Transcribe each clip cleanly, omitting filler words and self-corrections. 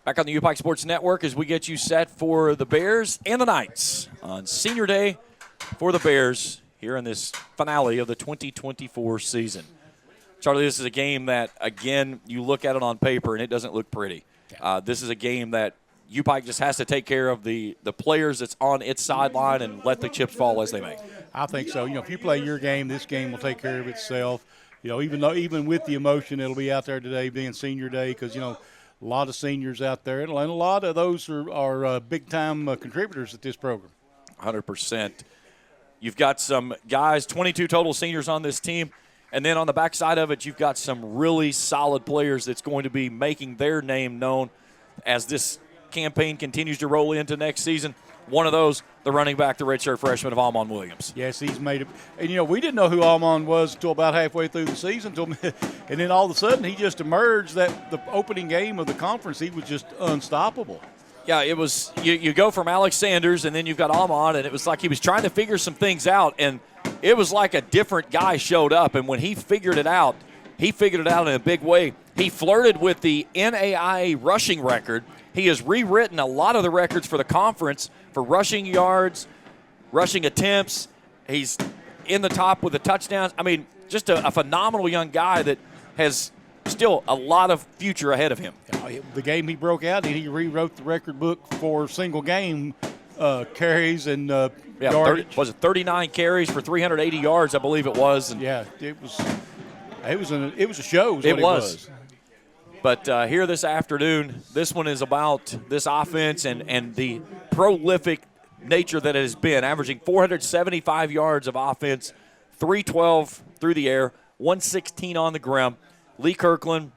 Back on the UPIKE Sports Network as we get you set for the Bears and the Knights on Senior Day for the Bears here in this finale of the 2024 season. Charlie, this is a game that, again, you look at it on paper and it doesn't look pretty. This is a game that UPIKE just has to take care of the players that's on its sideline and let the chips fall as they may. I think so. If you play your game, this game will take care of itself. Even with the emotion, it'll be out there today being Senior Day because, a lot of seniors out there, and a lot of those are big-time contributors at this program. 100%. You've got some guys, 22 total seniors on this team, and then on the backside of it, you've got some really solid players that's going to be making their name known as this campaign continues to roll into next season. One of those, the running back, the redshirt freshman of Almon Williams. Yes, he's made it. And, we didn't know who Almon was until about halfway through the season. And then all of a sudden he just emerged that the opening game of the conference, he was just unstoppable. Yeah, it was you go from Alex Sanders, and then you've got Almon, and it was like he was trying to figure some things out, and it was like a different guy showed up. And when he figured it out in a big way. He flirted with the NAIA rushing record. He has rewritten a lot of the records for the conference for rushing yards, rushing attempts. He's in the top with the touchdowns. I mean, just a phenomenal young guy that has still a lot of future ahead of him. The game he broke out, he rewrote the record book for single game carries and yardage. Was it 39 carries for 380 yards, I believe it was. And it was a show. It was. But here this afternoon, this one is about this offense and the prolific nature that it has been, averaging 475 yards of offense, 312 through the air, 116 on the ground. Lee Kirkland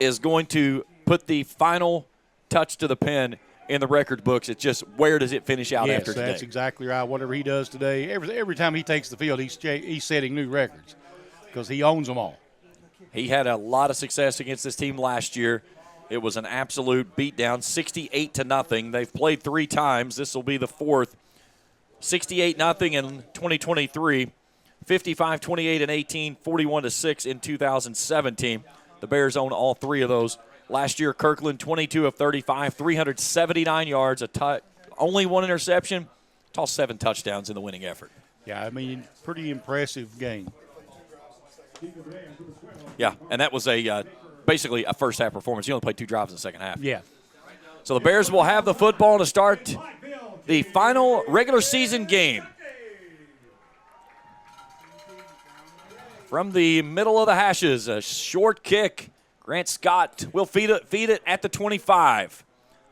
is going to put the final touch to the pen in the record books. It's just where does it finish out after today? Yes, that's exactly right. Whatever he does today, every time he takes the field, he's setting new records because he owns them all. He had a lot of success against this team last year. It was an absolute beatdown, 68-0. They've played 3 times. This will be the 4th. 68-0 in 2023, 55-28 in 18, 41-6 in 2017. The Bears own all 3 of those. Last year, Kirkland, 22 of 35, 379 yards, only 1 interception, tossed 7 touchdowns in the winning effort. Yeah, I mean, pretty impressive game. Yeah, and that was basically a first-half performance. He only played 2 drives in the second half. Yeah. So the Bears will have the football to start the final regular season game. From the middle of the hashes, a short kick. Grant Scott will feed it at the 25.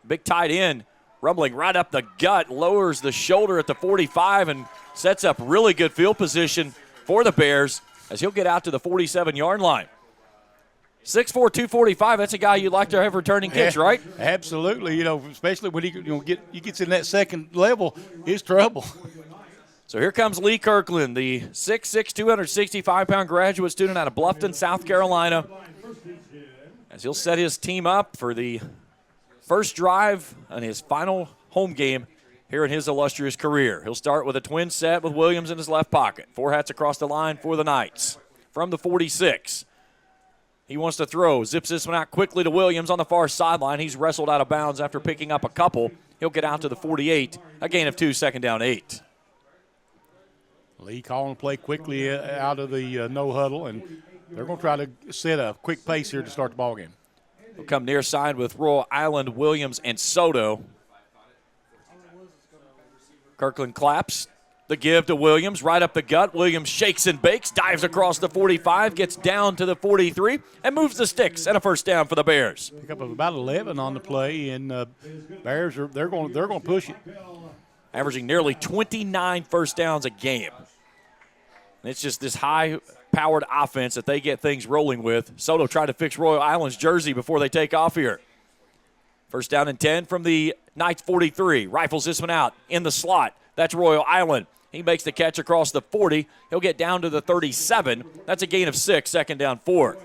Big tight end rumbling right up the gut, lowers the shoulder at the 45 and sets up really good field position for the Bears as he'll get out to the 47-yard line. 6'4", 245, that's a guy you'd like to have returning kicks, right? Absolutely. Especially when he gets in that second level, it's trouble. So here comes Lee Kirkland, the 6'6", 265-pound graduate student out of Bluffton, South Carolina, as he'll set his team up for the first drive on his final home game here in his illustrious career. He'll start with a twin set with Williams in his left pocket. 4 hats across the line for the Knights. From the 46, he wants to throw. Zips this one out quickly to Williams on the far sideline. He's wrestled out of bounds after picking up a couple. He'll get out to the 48, a gain of 2, second down 8. Lee calling play quickly out of the no huddle, and they're going to try to set a quick pace here to start the ball game. He'll come near side with Royal Island, Williams, and Soto. Kirkland claps the give to Williams, right up the gut. Williams shakes and bakes, dives across the 45, gets down to the 43, and moves the sticks, and a first down for the Bears. Pick up about 11 on the play, and Bears they're going to push it. Averaging nearly 29 first downs a game. And it's just this high-powered offense that they get things rolling with. Soto tried to fix Royal Island's jersey before they take off here. First down and 10 from the Knights 43. Rifles this one out in the slot. That's Royal Island. He makes the catch across the 40. He'll get down to the 37. That's a gain of 6, second down 4.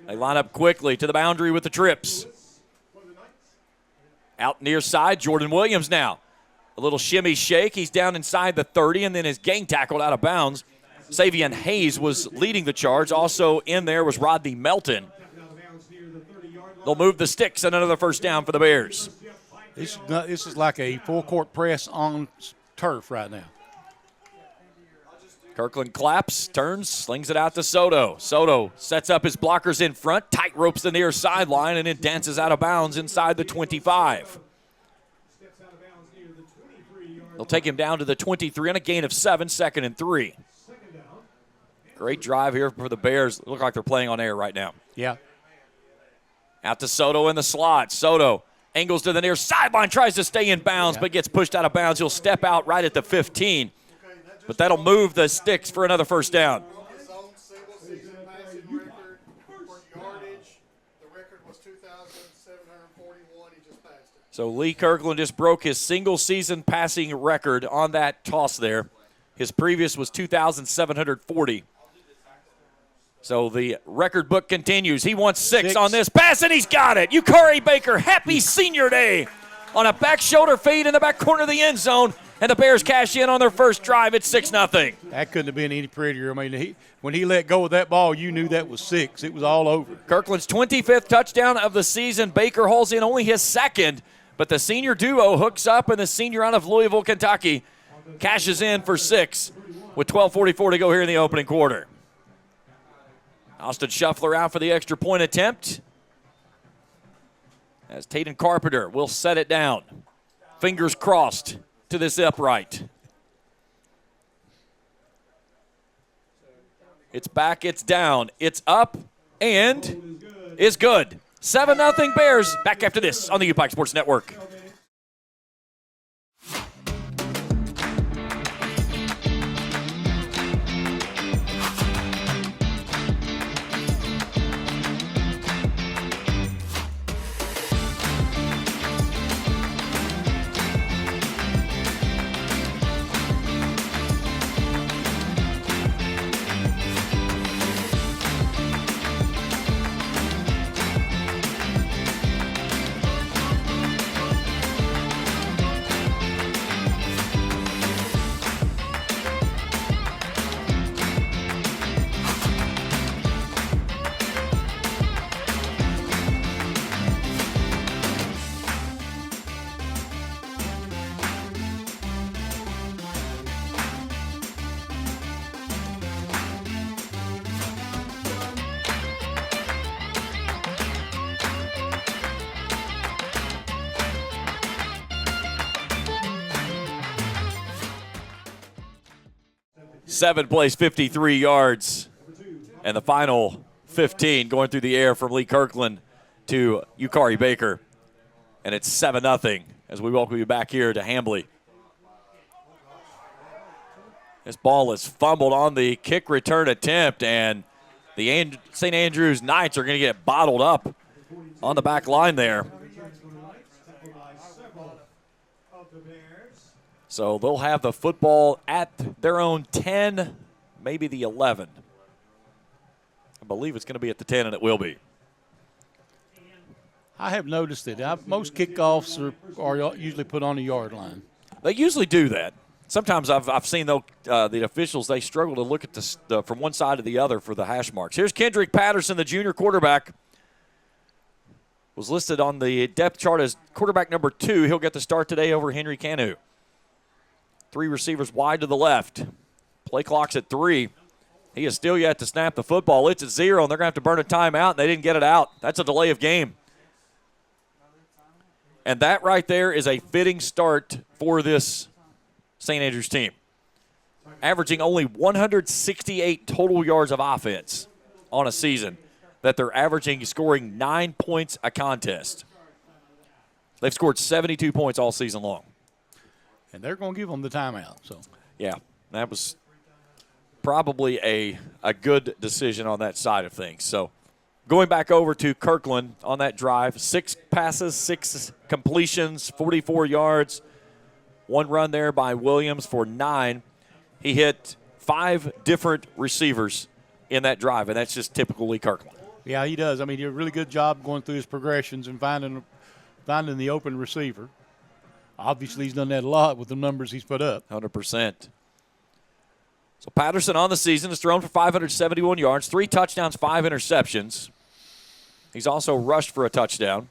They line up quickly to the boundary with the trips. Out near side, Jordan Williams now. A little shimmy shake. He's down inside the 30 and then is gang tackled out of bounds. Savion Hayes was leading the charge. Also in there was Rodney Melton. They'll move the sticks and another first down for the Bears. This is like a full-court press on turf right now. Kirkland claps, turns, slings it out to Soto. Soto sets up his blockers in front, tight ropes the near sideline, and then dances out of bounds inside the 25. They'll take him down to the 23 on a gain of 7, 2nd and 3. Great drive here for the Bears. Look like they're playing on air right now. Yeah. Out to Soto in the slot. Soto angles to the near sideline, tries to stay in bounds, but gets pushed out of bounds. He'll step out right at the 15. But that'll move the sticks for another first down. His own single-season passing record for yardage, the record was 2,741. He just passed it. So Lee Kirkland just broke his single-season passing record on that toss there. His previous was 2,740. So the record book continues. He wants six on this pass, and he's got it. UPIKE Baker, happy senior day on a back shoulder fade in the back corner of the end zone. And the Bears cash in on their first drive. It's 6-0. That couldn't have been any prettier. I mean, when he let go of that ball, you knew that was 6. It was all over. Kirkland's 25th touchdown of the season. Baker hauls in only his second, but the senior duo hooks up, and the senior out of Louisville, Kentucky, cashes in for 6 with 12:44 to go here in the opening quarter. Austin Shuffler out for the extra point attempt, as Tatum Carpenter will set it down. Fingers crossed to this upright. It's back, it's down, it's up, and is good. 7-0 Bears. Back after this on the UPIKE Sports Network. Seven plays 53 yards, and the final 15 going through the air from Lee Kirkland to UPIKE Baker. And it's 7-0 as we welcome you back here to Hambly. This ball is fumbled on the kick return attempt, and the St. Andrews Knights are going to get bottled up on the back line there. So they'll have the football at their own 10, maybe the 11. I believe it's going to be at the 10, and it will be. I have noticed that most kickoffs are usually put on the yard line. They usually do that. Sometimes I've seen the officials, they struggle to look at this from one side to the other for the hash marks. Here's Kendrick Patterson, the junior quarterback. Was listed on the depth chart as quarterback number 2. He'll get the start today over Henry Canu. 3 receivers wide to the left. Play clock's at 3. He is still yet to snap the football. It's at 0, and they're going to have to burn a timeout, and they didn't get it out. That's a delay of game. And that right there is a fitting start for this St. Andrews team. Averaging only 168 total yards of offense on a season, that they're averaging scoring 9 points a contest. They've scored 72 points all season long. And they're going to give them the timeout. So yeah, that was probably a good decision on that side of things. So going back over to Kirkland on that drive, 6 passes, 6 completions, 44 yards. 1 run there by Williams for 9. He hit 5 different receivers in that drive, and that's just typical Lee Kirkland. Yeah, he does. I mean, he did a really good job going through his progressions and finding the open receiver. Obviously, he's done that a lot with the numbers he's put up. 100%. So Patterson on the season has thrown for 571 yards, 3 touchdowns, 5 interceptions. He's also rushed for a touchdown.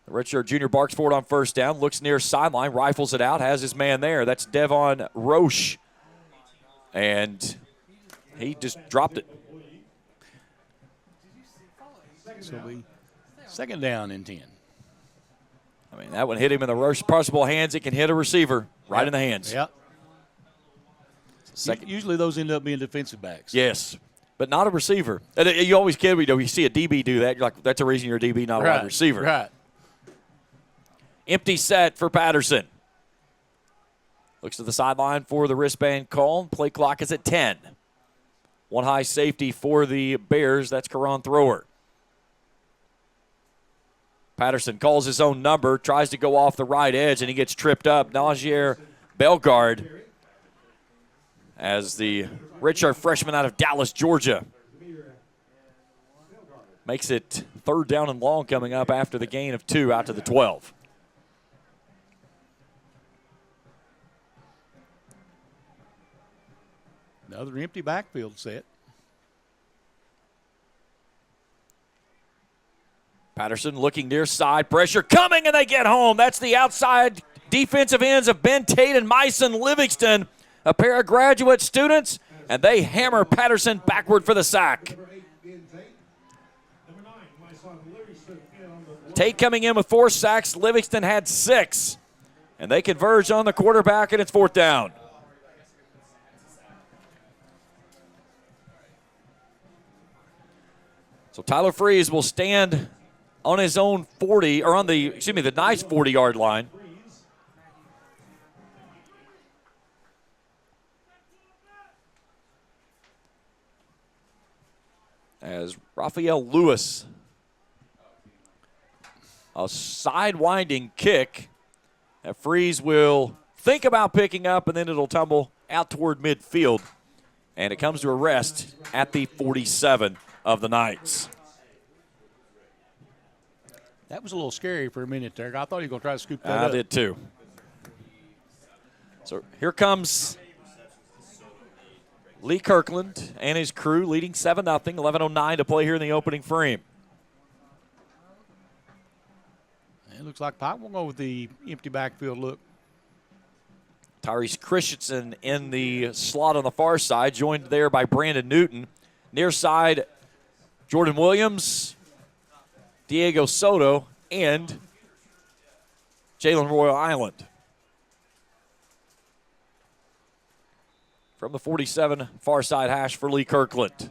The redshirt junior barks forward on first down, looks near sideline, rifles it out, has his man there. That's Devon Roche. And he just dropped it. So the second down and 10. I mean, that one hit him in the worst possible hands. It can hit a receiver right in the hands. Yep. Second. Usually those end up being defensive backs. Yes, but not a receiver. And you always kid, you see a DB do that, you're like, that's the reason you're a DB, not a wide receiver. Right. Empty set for Patterson. Looks to the sideline for the wristband call. Play clock is at 10. One high safety for the Bears. That's Karan Thrower. Patterson calls his own number, tries to go off the right edge, and he gets tripped up. Najier Bellegarde, as the redshirt freshman out of Dallas, Georgia, makes it third down and long coming up after the gain of 2 out to the 12. Another empty backfield set. Patterson looking near side, pressure coming, and they get home. That's the outside defensive ends of Ben Tate and Myson Livingston, a pair of graduate students, and they hammer Patterson backward for the sack. Tate coming in with 4 sacks. Livingston had 6, and they converge on the quarterback, and it's fourth down. So Tyler Freeze will stand on his own 40, or on the nice 40-yard line. As Raphael Lewis, a side-winding kick that Freeze will think about picking up, and then it'll tumble out toward midfield. And it comes to a rest at the 47 of the Knights. That was a little scary for a minute there. I thought he was going to try to scoop that up. I did too. So here comes Lee Kirkland and his crew leading 7-0, 11:09 to play here in the opening frame. It looks like Pike will go with the empty backfield look. Tyrese Christensen in the slot on the far side, joined there by Brandon Newton. Near side, Jordan Williams, Diego Soto, and Jalen Royal Island. From the 47, far side hash for Lee Kirkland.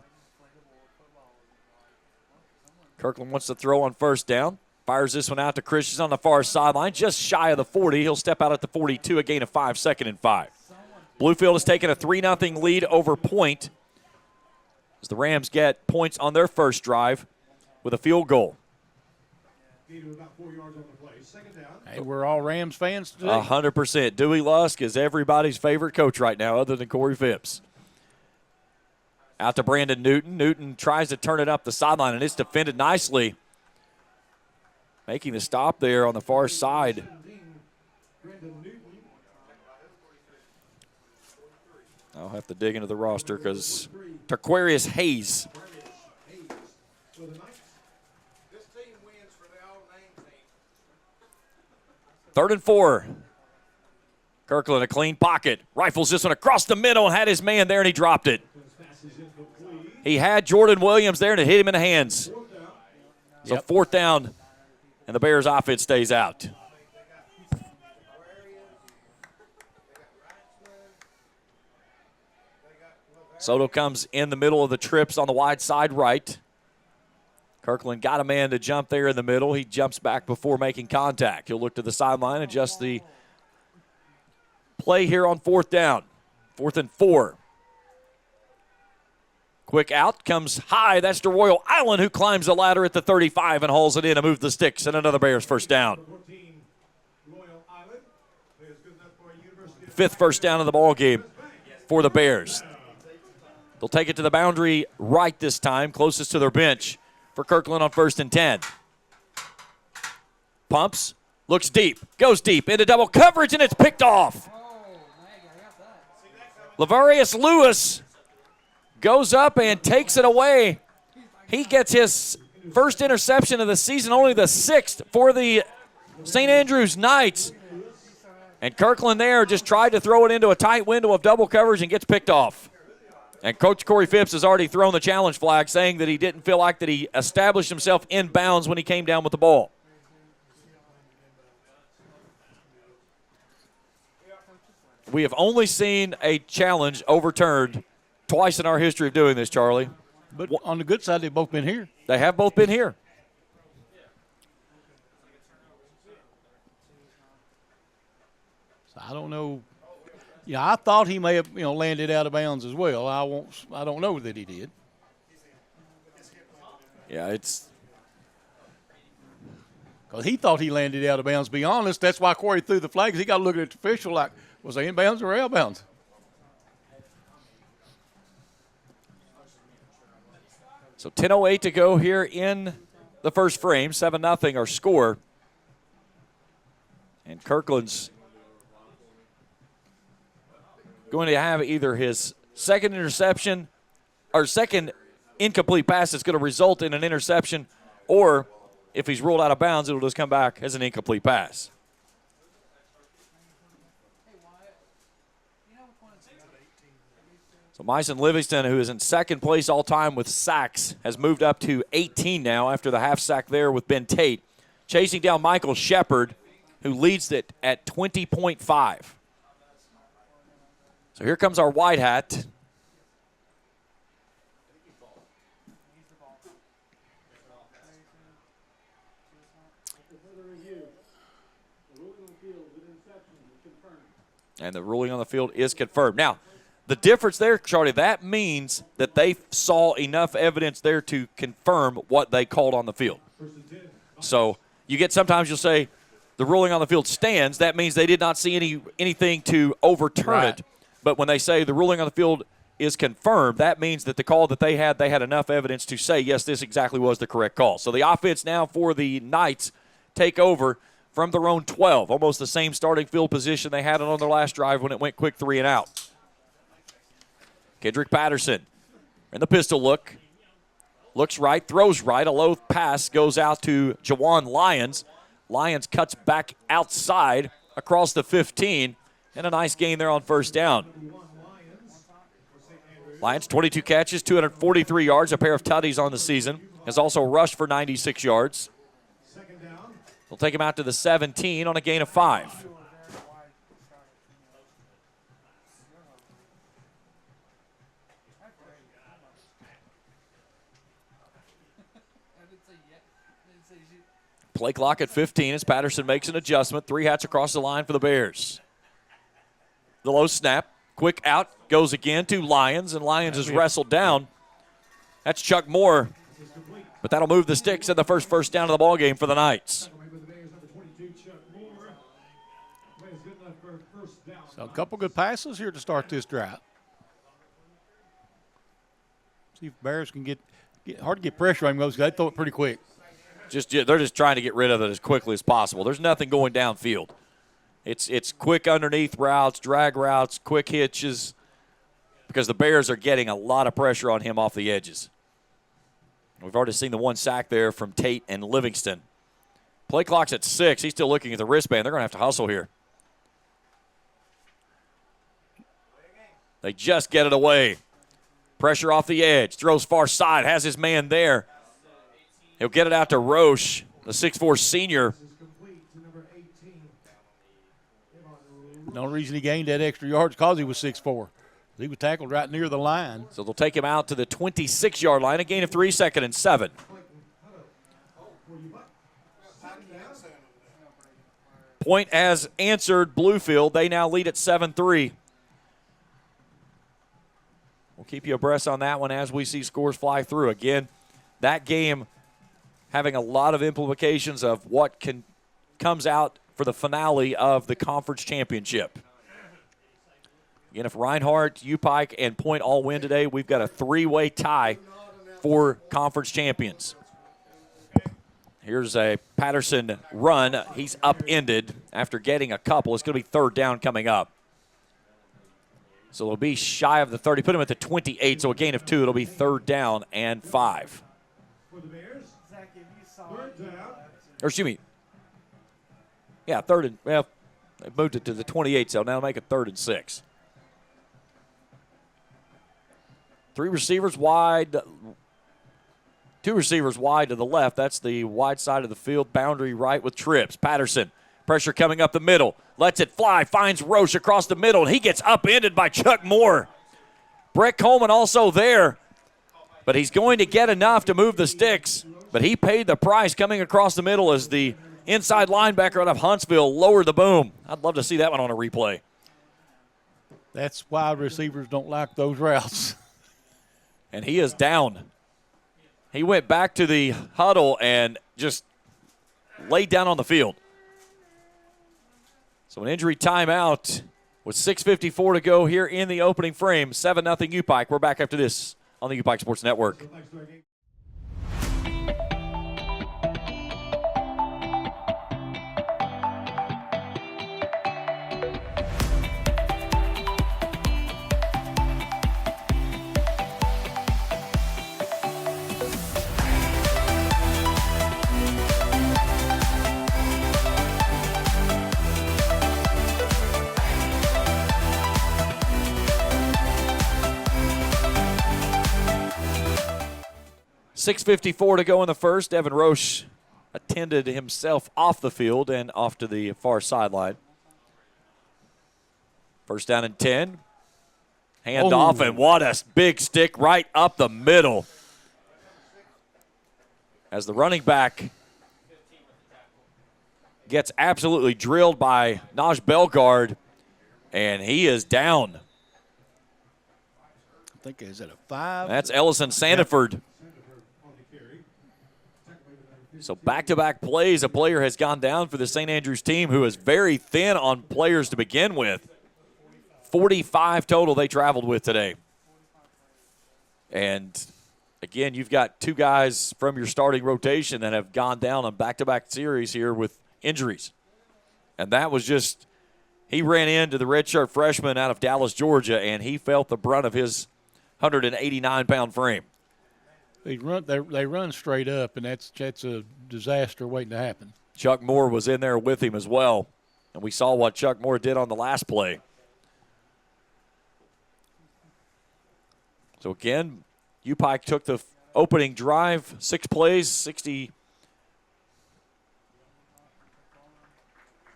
Kirkland wants to throw on first down. Fires this one out to Christensen on the far sideline, just shy of the 40. He'll step out at the 42, a gain of 5, 2nd and 5. Bluefield has taken a 3-0 lead over Point as the Rams get points on their first drive with a field goal. Hey, we're all Rams fans today. 100%. Dewey Lusk is everybody's favorite coach right now other than Corey Phipps. Out to Brandon Newton. Newton tries to turn it up the sideline, and it's defended nicely. Making the stop there on the far side. I'll have to dig into the roster because Terquarius Hayes. Third and 4. Kirkland, a clean pocket. Rifles this one across the middle and had his man there, and he dropped it. He had Jordan Williams there, and it hit him in the hands. So fourth down, and the Bears offense stays out. Soto comes in the middle of the trips on the wide side right. Kirkland got a man to jump there in the middle. He jumps back before making contact. He'll look to the sideline, adjust the play here on fourth down. 4th and 4. Quick out, comes high. That's DeRoyal Island, who climbs the ladder at the 35 and hauls it in to move the sticks, and another Bears first down. 5th first down of the ball game for the Bears. They'll take it to the boundary right this time, closest to their bench for Kirkland on 1st and 10. Pumps, looks deep, goes deep into double coverage, and it's picked off. Lavarius Lewis goes up and takes it away. He gets his first interception of the season, only the 6th for the St. Andrews Knights. And Kirkland there just tried to throw it into a tight window of double coverage and gets picked off. And Coach Corey Phipps has already thrown the challenge flag, saying that he didn't feel like that he established himself in bounds when he came down with the ball. We have only seen a challenge overturned twice in our history of doing this, Charlie. But on the good side, they've both been here. They have both been here. So I don't know. I thought he may have, landed out of bounds as well. I don't know that he did. Yeah, it's because he thought he landed out of bounds. To be honest, that's why Corey threw the flag. 'Cause he got to look at the official like, was they in bounds or out of bounds? So 10:08 to go here in the first frame. 7-0 our score. And Kirkland's going to have either his second interception or second incomplete pass that's going to result in an interception, or if he's ruled out of bounds, it'll just come back as an incomplete pass. So Myson Livingston, who is in second place all-time with sacks, has moved up to 18 now after the half sack there with Ben Tate, chasing down Michael Shepard, who leads it at 20.5. So here comes our white hat. And the ruling on the field is confirmed. Now, the difference there, Charlie, that means that they saw enough evidence there to confirm what they called on the field. So you get sometimes you'll say the ruling on the field stands. That means they did not see anything to overturn it. But when they say the ruling on the field is confirmed, that means that the call that they had enough evidence to say, yes, this exactly was the correct call. So the offense now for the Knights take over from their own 12, almost the same starting field position they had on their last drive when it went quick 3 and out. Kendrick Patterson in the pistol look. Looks right, throws right. A low pass goes out to Jawan Lyons. Lyons cuts back outside across the 15. And a nice gain there on first down. Lyons, 22 catches, 243 yards, a pair of tutties on the season. Has also rushed for 96 yards. They'll take him out to the 17 on a gain of 5. Play clock at 15 as Patterson makes an adjustment. 3 hats across the line for the Bears. The low snap, quick out, goes again to Lyons, and Lyons is wrestled down. That's Chuck Moore, but that'll move the sticks in the first down of the ball game for the Knights. So a couple good passes here to start this drive. See if Bears can get hard to get pressure on those guys. They throw it pretty quick. They're just trying to get rid of it as quickly as possible. There's nothing going downfield. It's quick underneath routes, drag routes, quick hitches, because the Bears are getting a lot of pressure on him off the edges. We've already seen the 1 sack there from Tate and Livingston. Play clock's at 6. He's still looking at the wristband. They're going to have to hustle here. They just get it away. Pressure off the edge. Throws far side. Has his man there. He'll get it out to Roche, the 6'4 senior. The only reason he gained that extra yards because he was 6'4". He was tackled right near the line. So they'll take him out to the 26-yard line. A gain of 3, 2nd and 7. Point has answered Bluefield. They now lead at 7-3. We'll keep you abreast on that one as we see scores fly through. Again, that game having a lot of implications of what comes out for the finale of the conference championship. Again, if Reinhardt, UPIKE, and Point all win today, we've got a 3-way tie for conference champions. Here's a Patterson run. He's upended after getting a couple. It's going to be 3rd down coming up. So it'll be shy of the 30. Put him at the 28, so a gain of 2. It'll be 3rd down and 5. Or excuse me. Yeah, third and, well, they moved it to the 28, so now make it 3rd and 6. 3 receivers wide. 2 receivers wide to the left. That's the wide side of the field, boundary right with trips. Patterson, pressure coming up the middle. Lets it fly, finds Roche across the middle, and he gets upended by Chuck Moore. Brett Coleman also there, but he's going to get enough to move the sticks. But he paid the price coming across the middle as the inside linebacker out of Huntsville lowered the boom. I'd love to see that one on a replay. That's why receivers don't like those routes. And he is down. He went back to the huddle and just laid down on the field. So an injury timeout with 6:54 to go here in the opening frame. 7-0 UPIKE. We're back after this on the UPIKE Sports Network. .654 to go in the first. Evan Roche attended himself off the field and off to the far sideline. First down and 10. Hand off, and what a big stick right up the middle. As the running back gets absolutely drilled by Naj Bellegarde, and he is down. I think, is it a 5? That's Ellison Sandiford. So back-to-back plays, a player has gone down for the St. Andrews team who is very thin on players to begin with. 45 total they traveled with today. And, again, you've got 2 guys from your starting rotation that have gone down on back-to-back series here with injuries. And that was just, he ran into the redshirt freshman out of Dallas, Georgia, and he felt the brunt of his 189-pound frame. They run straight up, and that's a disaster waiting to happen. Chuck Moore was in there with him as well, and we saw what Chuck Moore did on the last play. So again, UPIKE took the opening drive, 6 plays,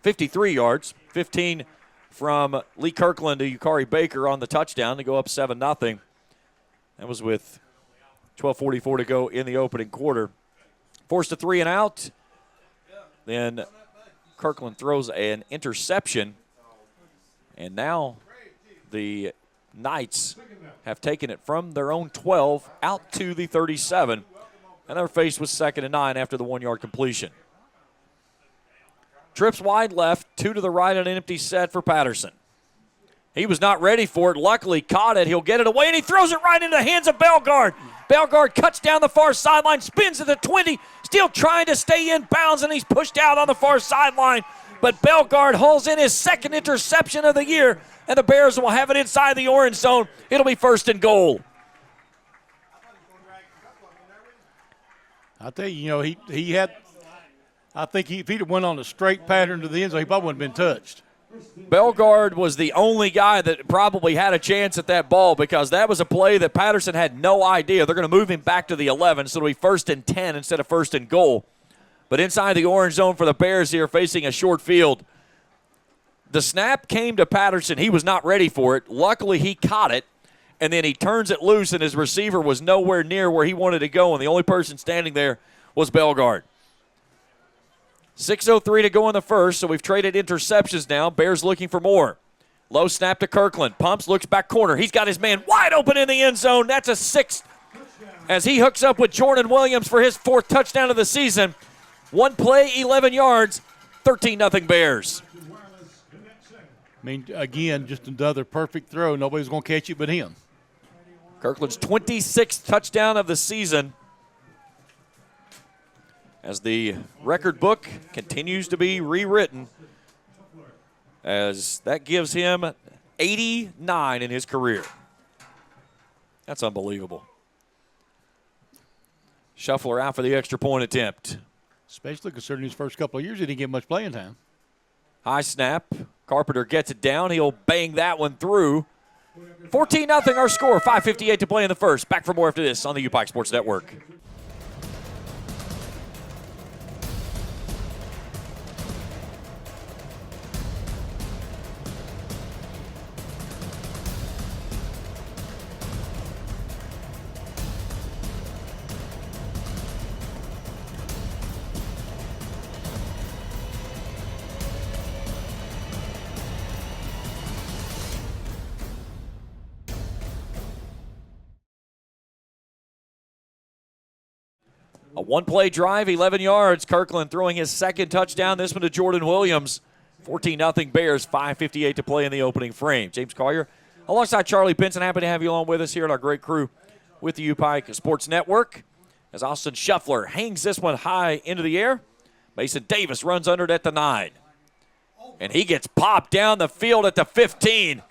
53 yards, 15 from Lee Kirkland to Yukari Baker on the touchdown to go up 7-0. That was with 12:44 to go in the opening quarter. Forced a 3 and out. Then Kirkland throws an interception. And now the Knights have taken it from their own 12 out to the 37. And they're faced with 2nd and 9 after the 1-yard completion. Trips wide left, 2 to the right on an empty set for Patterson. He was not ready for it. Luckily caught it. He'll get it away, and he throws it right into the hands of Bellegarde. Bellegarde cuts down the far sideline, spins to the 20, still trying to stay in bounds, and he's pushed out on the far sideline. But Bellegarde hauls in his 2nd interception of the year, and the Bears will have it inside the orange zone. It'll be 1st and goal. I'll tell you, he had – I think if he'd have went on a straight pattern to the end zone, he probably wouldn't have been touched. Bellegarde was the only guy that probably had a chance at that ball because that was a play that Patterson had no idea. They're going to move him back to the 11, so it'll be 1st and 10 instead of 1st and goal. But inside the orange zone for the Bears here facing a short field. The snap came to Patterson. He was not ready for it. Luckily, he caught it, and then he turns it loose, and his receiver was nowhere near where he wanted to go, and the only person standing there was Bellegarde. 6:03 to go in the first, so we've traded interceptions now. Bears looking for more. Low snap to Kirkland. Pumps, looks back corner. He's got his man wide open in the end zone. That's a 6th as he hooks up with Jordan Williams for his 4th touchdown of the season. 1 play, 11 yards, 13-0 Bears. I mean, again, just another perfect throw. Nobody's going to catch it but him. Kirkland's 26th touchdown of the season, as the record book continues to be rewritten, as that gives him 89 in his career. That's unbelievable. Shuffler out for the extra point attempt. Especially considering his first couple of years, he didn't get much playing time. High snap. Carpenter gets it down. He'll bang that one through. 14-0 our score. 5:58 to play in the first. Back for more after this on the UPIKE Sports Network. A one-play drive, 11 yards. Kirkland throwing his second touchdown. This one to Jordan Williams. 14-0 Bears, 5:58 to play in the opening frame. James Collier, alongside Charlie Benson, happy to have you on with us here at our great crew with the UPIKE Sports Network. As Austin Shuffler hangs this one high into the air. Mason Davis runs under it at the 9. And he gets popped down the field at the 15.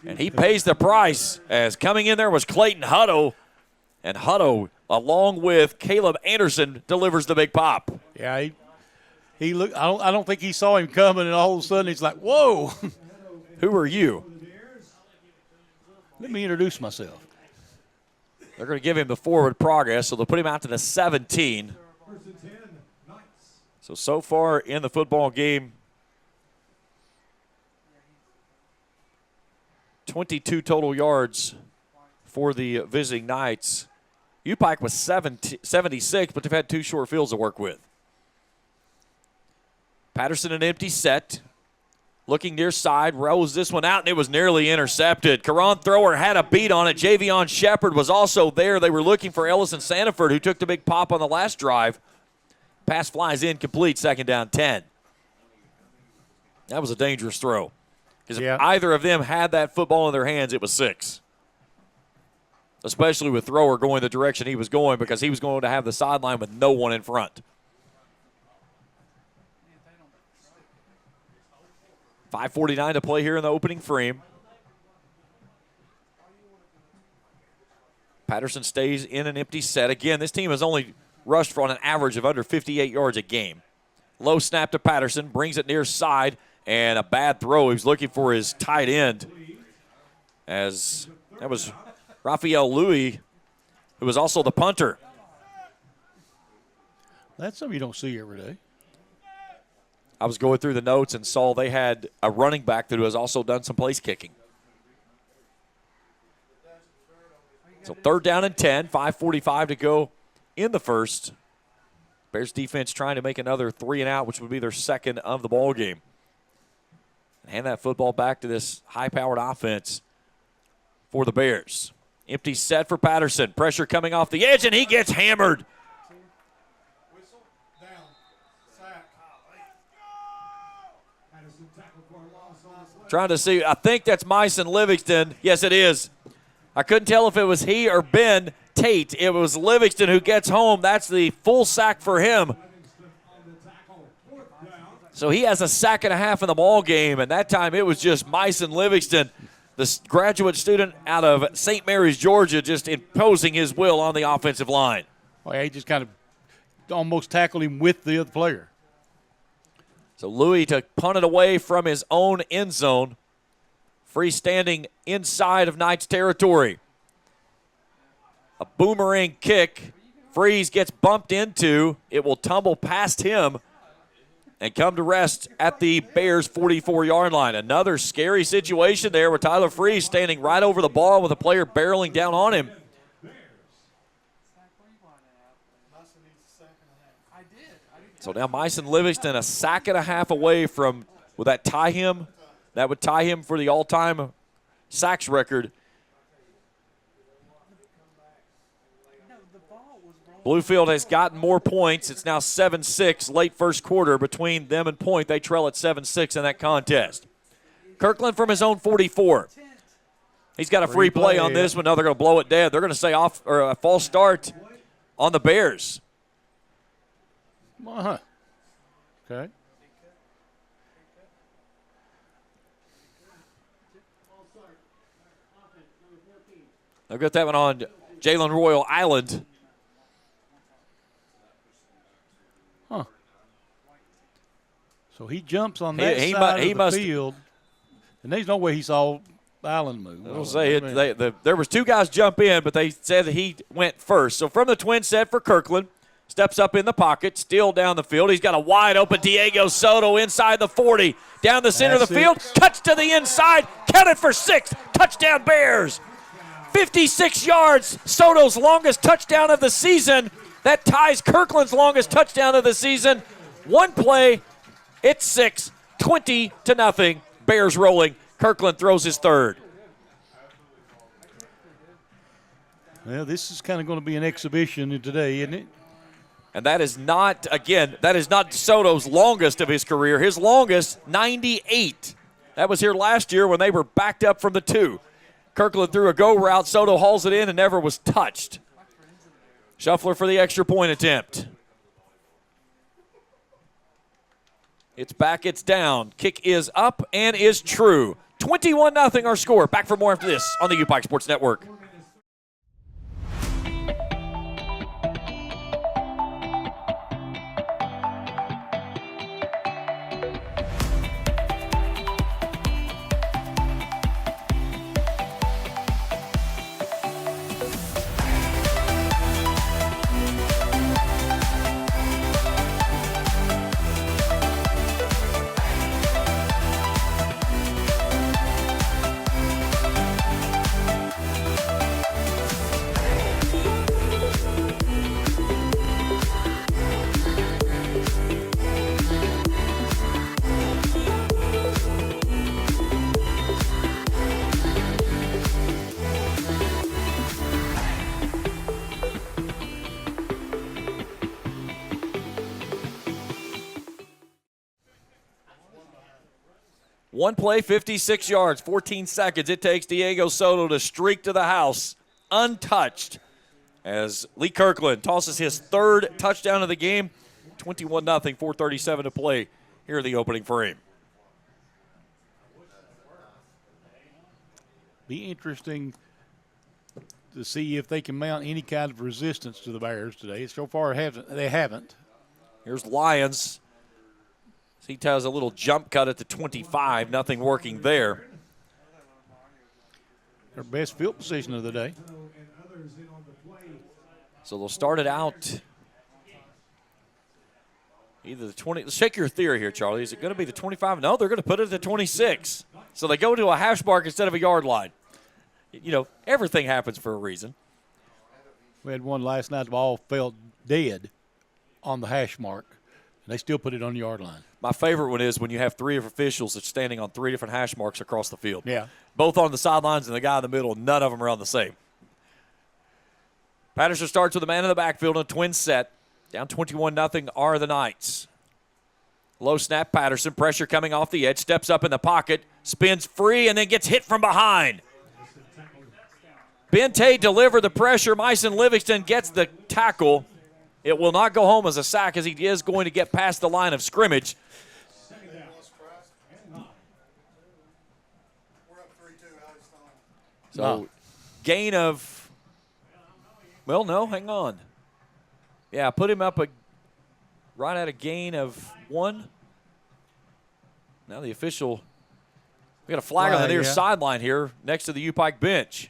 And he pays the price, as coming in there was Clayton Hutto. And Hutto, along with Caleb Anderson, delivers the big pop. Yeah, he looked. I don't think he saw him coming, and all of a sudden he's like, "Whoa!" Who are you? Let me introduce myself. They're going to give him the forward progress, so they'll put him out to the 17. So far in the football game, 22 total yards for the visiting Knights. UPIKE was 76, but they've had 2 short fields to work with. Patterson an empty set. Looking near side, rolls this one out, and it was nearly intercepted. Karan Thrower had a beat on it. Javion Shepard was also there. They were looking for Ellison Sanford, who took the big pop on the last drive. Pass flies incomplete, 2nd down 10. That was a dangerous throw. Because if either of them had that football in their hands, it was 6. Especially with Thrower going the direction he was going, because he was going to have the sideline with no one in front. 5:49 to play here in the opening frame. Patterson stays in an empty set. Again, this team has only rushed for on an average of under 58 yards a game. Low snap to Patterson, brings it near side, and a bad throw. He was looking for his tight end, as that was Raphael Louis, who was also the punter. That's something you don't see every day. I was going through the notes and saw they had a running back that has also done some place kicking. So 3rd down and 10, 5:45 to go in the first. Bears defense trying to make another 3 and out, which would be their 2nd of the ball game. Hand that football back to this high-powered offense for the Bears. Empty set for Patterson. Pressure coming off the edge, and he gets hammered. Trying to see, I think that's Myson Livingston. Yes, it is. I couldn't tell if it was he or Ben Tate. It was Livingston who gets home. That's the full sack for him. So he has a sack and a half in the ball game, and that time it was just Myson Livingston, the graduate student out of St. Mary's, Georgia, just imposing his will on the offensive line. Well, he just kind of almost tackled him with the other player. So Louis to punt it away from his own end zone. Freestanding inside of Knights territory. A boomerang kick. Freeze gets bumped into. It will tumble past him and come to rest at the Bears' 44-yard line. Another scary situation there with Tyler Freeze standing right over the ball with a player barreling down on him. So now Myson Livingston a sack and a half away from, will that tie him? That would tie him for the all-time sacks record. Bluefield has gotten more points. It's now 7-6 late first quarter between them and Point. They trail at 7-6 in that contest. Kirkland from his own 44. He's got a free play on this one. No, they're going to blow it dead. They're going to say off or a false start on the Bears. Uh-huh. Okay. They'll get that one on Jalen Royal Island. So he jumps on that side of the field, and there's no way he saw Allen move. I'll say there was two guys jump in, but they said that he went first. So from the twin set for Kirkland, steps up in the pocket, still down the field. He's got a wide open Diego Soto inside the 40, down the center of the field, cuts to the inside, counted for 6, touchdown Bears. 56 yards, Soto's longest touchdown of the season. That ties Kirkland's longest touchdown of the season. One play, it's 6, 20-0. Bears rolling. Kirkland throws his third. Well, this is kind of going to be an exhibition today, isn't it? And that is not Soto's longest of his career. His longest, 98. That was here last year when they were backed up from the 2. Kirkland threw a go route. Soto hauls it in and never was touched. Shuffler for the extra point attempt. It's back, it's down. Kick is up and is true. 21-0 our score. Back for more after this on the UPIKE Sports Network. One play, 56 yards, 14 seconds. It takes Diego Soto to streak to the house untouched as Lee Kirkland tosses his third touchdown of the game. 21-0, 4:37 to play here in the opening frame. Be interesting to see if they can mount any kind of resistance to the Bears today. So far, they haven't. Here's Lyons. He does a little jump cut at the 25. Nothing working there. Their best field position of the day. So they'll start it out either the 20. Let's check your theory here, Charlie. Is it going to be the 25? No, they're going to put it at the 26. So they go to a hash mark instead of a yard line. You know, everything happens for a reason. We had one last night. The ball fell dead on the hash mark, and they still put it on the yard line. My favorite one is when you have 3 officials that's standing on 3 different hash marks across the field. Yeah. Both on the sidelines and the guy in the middle, none of them are on the same. Patterson starts with a man in the backfield in a twin set. Down 21-0 are the Knights. Low snap, Patterson. Pressure coming off the edge. Steps up in the pocket. Spins free and then gets hit from behind. Bente delivered the pressure. Myson Livingston gets the tackle. It will not go home as a sack as he is going to get past the line of scrimmage. So gain of, well, no, hang on. Yeah, put him up right at a gain of 1. Now the official, we got a flag on the near sideline here next to the UPIKE bench.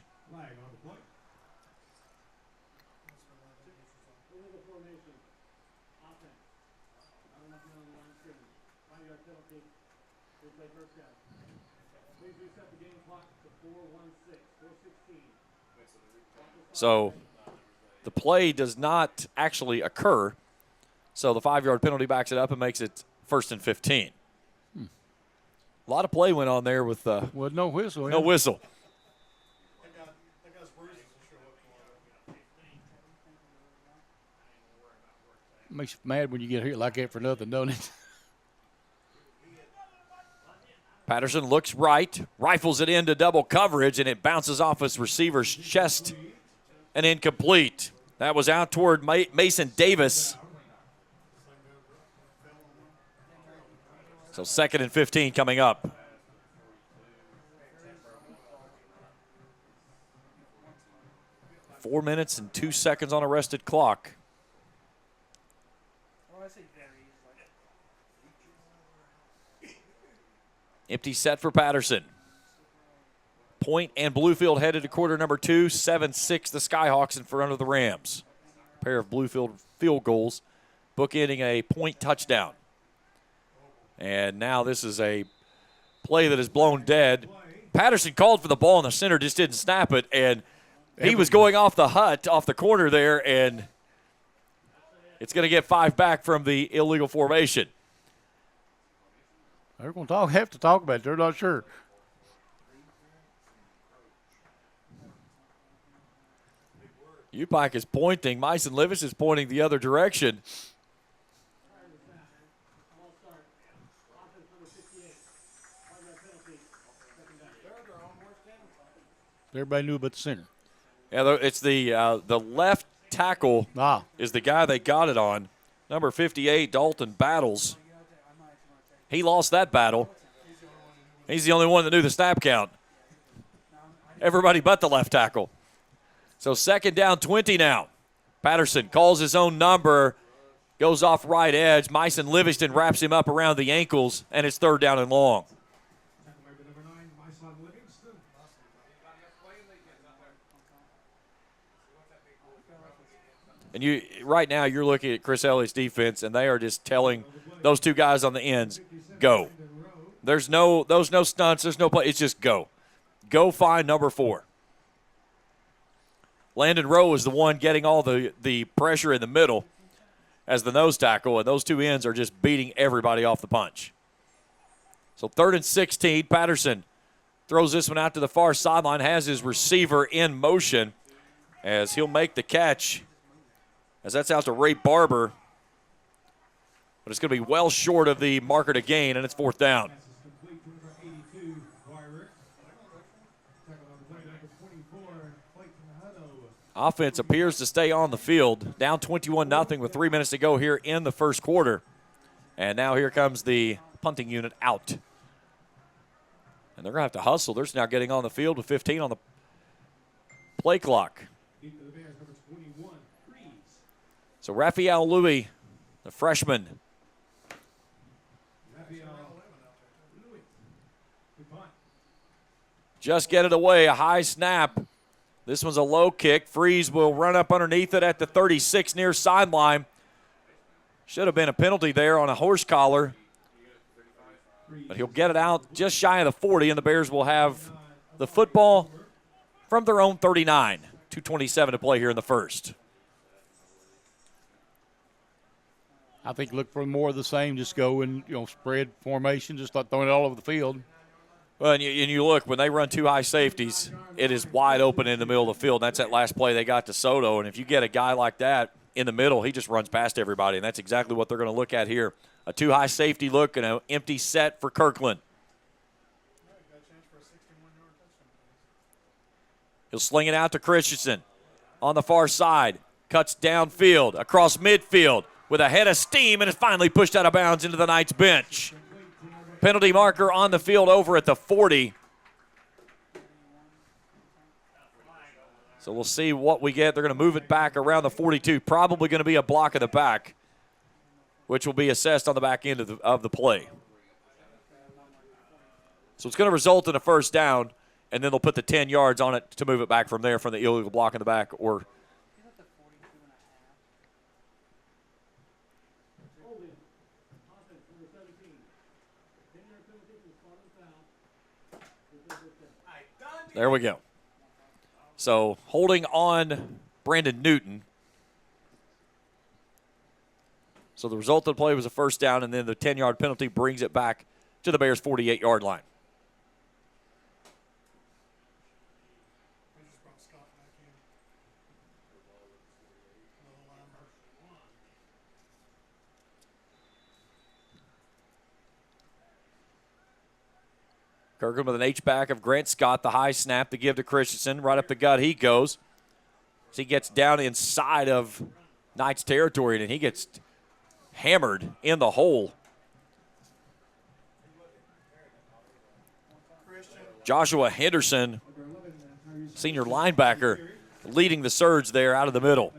So the play does not actually occur. So the 5-yard penalty backs it up and makes it 1st and 15. A lot of play went on there with no whistle. No whistle. Makes you mad when you get hit like that for nothing, don't it? Patterson looks right, rifles it into double coverage, and it bounces off his receiver's chest and incomplete. That was out toward Mason Davis. So 2nd and 15 coming up. Four minutes and 2 seconds on a rested clock. Empty set for Patterson. Point and Bluefield headed to quarter number 2, 7-6 the Skyhawks in front of the Rams. A pair of Bluefield field goals, bookending a point touchdown. And now this is a play that is blown dead. Patterson called for the ball, and the center just didn't snap it, and he was going off the hut, off the corner there, and it's going to get 5 back from the illegal formation. They're going to have to talk about it. They're not sure. UPIKE is pointing. Myson Livis is pointing the other direction. Everybody knew about the center. Yeah, it's the left tackle is the guy they got it on. Number 58, Dalton Battles. He lost that battle. He's the only one that knew the snap count. Everybody but the left tackle. So 2nd down, 20 now. Patterson calls his own number, goes off right edge. Myson Livingston wraps him up around the ankles, and it's 3rd down and long. And right now you're looking at Chris Elliott's defense, and they are just telling those 2 guys on the ends, go. There's no stunts. There's no play. It's just go. Go find number 4. Landon Rowe is the one getting all the pressure in the middle as the nose tackle, and those 2 ends are just beating everybody off the punch. So 3rd and 16, Patterson throws this one out to the far sideline, has his receiver in motion as he'll make the catch, as that's out to Ray Barber. But it's going to be well short of the marker to gain, and it's 4th down. Offense appears to stay on the field. Down 21-0 with 3 minutes to go here in the first quarter. And now here comes the punting unit out. And they're going to have to hustle. They're now getting on the field with 15 on the play clock. So Raphael Louis, the freshman. Just get it away, a high snap. This one's a low kick. Freeze will run up underneath it at the 36 near sideline. Should have been a penalty there on a horse collar. But he'll get it out just shy of the 40, and the Bears will have the football from their own 39. 2:27 to play here in the first. I think look for more of the same. Just go and spread formation, just like throwing it all over the field. Well, and you look, when they run 2 high safeties, it is wide open in the middle of the field. That's that last play they got to Soto. And if you get a guy like that in the middle, he just runs past everybody. And that's exactly what they're going to look at here. A 2 high safety look and an empty set for Kirkland. He'll sling it out to Christensen on the far side. Cuts downfield, across midfield with a head of steam, and is finally pushed out of bounds into the Knights bench. Penalty marker on the field over at the 40. So we'll see what we get. They're going to move it back around the 42. Probably going to be a block in the back, which will be assessed on the back end of the play. So it's going to result in a 1st down, and then they'll put the 10 yards on it to move it back from there from the illegal block in the back. Or there we go. So holding on Brandon Newton. So the result of the play was a 1st down, and then the 10-yard penalty brings it back to the Bears' 48-yard line. Kirkland with an H-back of Grant Scott, the high snap to give to Christensen. Right up the gut he goes. So he gets down inside of Knights territory, and he gets hammered in the hole. Joshua Henderson, senior linebacker, leading the surge there out of the middle.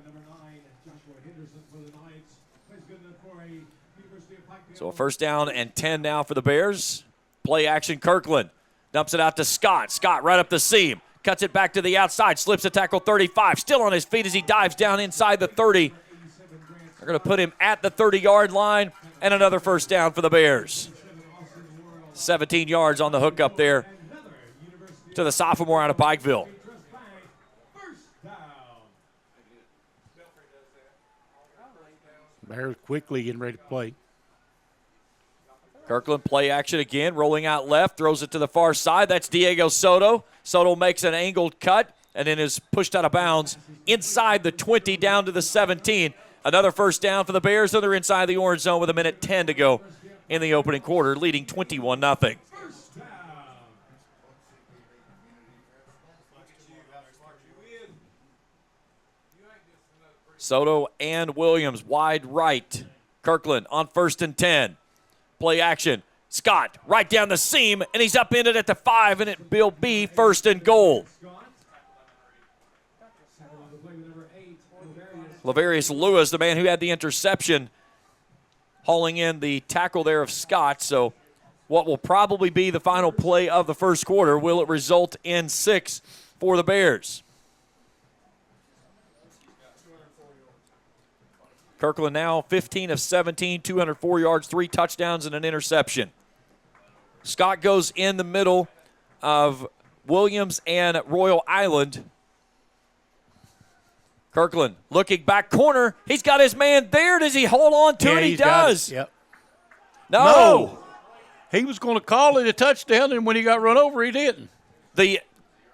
So a 1st down and 10 now for the Bears. Play action, Kirkland. Dumps it out to Scott. Scott right up the seam. Cuts it back to the outside. Slips a tackle 35. Still on his feet as he dives down inside the 30. They're going to put him at the 30-yard line, and another first down for the Bears. 17 yards on the hookup there to the sophomore out of Pikeville. Bears quickly getting ready to play. Kirkland play action again, rolling out left, throws it to the far side. That's Diego Soto. Soto makes an angled cut and then is pushed out of bounds inside the 20 down to the 17. Another first down for the Bears, and they're inside the orange zone with 1:10 to go in the opening quarter, leading 21-0. Soto and Williams wide right. Kirkland on 1st and 10. Play action. Scott right down the seam, and he's upended at the 5, and it will be 1st and goal. Laverius Lewis, the man who had the interception, hauling in the tackle there of Scott. So what will probably be the final play of the first quarter, will it result in 6 for the Bears? Kirkland now 15 of 17, 204 yards, 3 touchdowns, and an interception. Scott goes in the middle of Williams and Royal Island. Kirkland looking back corner. He's got his man there. Does he hold on to it? He does. Yep. No. He was going to call it a touchdown, and when he got run over, he didn't. The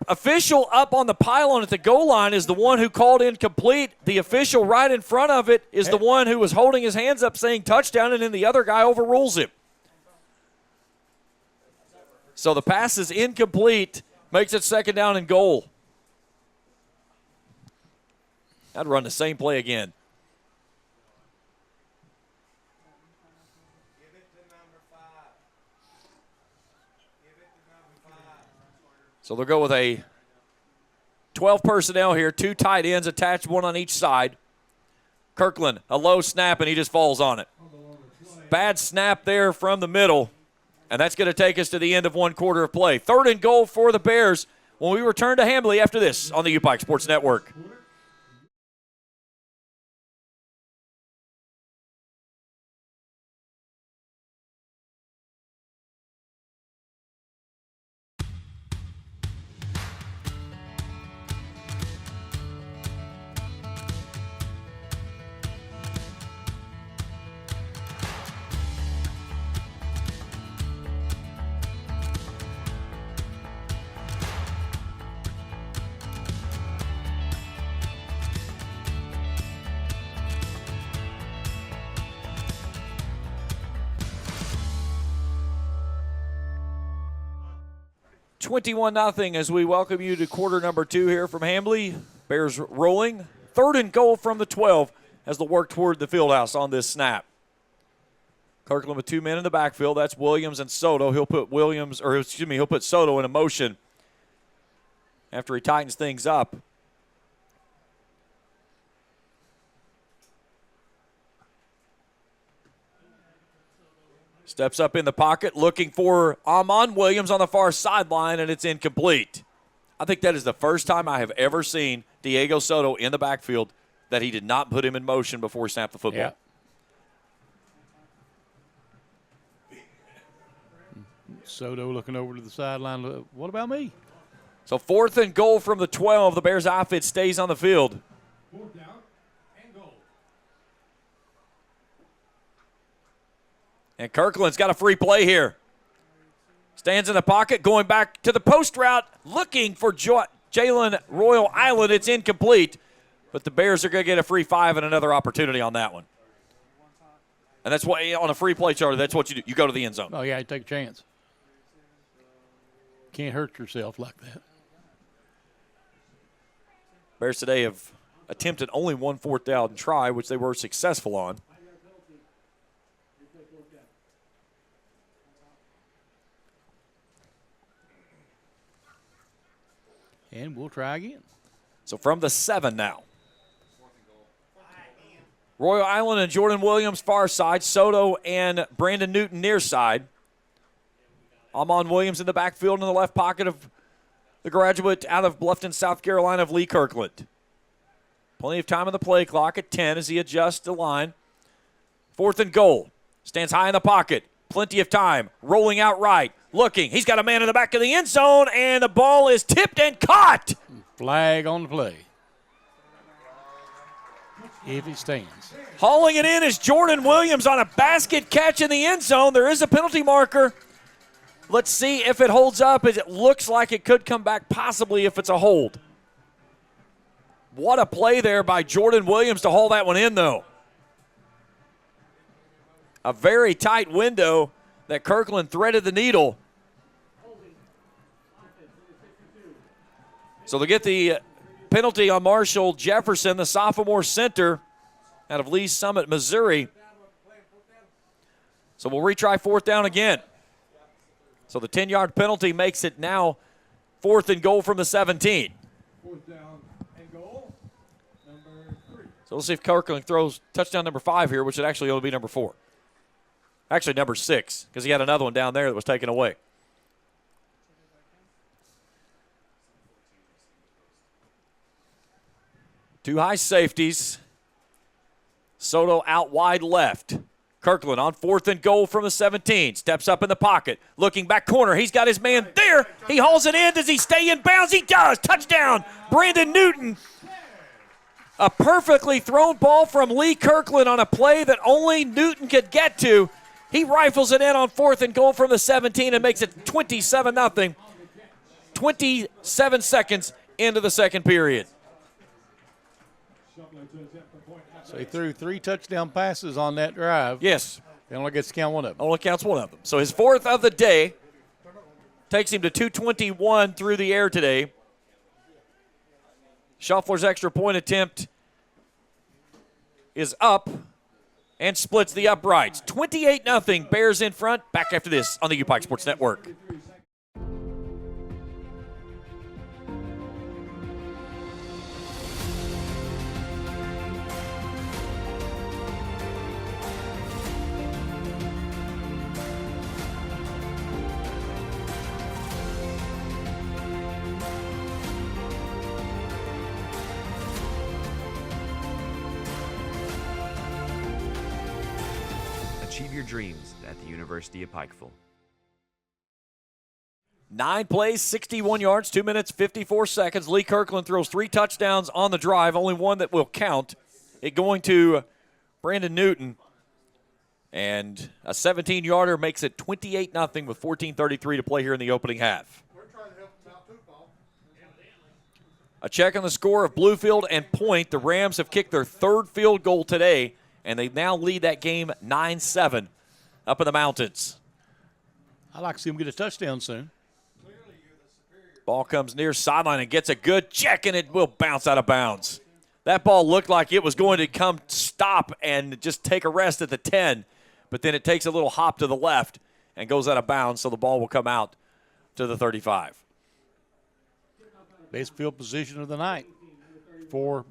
official up on the pylon at the goal line is the one who called incomplete. The official right in front of it is the one who was holding his hands up saying touchdown, and then the other guy overrules him. So the pass is incomplete, makes it 2nd down and goal. I'd run the same play again. So they'll go with a 12 personnel here, 2 tight ends attached, 1 on each side. Kirkland, a low snap, and he just falls on it. Bad snap there from the middle, and that's going to take us to the end of 1 quarter of play. 3rd and goal for the Bears when we return to Hambly after this on the UPIKE Sports Network. $21-0 as we welcome you to quarter number 2 here from Hambly. Bears rolling. 3rd and goal from the 12 as they work toward the field house on this snap. Kirkland with 2 men in the backfield. That's Williams and Soto. He'll put Soto in a motion after he tightens things up. Steps up in the pocket, looking for Amon Williams on the far sideline, and it's incomplete. I think that is the first time I have ever seen Diego Soto in the backfield that he did not put him in motion before he snapped the football. Yeah. Soto looking over to the sideline. What about me? So 4th and goal from the 12. The Bears offense stays on the field. 4th down and goal. And Kirkland's got a free play here. Stands in the pocket, going back to the post route, looking for Jalen Royal Island. It's incomplete, but the Bears are going to get a free 5 and another opportunity on that one. And that's what, on a free play charter, that's what you do. You go to the end zone. Oh, yeah, you take a chance. Can't hurt yourself like that. Bears today have attempted only 1 4th down try, which they were successful on. And we'll try again. So from the 7 now. Royal Island and Jordan Williams far side. Soto and Brandon Newton near side. Amon Williams in the backfield in the left pocket of the graduate out of Bluffton, South Carolina of Lee Kirkland. Plenty of time on the play clock at 10 as he adjusts the line. 4th and goal. Stands high in the pocket. Plenty of time. Rolling out right. Looking. He's got a man in the back of the end zone, and the ball is tipped and caught. Flag on the play. If it stands. Hauling it in is Jordan Williams on a basket catch in the end zone. There is a penalty marker. Let's see if it holds up. It looks like it could come back possibly if it's a hold. What a play there by Jordan Williams to haul that one in, though. A very tight window that Kirkland threaded the needle. So they get the penalty on Marshall Jefferson, the sophomore center out of Lee Summit, Missouri. So we'll retry 4th down again. So the 10-yard penalty makes it now 4th and goal from the 17. 4th down and goal, number 3. So we'll see if Kirkland throws touchdown number 5 here, which would actually only be number 4. Actually, number 6, because he had another one down there that was taken away. Two high safeties. Soto out wide left. Kirkland on 4th and goal from the 17. Steps up in the pocket. Looking back corner. He's got his man there. He hauls it in. Does he stay in bounds? He does. Touchdown, Brandon Newton. A perfectly thrown ball from Lee Kirkland on a play that only Newton could get to. He rifles it in on 4th and goal from the 17 and makes it 27-0. 27 seconds into the second period. So he threw 3 touchdown passes on that drive. Yes. He only gets to count one of them. Only counts one of them. So his 4th of the day takes him to 221 through the air today. Shuffler's extra point attempt is up and splits the uprights. 28-0, Bears in front. Back after this on the UPIKE Sports Network. Achieve your dreams at the University of Pikeville. 9 plays, 61 yards, 2 minutes, 54 seconds. Lee Kirkland throws 3 touchdowns on the drive, only one that will count. It going to Brandon Newton. And a 17-yarder makes it 28-0 with 14:33 to play here in the opening half. We're trying to help them out too, Paul. A check on the score of Bluefield and Point. The Rams have kicked their 3rd field goal today, and they now lead that game 9-7 up in the mountains. I'd like to see him get a touchdown soon. Ball comes near sideline and gets a good check, and it will bounce out of bounds. That ball looked like it was going to come stop and just take a rest at the 10, but then it takes a little hop to the left and goes out of bounds, so the ball will come out to the 35. Best field position of the night for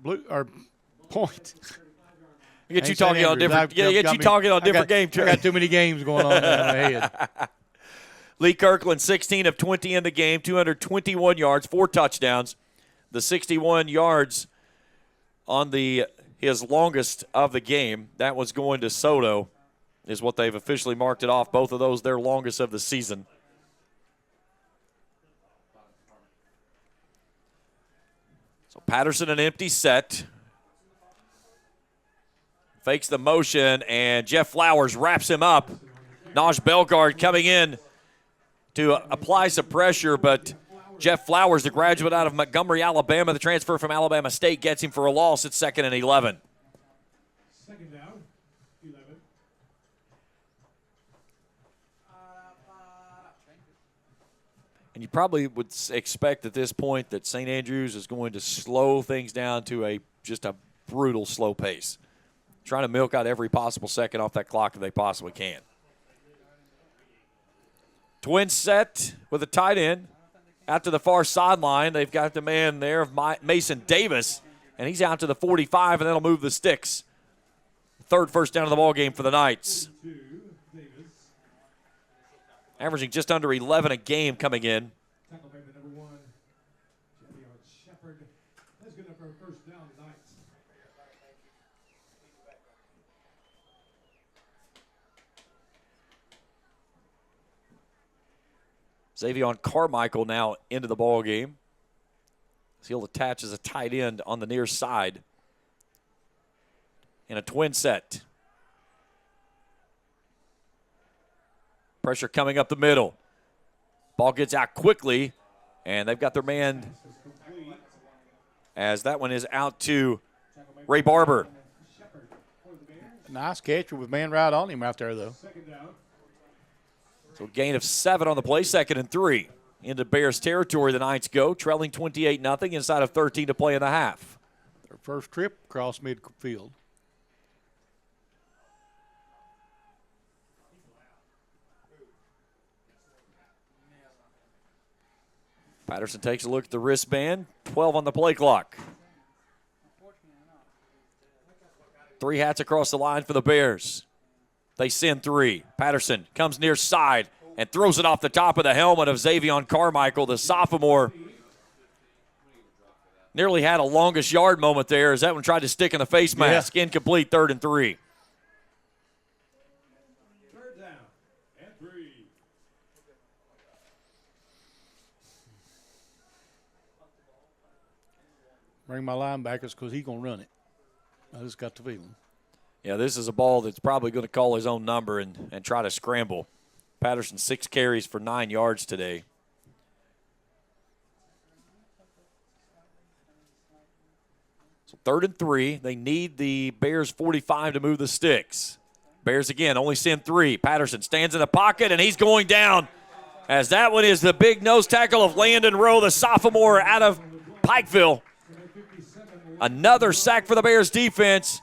Point. Get you talking on different. Get you talking on different game. I got too many games going on in my head. Lee Kirkland, 16 of 20 in the game, 221 yards, 4 touchdowns. The 61 yards on his longest of the game. That was going to Soto, is what they've officially marked it off. Both of those their longest of the season. So Patterson an empty set. Fakes the motion, and Jeff Flowers wraps him up. Naj Belgard coming in to apply some pressure, but Jeff Flowers, the graduate out of Montgomery, Alabama, the transfer from Alabama State, gets him for a loss at 2nd and 11. 2nd down, 11. And you probably would expect at this point that St. Andrews is going to slow things down to just a brutal slow pace, trying to milk out every possible second off that clock that they possibly can. Twin set with a tight end out to the far sideline. They've got the man there of Mason Davis, and he's out to the 45, and that'll move the sticks. 3rd first down of the ball game for the Knights. averaging just under 11 a game coming in. Tackle payment number 1. Javion Shepard. That's good enough for a first down tonight. Xavion Carmichael now into the ball game. He'll attach as a tight end on the near side in a twin set. Pressure coming up the middle. Ball gets out quickly, and they've got their man as that one is out to Ray Barber. Nice catch with man right on him out there, though. So a gain of 7 on the play, 2nd and 3. Into Bears territory the Knights go, trailing 28-0 inside of 13 to play in the half. Their first trip across midfield. Patterson takes a look at the wristband, 12 on the play clock. 3 hats across the line for the Bears. They send 3. Patterson comes near side and throws it off the top of the helmet of Xavion Carmichael, the sophomore. Nearly had a longest yard moment there as that one tried to stick in the face mask. Yeah. Incomplete, 3rd and 3. Third down and 3. Bring my linebackers because he's going to run it. I just got the feeling. Yeah, this is a ball that's probably going to call his own number and try to scramble. Patterson 6 carries for 9 yards today. So 3rd and 3. They need the Bears 45 to move the sticks. Bears again only send 3. Patterson stands in the pocket, and he's going down as that one is the big nose tackle of Landon Rowe, the sophomore out of Pikeville. Another sack for the Bears defense,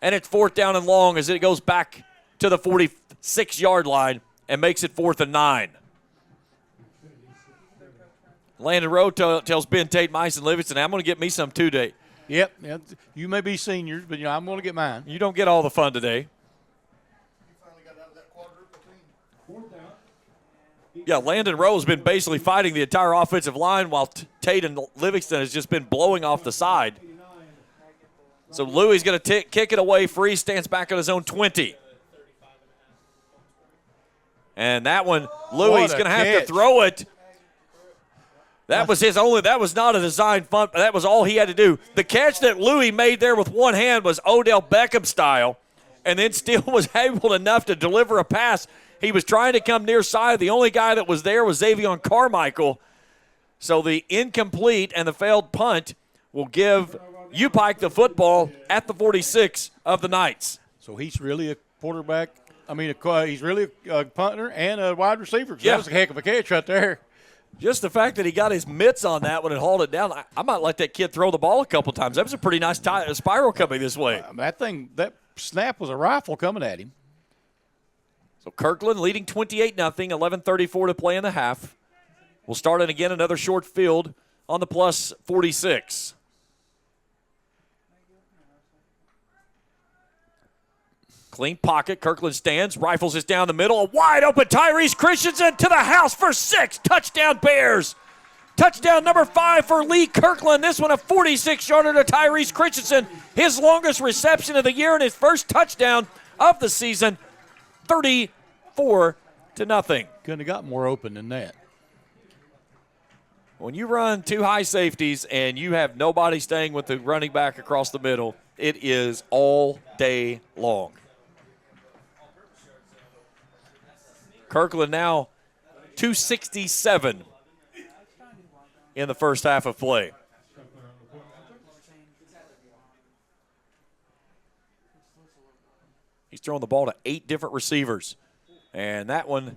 and it's 4th down and long as it goes back to the 46-yard line and makes it 4th and 9. Landon Rowe tells Ben Tate, Mice, and Livingston, I'm going to get me some today. Yep. You may be seniors, but I'm going to get mine. You don't get all the fun today. You finally got out of that quadruple team. 4th down. Yeah, Landon Rowe has been basically fighting the entire offensive line while Tate and Livingston has just been blowing off the side. So Louis going to kick it away free, stands back on his own 20. And that one, Louis going to have to throw it. That was his only, that was not a design punt, but that was all he had to do. The catch that Louis made there with one hand was Odell Beckham style, and then still was able enough to deliver a pass. He was trying to come near side. The only guy that was there was Xavion Carmichael. So the incomplete and the failed punt will give UPIKE the football at the 46 of the Knights. So he's really a quarterback. He's really a punter and a wide receiver. Yeah. That was a heck of a catch right there. Just the fact that he got his mitts on that one and hauled it down, I might let that kid throw the ball a couple times. That was a pretty nice spiral coming this way. That snap was a rifle coming at him. So Kirkland leading 28-0, 11:34 to play in the half. We'll start it again, another short field on the plus 46. Clean pocket. Kirkland stands, rifles it down the middle. A wide open Tyrese Christensen to the house for 6. Touchdown Bears. Touchdown number 5 for Lee Kirkland. This one a 46-yarder to Tyrese Christensen. His longest reception of the year and his first touchdown of the season. 34-0. Couldn't have got more open than that. When you run 2 high safeties and you have nobody staying with the running back across the middle, it is all day long. Kirkland now 267 in the first half of play. He's throwing the ball to 8 different receivers. And that one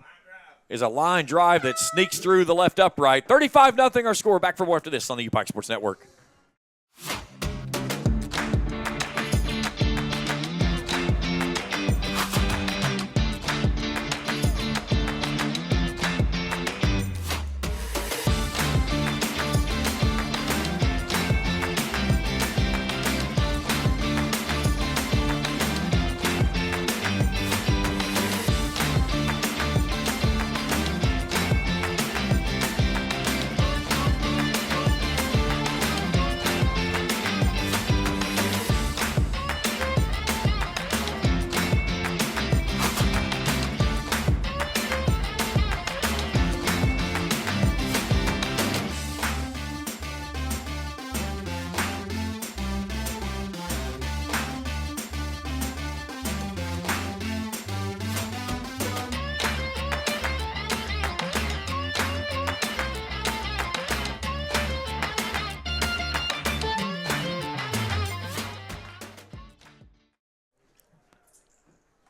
is a line drive that sneaks through the left upright. 35-0 our score. Back for more after this on the UPIKE Sports Network.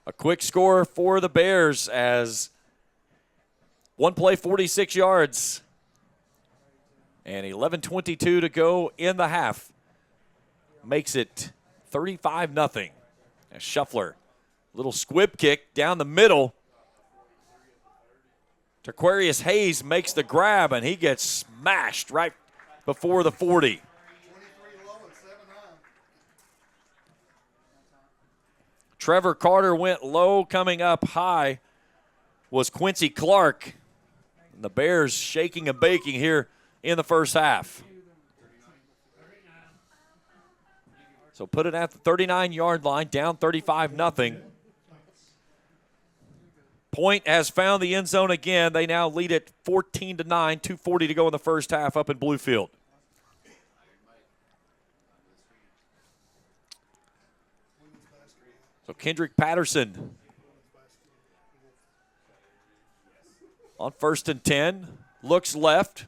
A quick score for the Bears as one play, 46 yards. And 11:22 to go in the half. Makes it 35-0. As Shuffler, little squib kick down the middle. Taquarius Hayes makes the grab, and he gets smashed right before the 40. 23 low and 7 high. Trevor Carter went low. Coming up high was Quincy Clark. And the Bears shaking and baking here in the first half. So put it at the 39-yard line, down 35-0. Point has found the end zone again. They now lead it 14-9, 2:40 to go in the first half up in Bluefield. So Kendrick Patterson on 1st and 10, looks left,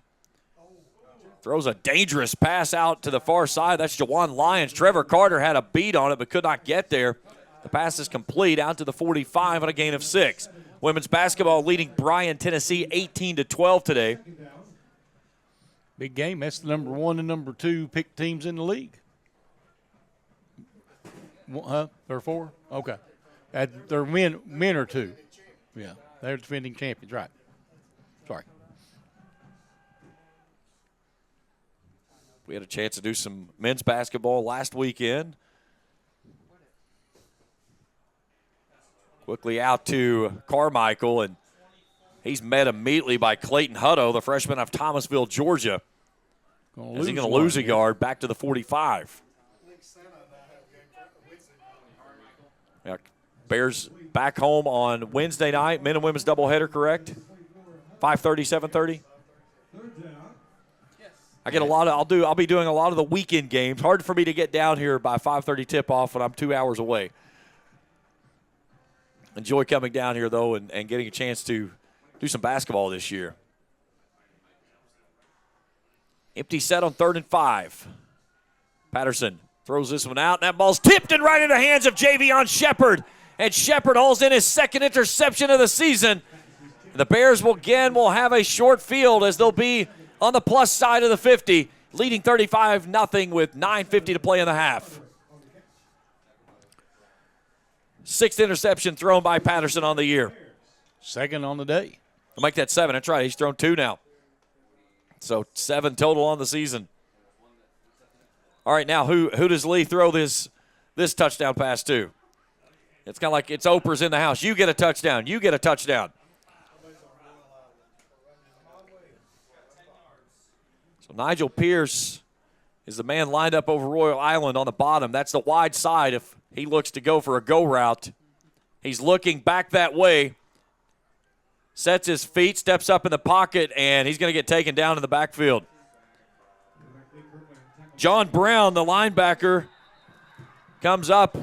throws a dangerous pass out to the far side. That's Jawan Lyons. Trevor Carter had a beat on it but could not get there. The pass is complete out to the 45 on a gain of 6. Women's basketball leading Bryan, Tennessee 18-12 today. Big game. That's the number 1 and number 2 picked teams in the league. Or 4? Okay. They're men or 2. Yeah, they're defending champions, right. Sorry. We had a chance to do some men's basketball last weekend. Quickly out to Carmichael, and he's met immediately by Clayton Hutto, the freshman of Thomasville, Georgia. Is he going to lose a yard back to the 45? Yeah, Bears back home on Wednesday night, men and women's doubleheader, correct? 5:30, 7:30? I get a lot of. I'll be doing a lot of the weekend games. Hard for me to get down here by 5:30 tip-off when I'm 2 hours away. Enjoy coming down here though and getting a chance to do some basketball this year. Empty set on 3rd and 5. Patterson throws this one out, and that ball's tipped and right into the hands of Javion Shepard. And Shepard hauls in his 2nd interception of the season. The Bears will have a short field as they'll be on the plus side of the 50, leading 35-0 with 9:50 to play in the half. 6th interception thrown by Patterson on the year. 2nd on the day. I'll make that 7. That's right. He's thrown 2 now. So 7 total on the season. All right, now who does Lee throw this touchdown pass to? It's kind of like it's Oprah's in the house. You get a touchdown. You get a touchdown. So Nigel Pierce is the man lined up over Royal Island on the bottom. That's the wide side if he looks to go for a go route. He's looking back that way. Sets his feet, steps up in the pocket, and he's going to get taken down in the backfield. John Brown, the linebacker, comes up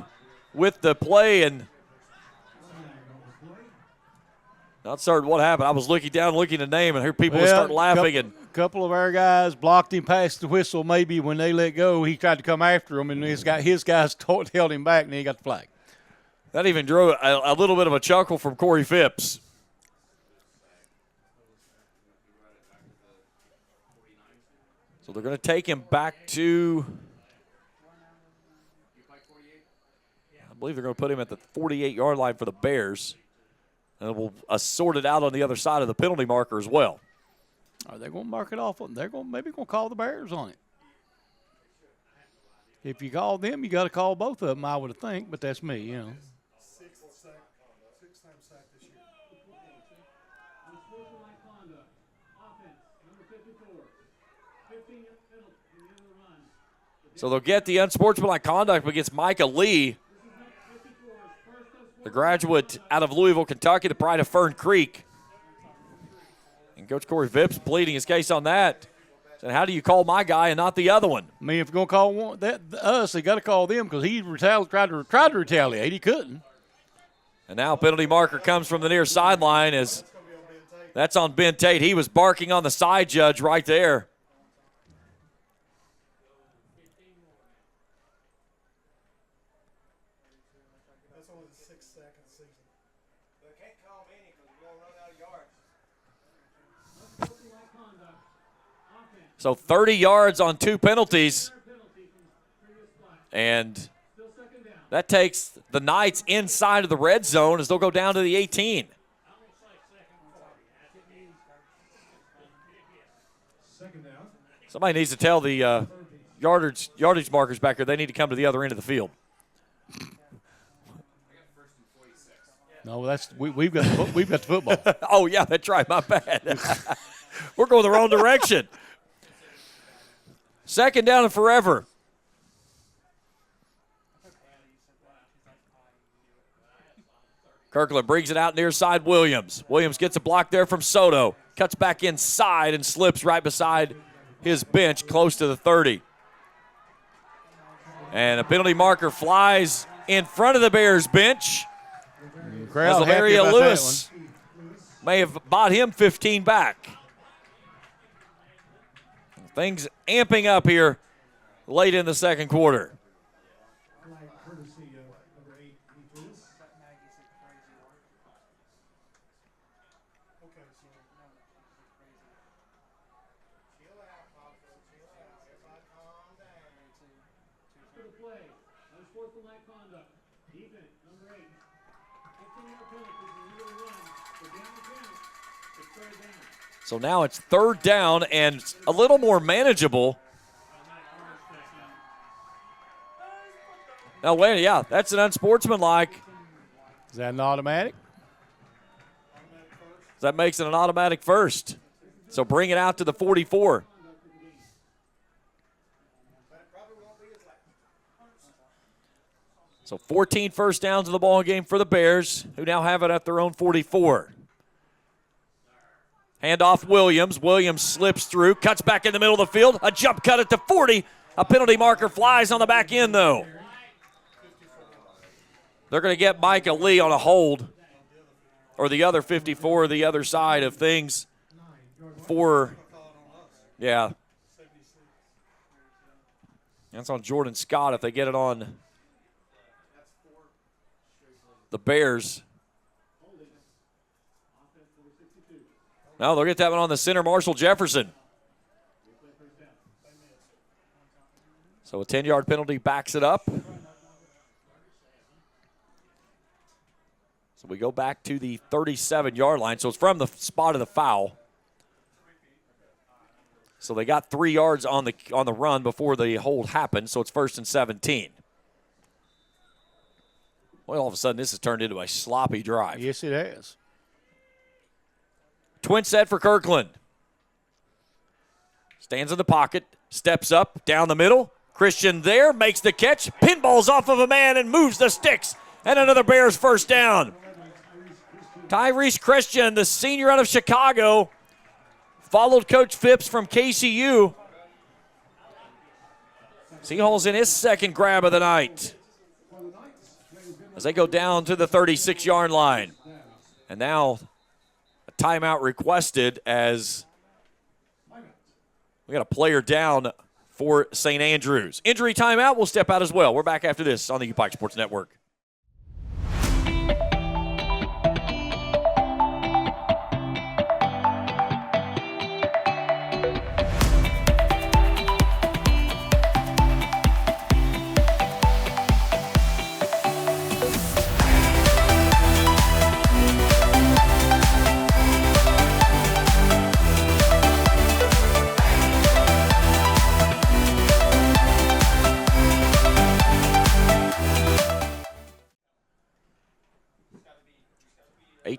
with the play, and not certain what happened. I was looking down, looking at the name, and heard people start laughing. A couple of our guys blocked him past the whistle. Maybe when they let go, he tried to come after him, and his guys held him back, and he got the flag. That even drew a little bit of a chuckle from Corey Phipps. So they're going to take him back to, I believe they're going to put him at the 48-yard line for the Bears. And we'll sort it out on the other side of the penalty marker as well. Are they going to mark it off? They're maybe going to call the Bears on it. If you call them, you got to call both of them, I would think, but that's me, you know. 6 times sack this year. So they'll get the unsportsmanlike conduct against Micah Lee, the graduate out of Louisville, Kentucky, the pride of Fern Creek. And Coach Corey Phipps pleading his case on that. So how do you call my guy and not the other one? I mean, if you're going to call us, they got to call them because he tried to retaliate. He couldn't. And now penalty marker comes from the near sideline as that's on Ben Tate. He was barking on the side judge right there. That's it's only the 6-second season. But can't call me any because we're going to run out of yards. Unsportsmanlike conduct. Offense. So 30 yards on 2 penalties. Penalty from previous play. And Still second down. that takes the Knights inside of the red zone as they'll go down to the 18. Second down. Somebody needs to tell the yardage markers back here they need to come to the other end of the field. No, we've got the football. Oh, yeah, that's right. My bad. We're going the wrong direction. Second down and forever. Kirkland brings it out near side Williams. Williams gets a block there from Soto. Cuts back inside and slips right beside his bench, close to the 30. And a penalty marker flies in front of the Bears bench. Crowd As happy Laria about Lewis may have bought him 15 back. Things amping up here late in the second quarter. Flag courtesy of number 8, Heath Lewis. Okay, so Chill out, Papa. Chill out. Everybody calm down. For the play. Unsportsmanlike conduct. Defense, number 8. 15-yard penalty for illegal run. So down the count. It's third down. So now it's third down and a little more manageable. Now, wait, yeah, that's an unsportsmanlike. Is that an automatic? That makes it an automatic first. So bring it out to the 44. So 14 first downs in the ball game for the Bears, who now have it at their own 44. Handoff Williams. Williams slips through, cuts back in the middle of the field. A jump cut at the 40. A penalty marker flies on the back end, though. They're going to get Micah Lee on a hold, or the other 54, the other side of things for, yeah. That's on Jordan Scott if they get it on the Bears. No, they'll get that one on the center, Marshall Jefferson. So a 10-yard penalty backs it up. So we go back to the 37-yard line. So it's from the spot of the foul. So they got 3 yards on the run before the hold happened. So it's 1st and 17. Well, all of a sudden this has turned into a sloppy drive. Yes, it has. Twin set for Kirkland. Stands in the pocket, steps up, down the middle. Christian there, makes the catch, pinballs off of a man and moves the sticks. And another Bears first down. Tyrese Christian, the senior out of Chicago, followed Coach Phipps from KCU. Seahawks in his second grab of the night as they go down to the 36-yard line. And now a timeout requested as we got a player down for St. Andrews. Injury timeout. We'll step out as well. We're back after this on the UPIKE Sports Network.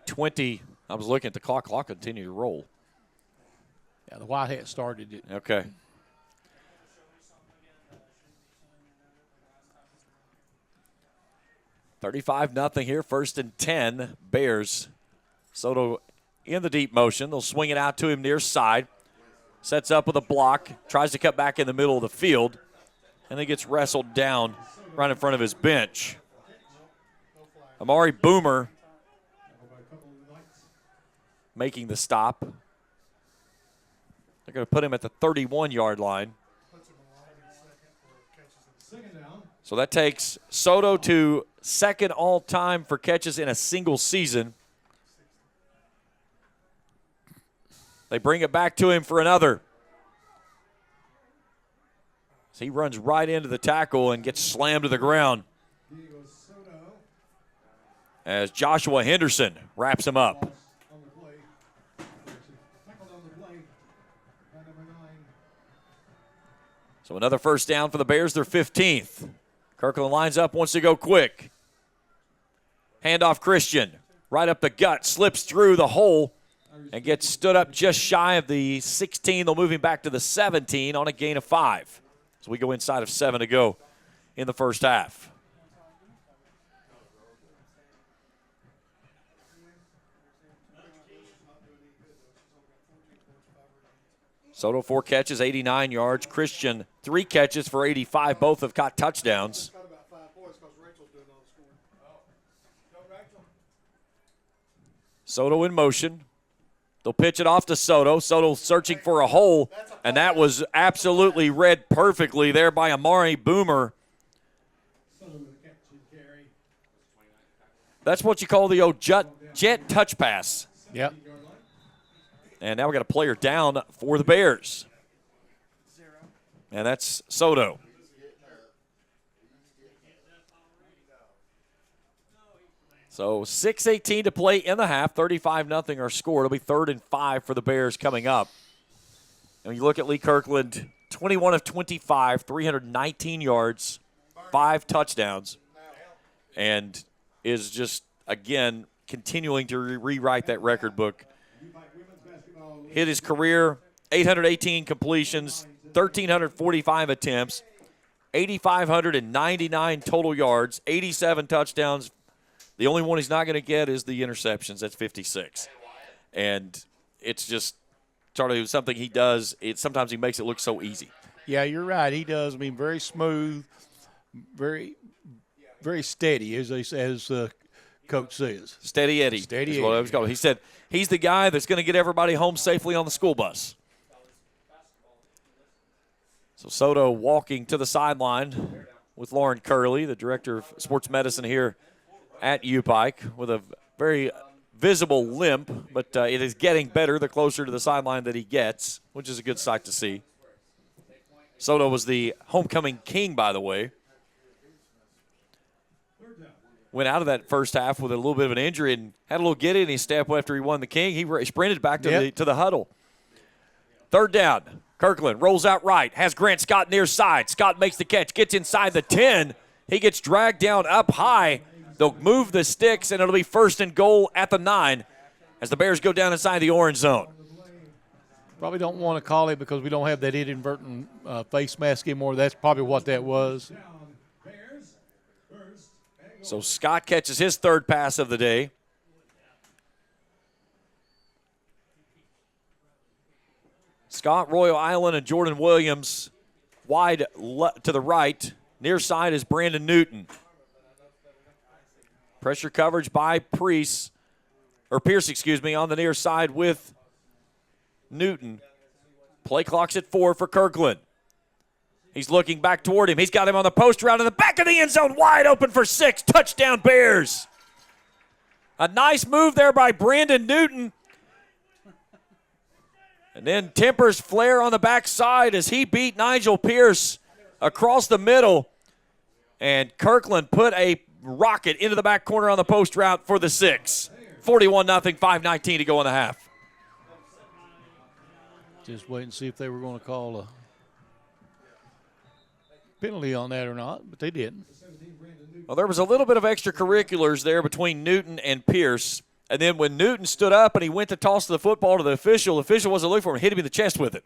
.20. I was looking at the clock. Clock continued to roll. Yeah, the white hat started it. Okay. $35-0 here. 1st and 10. Bears. Soto in the deep motion. They'll swing it out to him near side. Sets up with a block. Tries to cut back in the middle of the field. And then gets wrestled down right in front of his bench. Amari Boomer making the stop. They're going to put him at the 31-yard line. Second down. So that takes Soto to second all-time for catches in a single season. They bring it back to him for another. So he runs right into the tackle and gets slammed to the ground as Joshua Henderson wraps him up. So another first down for the Bears, their 15th. Kirkland lines up, wants to go quick. Handoff Christian, right up the gut, slips through the hole and gets stood up just shy of the 16. They'll move him back to the 17 on a gain of 5. So we go inside of 7 to go in the first half. Soto 4 catches, 89 yards. Christian 3 catches for 85. Both have caught touchdowns. Got about 5 points because Rachel's doing all the scoring. Soto in motion. They'll pitch it off to Soto. Soto searching for a hole, and that was absolutely read perfectly there by Amari Boomer. That's what you call the old jet touch pass. Yep. And now we got a player down for the Bears. And that's Soto. So 6:18 to play in the half, 35-0 our score. It'll be 3rd and 5 for the Bears coming up. And when you look at Lee Kirkland, 21 of 25, 319 yards, 5 touchdowns, and is just, again, continuing to rewrite that record book. Hit his career 818 completions, 1,345 attempts, 8,599 total yards, 87 touchdowns. The only one he's not going to get is the interceptions. That's 56. And it's just sort of something he does. Sometimes he makes it look so easy. Yeah, you're right. He does. I mean, very smooth, very, very steady, as Coach says. Steady Eddie. Steady is what I was called. He said he's the guy that's going to get everybody home safely on the school bus. So Soto walking to the sideline with Lauren Curley, the director of sports medicine here at UPIKE, with a very visible limp, but it is getting better the closer to the sideline that he gets, which is a good sight to see. Soto was the homecoming king, by the way. Went out of that first half with a little bit of an injury and had a little get-in step after he won the king. He sprinted back to the huddle. 3rd down. Kirkland rolls out right, has Grant Scott near side. Scott makes the catch, gets inside the 10. He gets dragged down up high. They'll move the sticks, and it'll be 1st and goal at the 9 as the Bears go down inside the orange zone. Probably don't want to call it because we don't have that inadvertent face mask anymore. That's probably what that was. So Scott catches his 3rd pass of the day. Scott, Royal Island, and Jordan Williams wide to the right. Near side is Brandon Newton. Pressure coverage by Pierce, on the near side with Newton. Play clock's at 4 for Kirkland. He's looking back toward him. He's got him on the post route in the back of the end zone, wide open for 6. Touchdown Bears. A nice move there by Brandon Newton. And then tempers flare on the backside as he beat Nigel Pierce across the middle. And Kirkland put a rocket into the back corner on the post route for the 6. 41-0, 5:19 to go in the half. Just wait and see if they were going to call a penalty on that or not, but they didn't. Well, there was a little bit of extracurriculars there between Newton and Pierce. And then when Newton stood up and he went to toss the football to the official wasn't looking for him and hit him in the chest with it.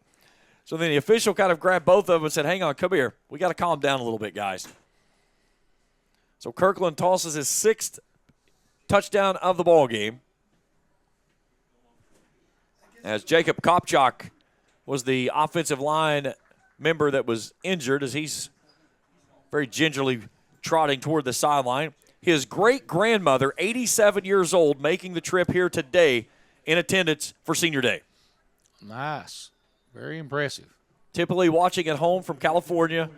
So then the official kind of grabbed both of them and said, hang on, come here. We got to calm down a little bit, guys. So Kirkland tosses his 6th touchdown of the ball game. As Jacob Kopchak was the offensive line member that was injured, as he's very gingerly trotting toward the sideline. His great-grandmother, 87 years old, making the trip here today in attendance for Senior Day. Nice. Very impressive. Typically watching at home from California,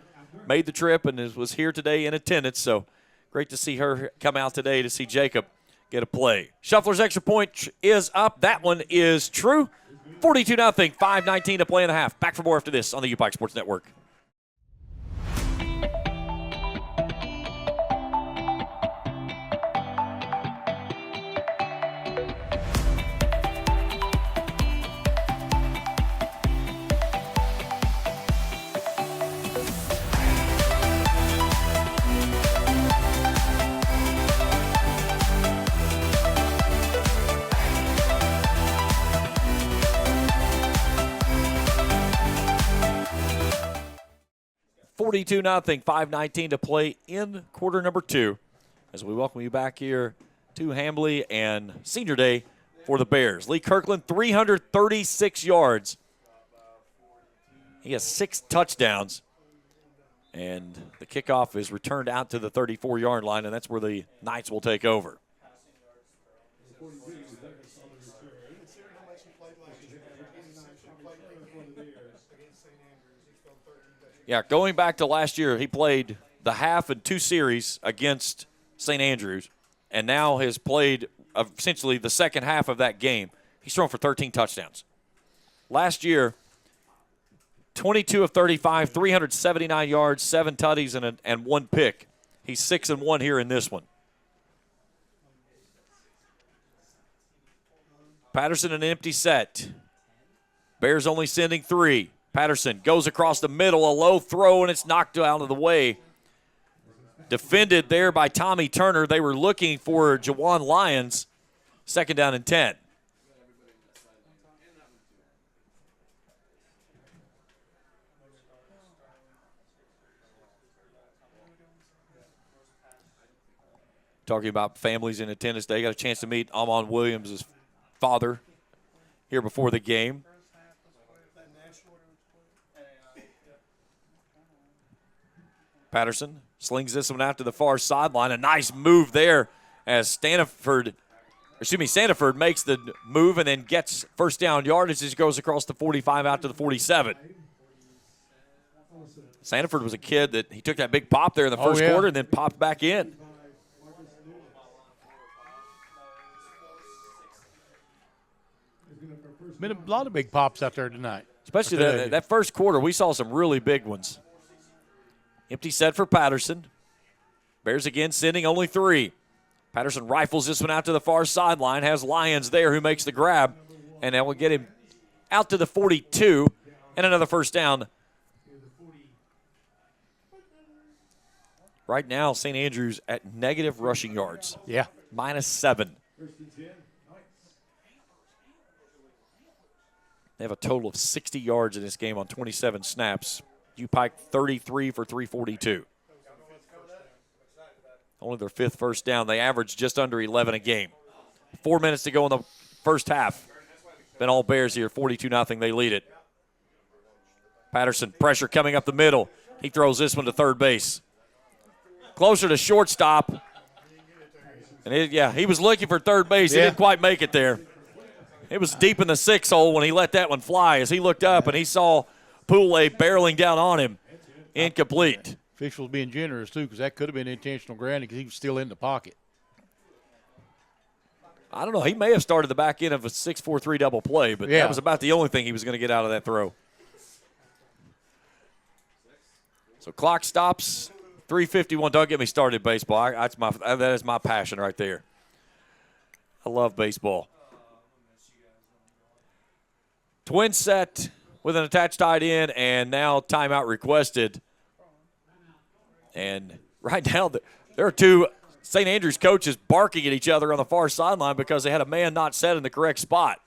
made the trip and was here today in attendance. So great to see her come out today to see Jacob get a play. Shuffler's extra point is up. That one is true. 42-0, 5:19 to play in the half. Back for more after this on the UPIKE Sports Network. $42-0, 5:19 to play in quarter number 2 as we welcome you back here to Hambly and Senior Day for the Bears. Lee Kirkland, 336 yards. He has 6 touchdowns. And the kickoff is returned out to the 34-yard line, and that's where the Knights will take over. Yeah, going back to last year, he played the half and 2 series against St. Andrews, and now has played essentially the second half of that game. He's thrown for 13 touchdowns. Last year, 22 of 35, 379 yards, 7 tutties, and 1 pick. He's 6-1 here in this one. Patterson an empty set. Bears only sending 3. Patterson goes across the middle, a low throw, and it's knocked out of the way. Defended there by Tommy Turner. They were looking for Jawan Lyons. 2nd down and 10. Talking about families in attendance today. Got a chance to meet Amon Williams' father here before the game. Patterson slings this one out to the far sideline. A nice move there as Sanford makes the move and then gets first down yardage as he goes across the 45 out to the 47. Sanford was a kid that he took that big pop there in the first quarter and then popped back in. Been a lot of big pops out there tonight. Especially that first quarter, we saw some really big ones. Empty set for Patterson. Bears again sending only 3. Patterson rifles this one out to the far sideline, has Lyons there who makes the grab, and that will get him out to the 42 and another first down. Right now, St. Andrews at negative rushing yards. Yeah. -7. They have a total of 60 yards in this game on 27 snaps. UPIKE 33 for 342. Only their 5th first down. They average just under 11 a game. 4 minutes to go in the first half. Been all Bears here, 42-0. They lead it. Patterson, pressure coming up the middle. He throws this one to third base. Closer to shortstop. And he was looking for third base. He didn't quite make it there. It was deep in the 6 hole when he let that one fly as he looked up and he saw Poulet barreling down on him. Incomplete. Officials being generous, too, because that could have been intentional grounding because he was still in the pocket. I don't know. He may have started the back end of a 6-4-3 double play, but that was about the only thing he was going to get out of that throw. So clock stops. 3:51. Don't get me started, baseball. That is my passion right there. I love baseball. Twin set with an attached tight end, and now timeout requested. And right now, there are 2 St. Andrews coaches barking at each other on the far sideline because they had a man not set in the correct spot.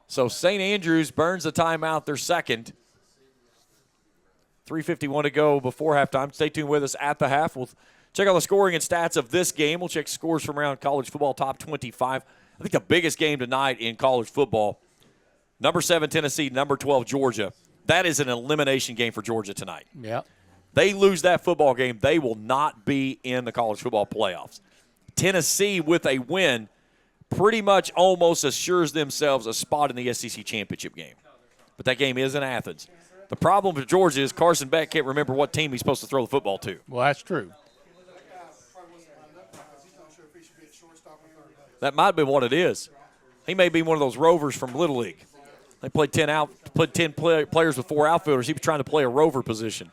So St. Andrews burns the timeout, their second. 3:51 to go before halftime. Stay tuned with us at the half. We'll check out the scoring and stats of this game. We'll check scores from around college football top 25. I think the biggest game tonight in college football, number 7 Tennessee, number 12 Georgia. That is an elimination game for Georgia tonight. Yeah. They lose that football game, they will not be in the college football playoffs. Tennessee, with a win, pretty much almost assures themselves a spot in the SEC championship game. But that game is in Athens. The problem for Georgia is Carson Beck can't remember what team he's supposed to throw the football to. Well, that's true. That might be what it is. He may be one of those rovers from Little League. They played 10 players with 4 outfielders. He was trying to play a rover position.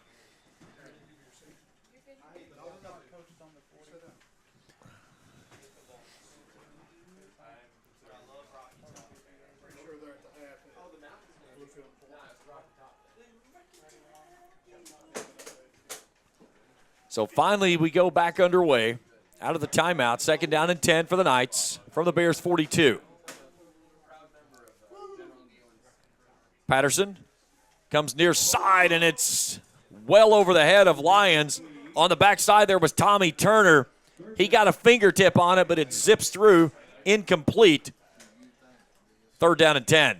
So finally we go back underway out of the timeout. 2nd down and 10 for the Knights from the Bears 42. Patterson comes near side, and it's well over the head of Lyons. On the backside there was Tommy Turner. He got a fingertip on it, but it zips through, incomplete. 3rd down and 10.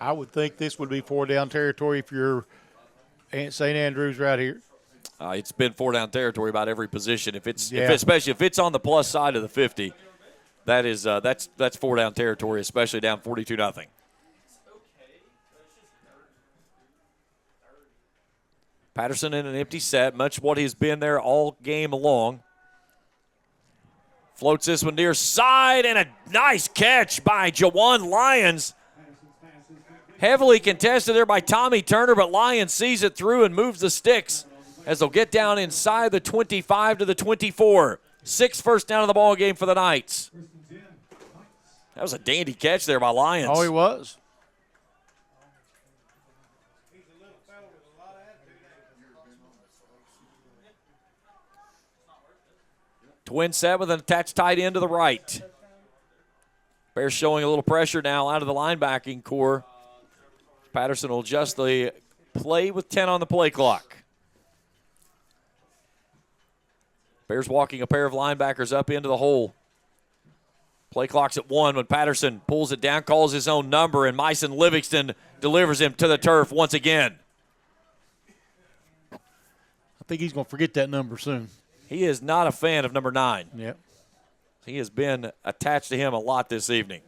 I would think this would be 4 down territory if you're St. Andrews right here. It's been 4 down territory about every position. Especially if it's on the plus side of the 50, that's 4 down territory, especially down 42-0. Patterson in an empty set, much what he's been there all game long. Floats this one near side, and a nice catch by Jawan Lyons. Heavily contested there by Tommy Turner, but Lyons sees it through and moves the sticks as they'll get down inside the 25 to the 24. 6th first down of the ball game for the Knights. That was a dandy catch there by Lyons. Oh, he was. Twin set with an attached tight end to the right. Bears showing a little pressure now out of the linebacking core. Patterson will adjust the play with 10 on the play clock. Bears walking a pair of linebackers up into the hole. Play clock's at 1 when Patterson pulls it down, calls his own number, and Myson Livingston delivers him to the turf once again. I think he's going to forget that number soon. He is not a fan of number 9. Yep. He has been attached to him a lot this evening.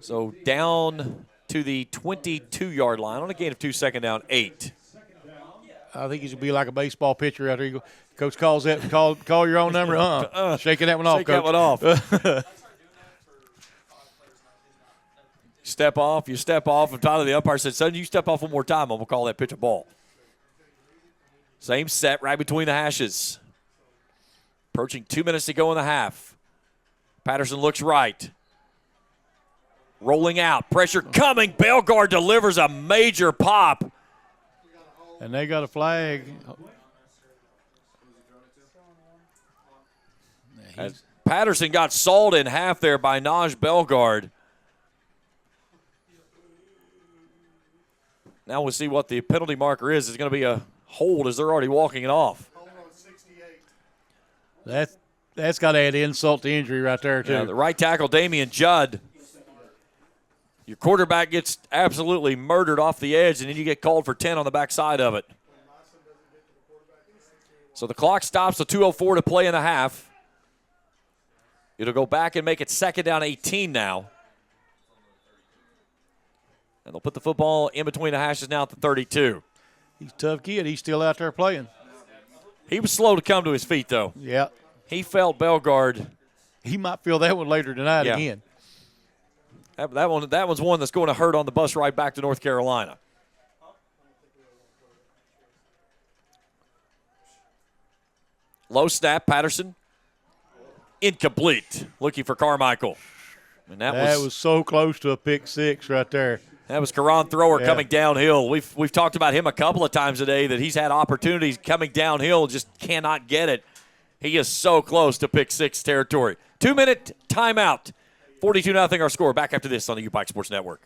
So down to the 22-yard line on a gain of 2, 2nd down, 8. I think he's going to be like a baseball pitcher out there. Coach calls that, call your own number. Shaking that one off, Shake Coach. that one off. Step off, you step off, and Tyler, the umpire said, son, you step off one more time, I'm going to call that pitch a ball. Same set right between the hashes. Approaching 2 minutes to go in the half. Patterson looks right. Rolling out, pressure coming. Bellegarde delivers a major pop. And they got a flag. As Patterson got sawed in half there by Naj Bellegarde. Now we'll see what the penalty marker is. It's going to be a hold as they're already walking it off. Hold on 68. That's got to add insult to injury right there, too. Yeah, the right tackle, Damian Judd. Your quarterback gets absolutely murdered off the edge, and then you get called for 10 on the backside of it. So the clock stops with 2:04 to play in the half. It'll go back and make it 2nd down 18 now. And they'll put the football in between the hashes now at the 32. He's a tough kid. He's still out there playing. He was slow to come to his feet, though. Yeah. He felt Bellegarde. He might feel that one later tonight again. That one's one that's going to hurt on the bus ride back to North Carolina. Low snap, Patterson. Incomplete. Looking for Carmichael. And that was so close to a pick 6 right there. That was Karan Thrower coming downhill. We've talked about him a couple of times today that he's had opportunities coming downhill, just cannot get it. He is so close to pick 6 territory. 2-minute timeout. 42-0 our score. Back after this on the UPIKE Sports Network.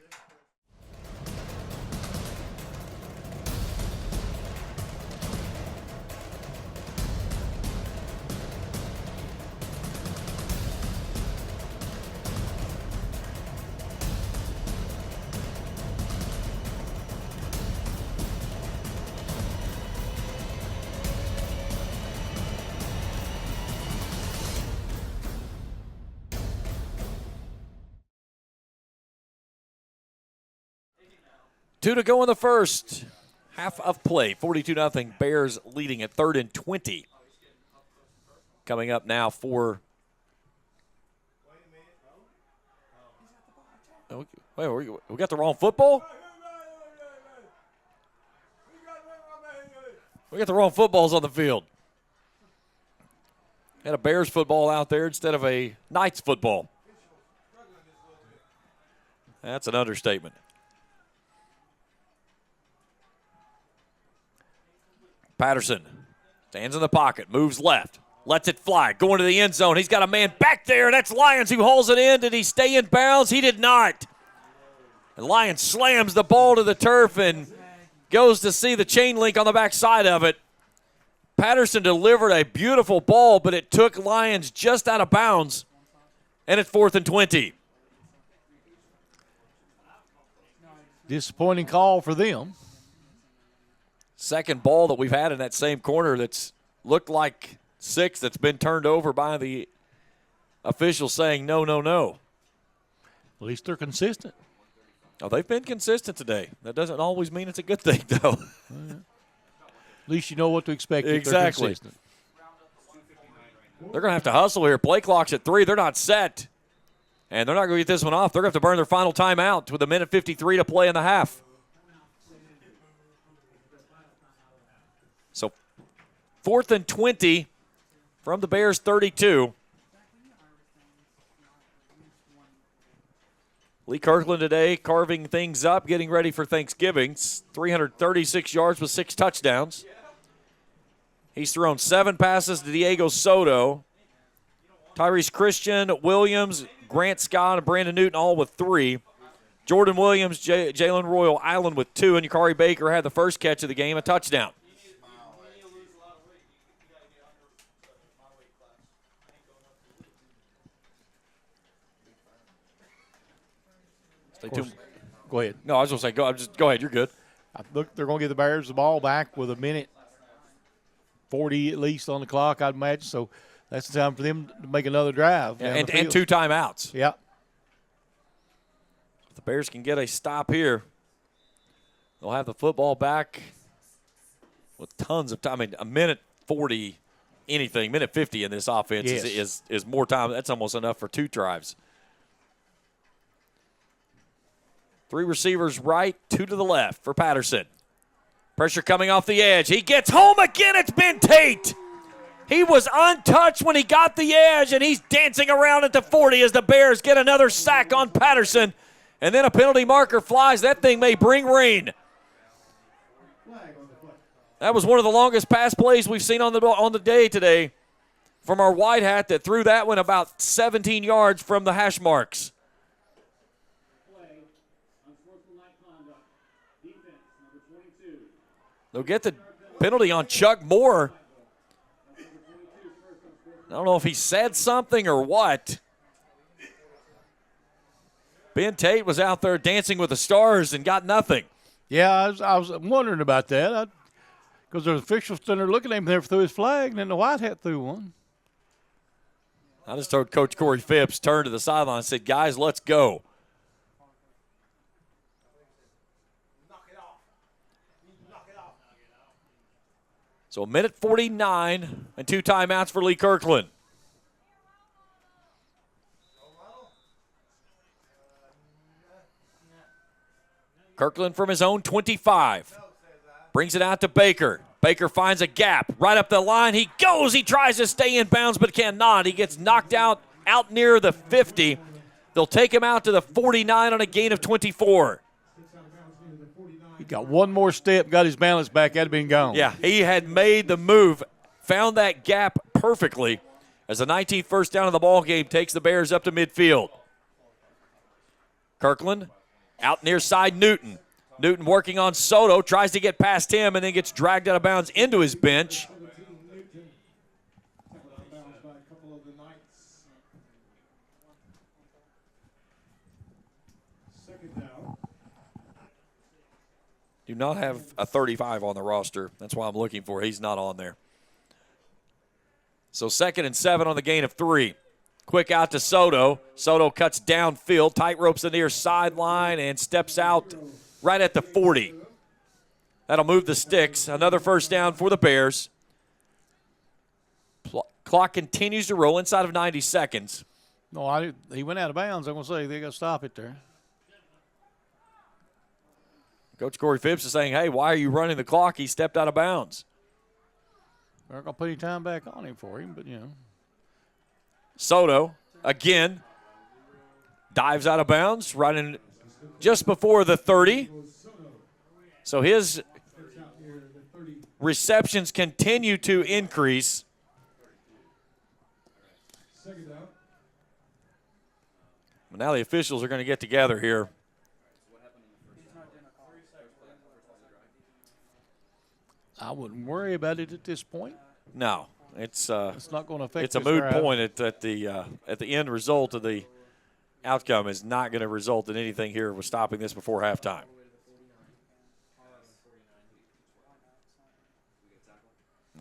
Two to go in the first. half of play. 42-0. Bears leading at 3rd and 20. Coming up now for. Wait, we got the wrong football? We got the wrong footballs on the field. Had a Bears football out there instead of a Knights football. That's an understatement. Patterson stands in the pocket, moves left, lets it fly, going to the end zone. He's got a man back there. That's Lyons who hauls it in. Did he stay in bounds? He did not. And Lyons slams the ball to the turf and goes to see the chain link on the backside of it. Patterson delivered a beautiful ball, but it took Lyons just out of bounds, and it's 4th and 20. Disappointing call for them. Second ball that we've had in that same corner that's looked like 6 that's been turned over by the official saying no, no, no. At least they're consistent. Oh, they've been consistent today. That doesn't always mean it's a good thing, though. At least you know what to expect. Exactly. If they're consistent. They're going to have to hustle here. Play clock's at 3. They're not set. And they're not going to get this one off. They're going to have to burn their final timeout with 1:53 to play in the half. So 4th and 20 from the Bears 32. Lee Kirkland today carving things up, getting ready for Thanksgiving. 336 yards with 6 touchdowns. He's thrown 7 passes to Diego Soto. Tyrese Christian, Williams, Grant Scott, and Brandon Newton all with 3. Jordan Williams, Jalen Royal Island with 2, and Yakari Baker had the first catch of the game, a touchdown. Stay tuned. Go ahead. No, I was going to say, go ahead. You're good. Look, they're going to give the Bears the ball back with 1:40 at least on the clock, I'd imagine. So that's the time for them to make another drive. And 2 timeouts. Yeah. If the Bears can get a stop here, they'll have the football back with tons of time. I mean, 1:40 anything, 1:50 in this offense is more time. That's almost enough for 2 drives. 3 receivers right, 2 to the left for Patterson. Pressure coming off the edge. He gets home again. It's Ben Tate. He was untouched when he got the edge, and he's dancing around at the 40 as the Bears get another sack on Patterson. And then a penalty marker flies. That thing may bring rain. That was one of the longest pass plays we've seen on the day today from our wide hat that threw that one about 17 yards from the hash marks. They'll get the penalty on Chuck Moore. I don't know if he said something or what. Ben Tate was out there dancing with the stars and got nothing. Yeah, I was wondering about that. Because the official stood there looking at him there threw his flag, and then the white hat threw one. I just heard Coach Corey Phipps turn to the sideline and said, guys, let's go. So 1:49 and 2 timeouts for Lee Kirkland. Kirkland from his own 25. Brings it out to Baker. Baker finds a gap right up the line. He goes. He tries to stay in bounds but cannot. He gets knocked out near the 50. They'll take him out to the 49 on a gain of 24. He got one more step, got his balance back, had been gone. Yeah, he had made the move, found that gap perfectly as the 19th first down of the ball game takes the Bears up to midfield. Kirkland out near side Newton. Newton working on Soto, tries to get past him and then gets dragged out of bounds into his bench. Do not have a 35 on the roster. That's why I'm looking for. He's not on there. So 2nd and 7 on the gain of 3. Quick out to Soto. Soto cuts downfield, tight ropes the near sideline, and steps out right at the 40. That'll move the sticks. Another first down for the Bears. Clock continues to roll inside of 90 seconds. No, he went out of bounds. I'm going to say they got to stop it there. Coach Corey Phipps is saying, hey, why are you running the clock? He stepped out of bounds. They're going to put any time back on him for him, but, Soto, again, dives out of bounds, running just before the 30. So his receptions continue to increase. But now the officials are going to get together here. I wouldn't worry about it at this point. No, it's not going to affect. It's a moot point at the end result of the outcome is not going to result in anything here with stopping this before halftime.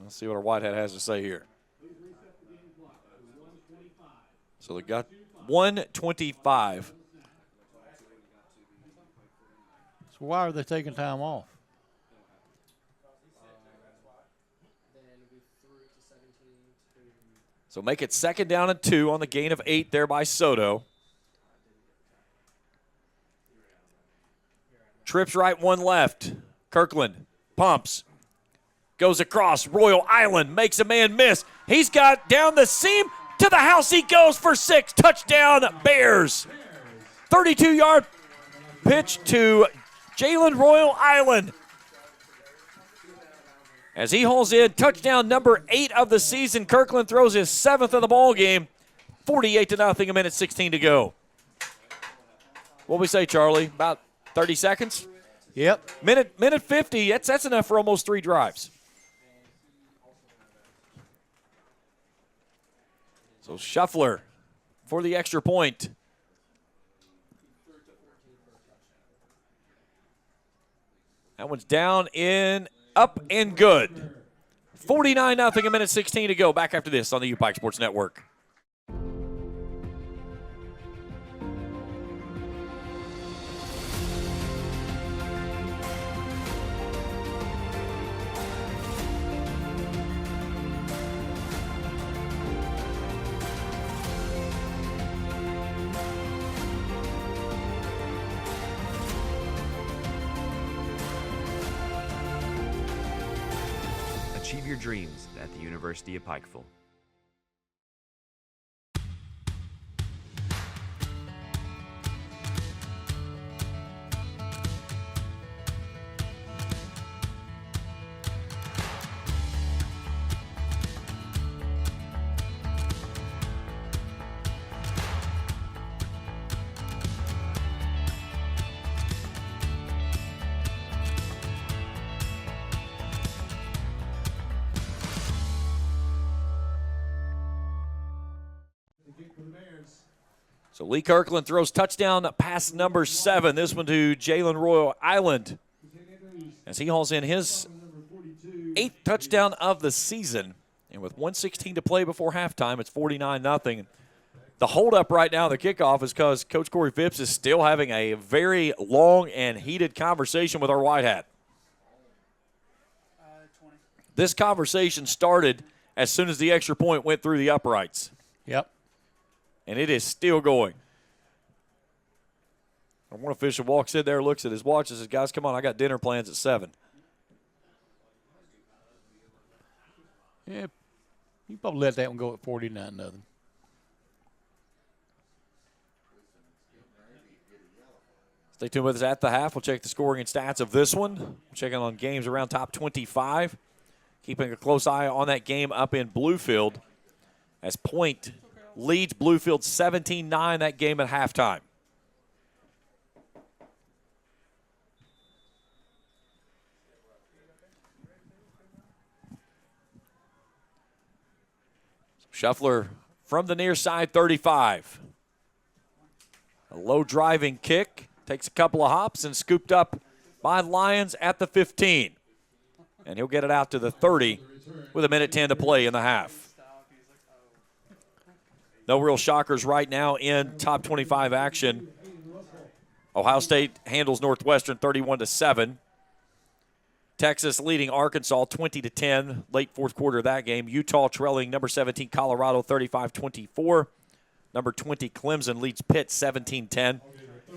Let's see what our Whitehead has to say here. So they got 125. So why are they taking time off? So make it 2nd down and 2 on the gain of 8 there by Soto. Trips right, 1 left. Kirkland pumps. Goes across. Royal Island makes a man miss. He's got down the seam. To the house he goes for 6. Touchdown, Bears. 32-yard pitch to Jalen Royal Island. As he hauls in touchdown number 8 of the season. Kirkland throws his 7th of the ball game. 48-0, a minute 16 to go. What we say, Charlie? About 30 seconds? Yep. Minute 50. That's enough for almost 3 drives. So Shuffler for the extra point. That one's down up and good. 49-0, a minute 16 to go. Back after this on the UPIKE Sports Network. Achieve your dreams at the University of Pikeville. So Lee Kirkland throws touchdown pass number 7. This one to Jalen Royal Island as he hauls in his 8th touchdown of the season. And with 1:16 to play before halftime, it's 49-0. The holdup right now, the kickoff, is because Coach Corey Phipps is still having a very long and heated conversation with our white hat. 20. This conversation started as soon as the extra point went through the uprights. Yep. And it is still going. And one official walks in there, looks at his watch, and says, guys, come on, I got dinner plans at 7. Yeah, you probably let that one go at 49-0. Stay tuned with us at the half. We'll check the scoring and stats of this one. We're checking on games around top 25. Keeping a close eye on that game up in Bluefield as Point leads Bluefield 17-9 that game at halftime. Shuffler from the near side, 35. A low driving kick. Takes a couple of hops and scooped up by Lions at the 15. And he'll get it out to the 30 with 1:10 to play in the half. No real shockers right now in top 25 action. Ohio State handles Northwestern 31-7. Texas leading Arkansas 20-10, late fourth quarter of that game. Utah trailing number 17 Colorado 35-24. Number 20 Clemson leads Pitt 17-10.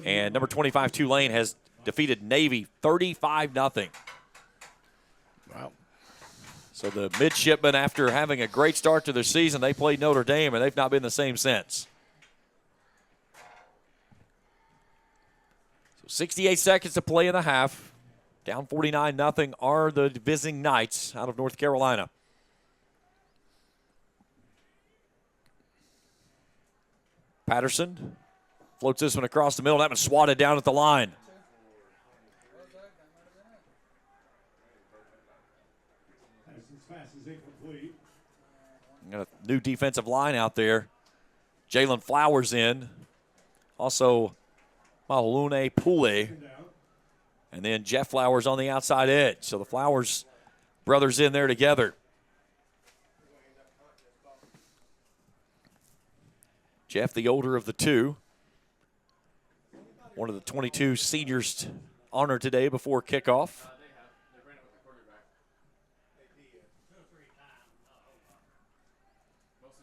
And number 25 Tulane has defeated Navy 35-0. Wow. So the midshipmen, after having a great start to their season, they played Notre Dame, and they've not been the same since. So 68 seconds to play in the half. Down 49-0 are the visiting Knights out of North Carolina. Patterson floats this one across the middle. That one swatted down at the line. Got a new defensive line out there. Jalen Flowers in. Also, Malune Pule. And then Jeff Flowers on the outside edge. So the Flowers brothers in there together. Jeff, the older of the two. One of the 22 seniors honored today before kickoff.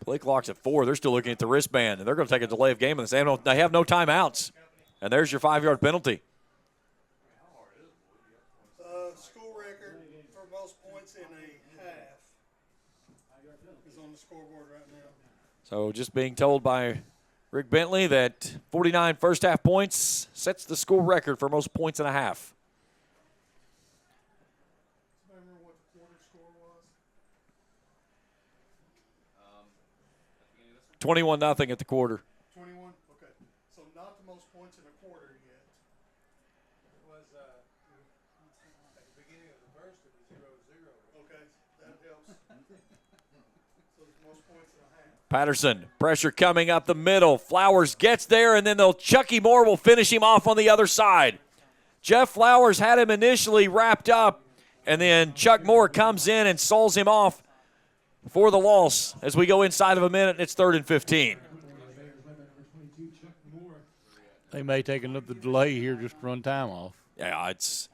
Play clock's at 4. They're still looking at the wristband, and they're going to take a delay of game. And they have no timeouts. And there's your 5-yard penalty. School record for most points in a half is on the scoreboard right now. So just being told by Rick Bentley that 49 first-half points sets the school record for most points in a half. Remember what the quarter score was? 21-0 at the quarter. 21? Okay. So not the most points in a quarter yet. It was at the beginning of the first, it was 0-0. Okay, that helps. So the most points in a half. Patterson, pressure coming up the middle. Flowers gets there, and then Chucky Moore will finish him off on the other side. Jeff Flowers had him initially wrapped up, and then Chuck Moore comes in and sols him off for the loss as we go inside of a minute, and it's 3rd and 15. They may take another delay here just to run time off. Yeah, it's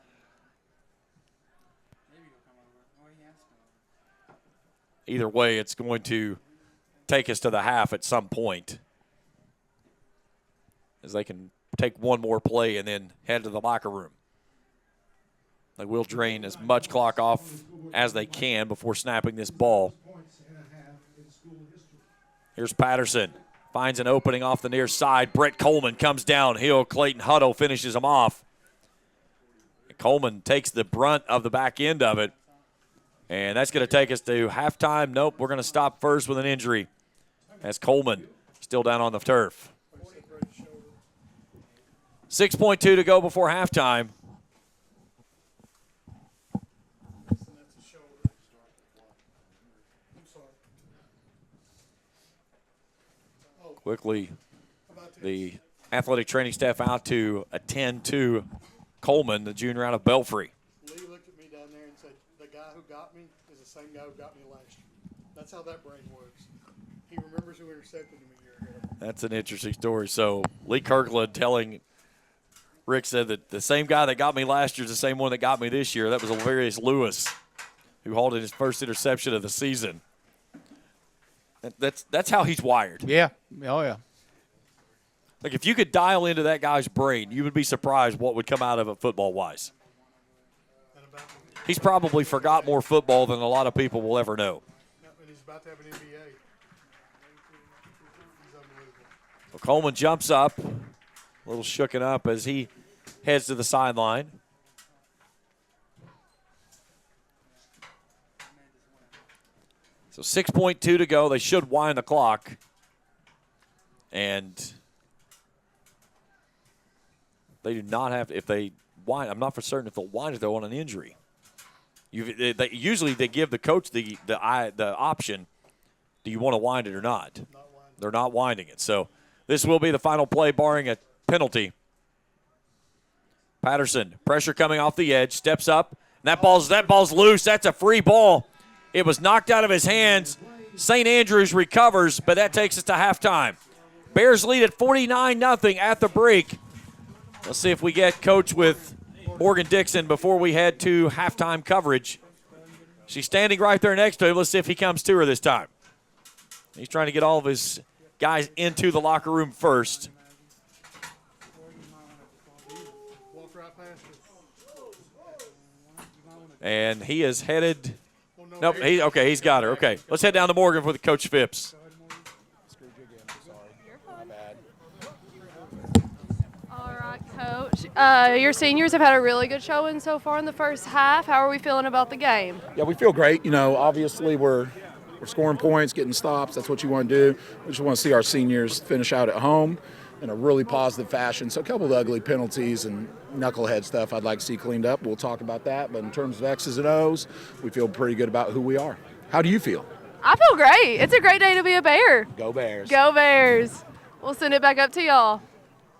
either way, it's going to take us to the half at some point, as they can take one more play and then head to the locker room. They will drain as much clock off as they can before snapping this ball. Here's Patterson. Finds an opening off the near side. Brett Coleman comes downhill. Clayton Hutto finishes him off. Coleman takes the brunt of the back end of it. And that's going to take us to halftime. Nope, we're going to stop first with an injury, as Coleman still down on the turf. 6.2 to go before halftime. Quickly, the athletic training staff out to attend to Coleman, the junior out of Belfry. Lee looked at me down there and said, the guy who got me is the same guy who got me last year. That's how that brain works. He remembers who intercepted him a year ago. That's an interesting story. So Lee Kirkland telling Rick said that the same guy that got me last year is the same one that got me this year. That was Alvarius Lewis, who hauled in his first interception of the season. That's how he's wired. Yeah. Oh, yeah. Like, if you could dial into that guy's brain, you would be surprised what would come out of it football-wise. He's probably forgot more football than a lot of people will ever know. And he's about to have an NBA. He's unbelievable. So Coleman jumps up, a little shooken up as he heads to the sideline. So 6.2 to go. They should wind the clock. And they do not have, if they wind, I'm not for certain if they'll wind it, though, on an injury. Usually they give the coach the option, do you want to wind it or not? They're not winding it. So this will be the final play, barring a penalty. Patterson, pressure coming off the edge, steps up, and that ball's loose. That's a free ball. It was knocked out of his hands. St. Andrews recovers, but that takes us to halftime. Bears lead at 49-0 at the break. Let's see if we get Coach with Morgan Dixon before we head to halftime coverage. She's standing right there next to him. Let's see if he comes to her this time. He's trying to get all of his guys into the locker room first. Walk right past her. And he is headed. Well, no, Nope. He's got her. Okay. Let's head down to Morgan with Coach Phipps. All right, Coach. Your seniors have had a really good showing so far in the first half. How are we feeling about the game? Yeah, we feel great. You know, obviously we're scoring points, getting stops. That's what you want to do. We just want to see our seniors finish out at home in a really positive fashion. So a couple of ugly penalties and knucklehead stuff I'd like to see cleaned up. We'll talk about that. But in terms of X's and O's, we feel pretty good about who we are. How do you feel? I feel great. It's a great day to be a Bear. Go Bears. Go Bears. We'll send it back up to y'all.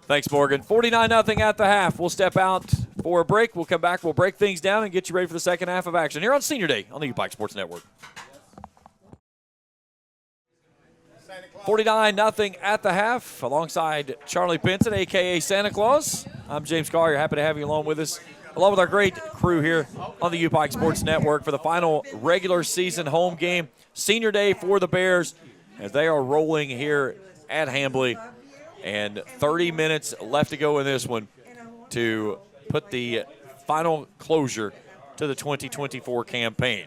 Thanks, Morgan. 49-0 at the half. We'll step out for a break. We'll come back. We'll break things down and get you ready for the second half of action here on Senior Day on the UPIKE Sports Network. 49-0 at the half alongside Charlie Pinson, a.k.a. Santa Claus. I'm James Collier. Happy to have you along with us, along with our great crew here on the UPIKE Sports Network for the final regular season home game, Senior Day for the Bears, as they are rolling here at Hambly. And 30 minutes left to go in this one to put the final closure to the 2024 campaign.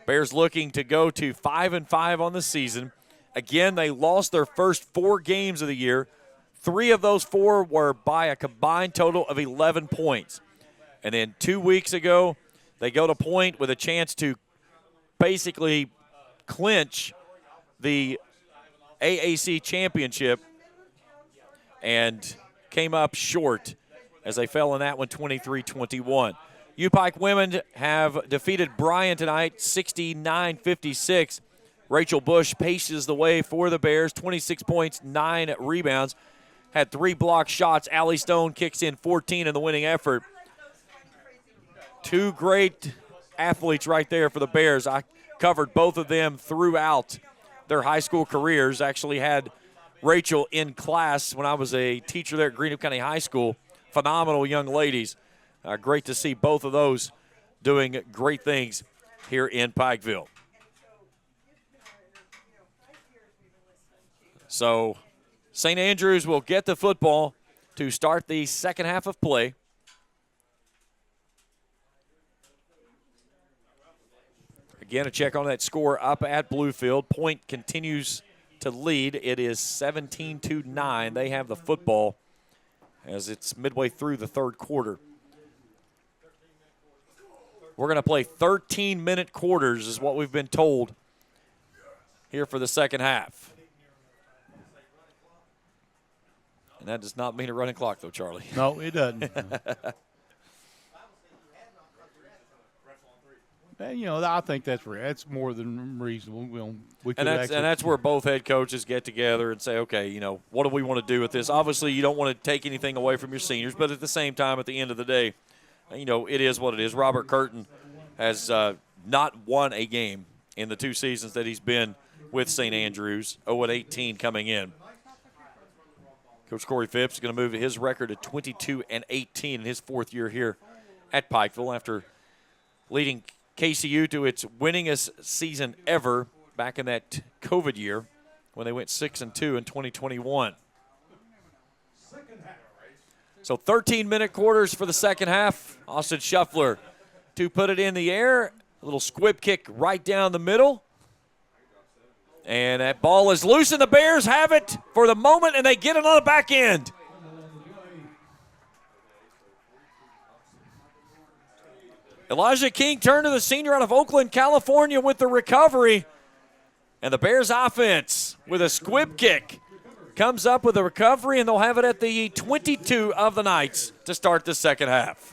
Bears looking to go to 5-5 on the season. Again, they lost their first 4 games of the year. 3 of those 4 were by a combined total of 11 points. And then 2 weeks ago, they go to point with a chance to basically clinch the AAC championship and came up short as they fell in that one 23-21. UPIKE women have defeated Bryan tonight 69-56. Rachel Bush paces the way for the Bears, 26 points, 9 rebounds, had 3 block shots. Allie Stone kicks in 14 in the winning effort. 2 great athletes right there for the Bears. I covered both of them throughout their high school careers. Actually had Rachel in class when I was a teacher there at Greenup County High School. Phenomenal young ladies. Great to see both of those doing great things here in Pikeville. So St. Andrews will get the football to start the second half of play. Again, a check on that score up at Bluefield. Point continues to lead. It is 17-9. They have the football as it's midway through the third quarter. We're going to play 13-minute quarters is what we've been told here for the second half. And that does not mean a running clock, though, Charlie. No, it doesn't. And, you know, I think that's more than reasonable. And that's where both head coaches get together and say, okay, you know, what do we want to do with this? Obviously, you don't want to take anything away from your seniors, but at the same time, at the end of the day, you know, it is what it is. Robert Curtin has not won a game in the 2 seasons that he's been with St. Andrews, 0-18 coming in. Coach Corey Phipps is going to move his record to 22-18 in his 4th year here at Pikeville after leading KCU to its winningest season ever back in that COVID year when they went 6-2 in 2021. So 13-minute quarters for the second half. Austin Shuffler to put it in the air. A little squib kick right down the middle. And that ball is loose, and the Bears have it for the moment, and they get it on the back end. Elijah King Turner, the senior out of Oakland, California, with the recovery. And the Bears offense with a squib kick comes up with a recovery, and they'll have it at the 22 of the Knights to start the second half.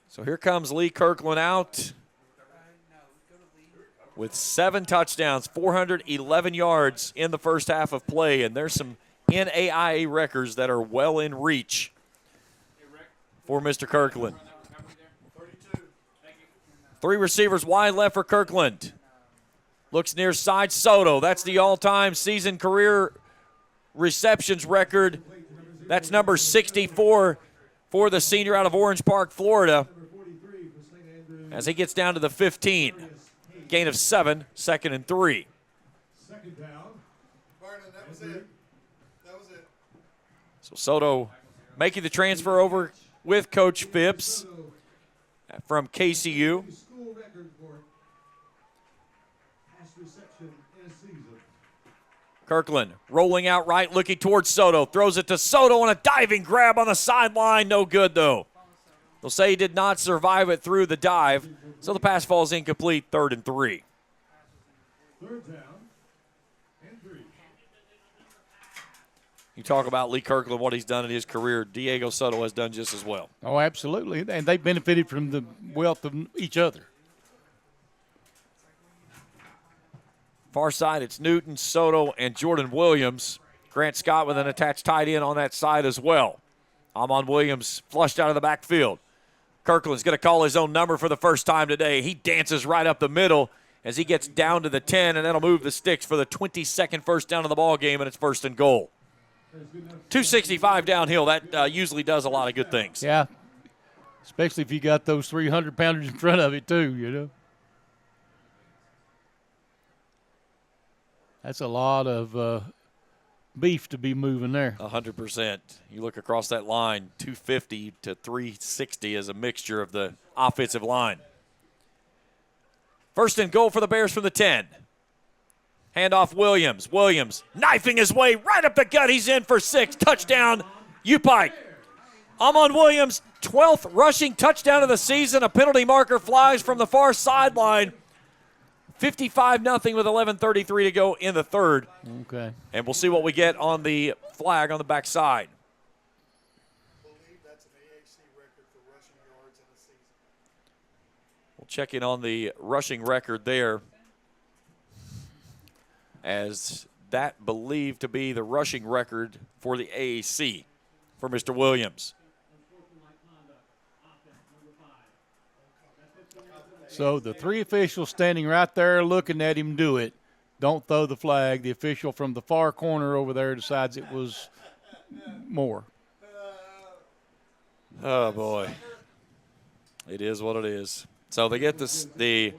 So here comes Lee Kirkland out with 7 touchdowns, 411 yards in the first half of play, and there's some NAIA records that are well in reach for Mr. Kirkland. 3 receivers wide left for Kirkland. Looks near side Soto. That's the all-time season career receptions record. That's number 64 for the senior out of Orange Park, Florida, as he gets down to the 15. Gain of 7, 2nd and 3. Second down. Vernon, that was it. That was it. So Soto making the transfer over with Coach Phipps from KCU. School record for pass reception in a season. Kirkland rolling out right, looking towards Soto. Throws it to Soto on a diving grab on the sideline. No good, though. They'll say he did not survive it through the dive, so the pass falls incomplete, 3rd and 3. Third down and 3. You talk about Lee Kirkland, what he's done in his career. Diego Soto has done just as well. Oh, absolutely. And they benefited from the wealth of each other. Far side, it's Newton, Soto, and Jordan Williams. Grant Scott with an attached tight end on that side as well. Amon Williams flushed out of the backfield. Kirkland's going to call his own number for the first time today. He dances right up the middle as he gets down to the 10, and that'll move the sticks for the 22nd first down of the ball game, and it's 1st and goal. 265 downhill, that usually does a lot of good things. Yeah, especially if you got those 300-pounders in front of it too, you know. That's a lot of beef to be moving there. 100%. You look across that line, 250 to 360 is a mixture of the offensive line. 1st and goal for the Bears from the 10. Handoff Williams. Williams knifing his way right up the gut. He's in for 6. Touchdown, UPIKE. Amon Williams, 12th rushing touchdown of the season. A penalty marker flies from the far sideline. 55-0 with 11:33 to go in the 3rd. Okay. And we'll see what we get on the flag on the backside. I believe that's an AAC record for rushing yards in a season. We'll check in on the rushing record there, as that believed to be the rushing record for the AAC for Mr. Williams. So the 3 officials standing right there looking at him do it don't throw the flag. The official from the far corner over there decides it was more. Oh, boy. It is what it is. So they get the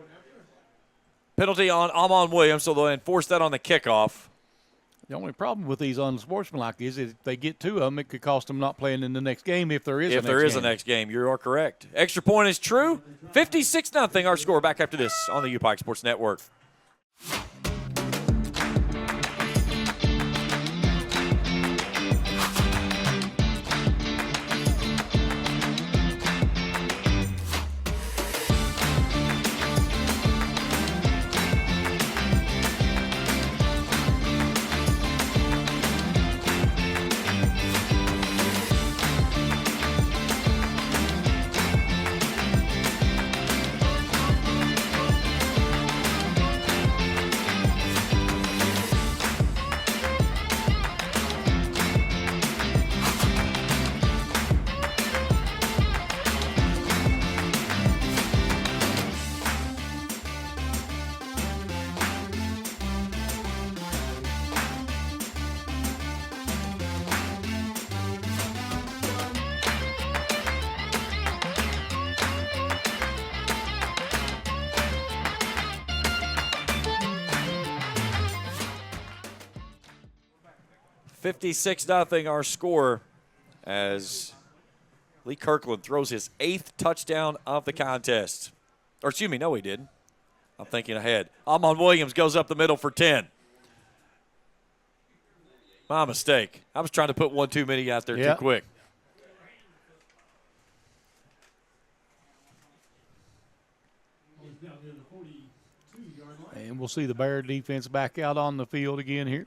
penalty on Amon Williams, so they'll enforce that on the kickoff. The only problem with these unsportsmanlike is if they get 2 of them, it could cost them not playing in the next game if there is a next game. You are correct. Extra point is true. 56-0 our score. Back after this on the UPIKE Sports Network. $56-0 our score as Lee Kirkland throws his 8th touchdown of the contest. Or excuse me, no he didn't. I'm thinking ahead. Amon Williams goes up the middle for 10. My mistake. I was trying to put one too many out there too quick. And we'll see the Bear defense back out on the field again here.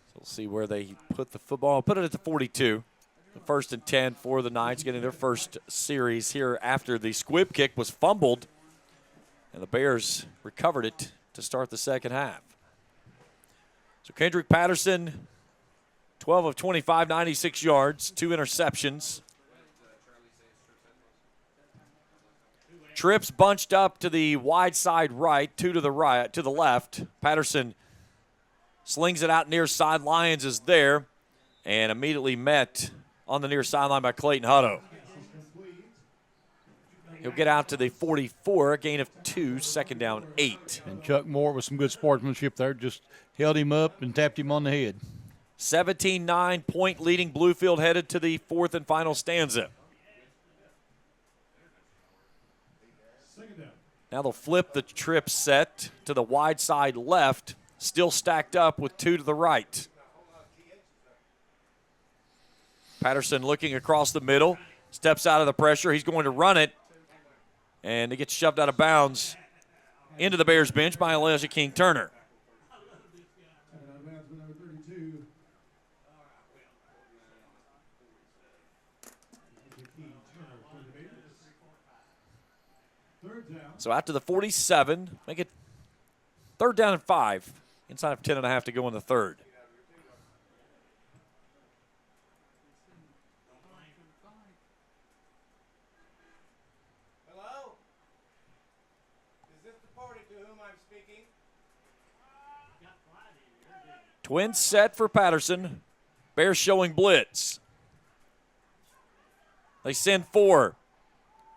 So we'll see where they put the football. Put it at the 42. The 1st and 10 for the Knights, getting their first series here after the squib kick was fumbled. And the Bears recovered it to start the second half. So Kendrick Patterson, 12 of 25, 96 yards, 2 interceptions. Trips bunched up to the wide side right, 2 to the right, to the left. Patterson Slings it out near side. Lyons is there and immediately met on the near sideline by Clayton Hutto. He'll get out to the 44, a gain of 2, second down 8. And Chuck Moore with some good sportsmanship there, just held him up and tapped him on the head. 17-9 point leading Bluefield headed to the fourth and final stanza. Now they'll flip the trip set to the wide side left, still stacked up with 2 to the right. Patterson looking across the middle, steps out of the pressure. He's going to run it, and it gets shoved out of bounds into the Bears bench by Elijah King Turner. So out to the 47, make it 3rd down and 5, inside of 10.5 to go in the third. Hello? Is this the party to whom I'm speaking? Twin set for Patterson. Bears showing blitz. They send 4.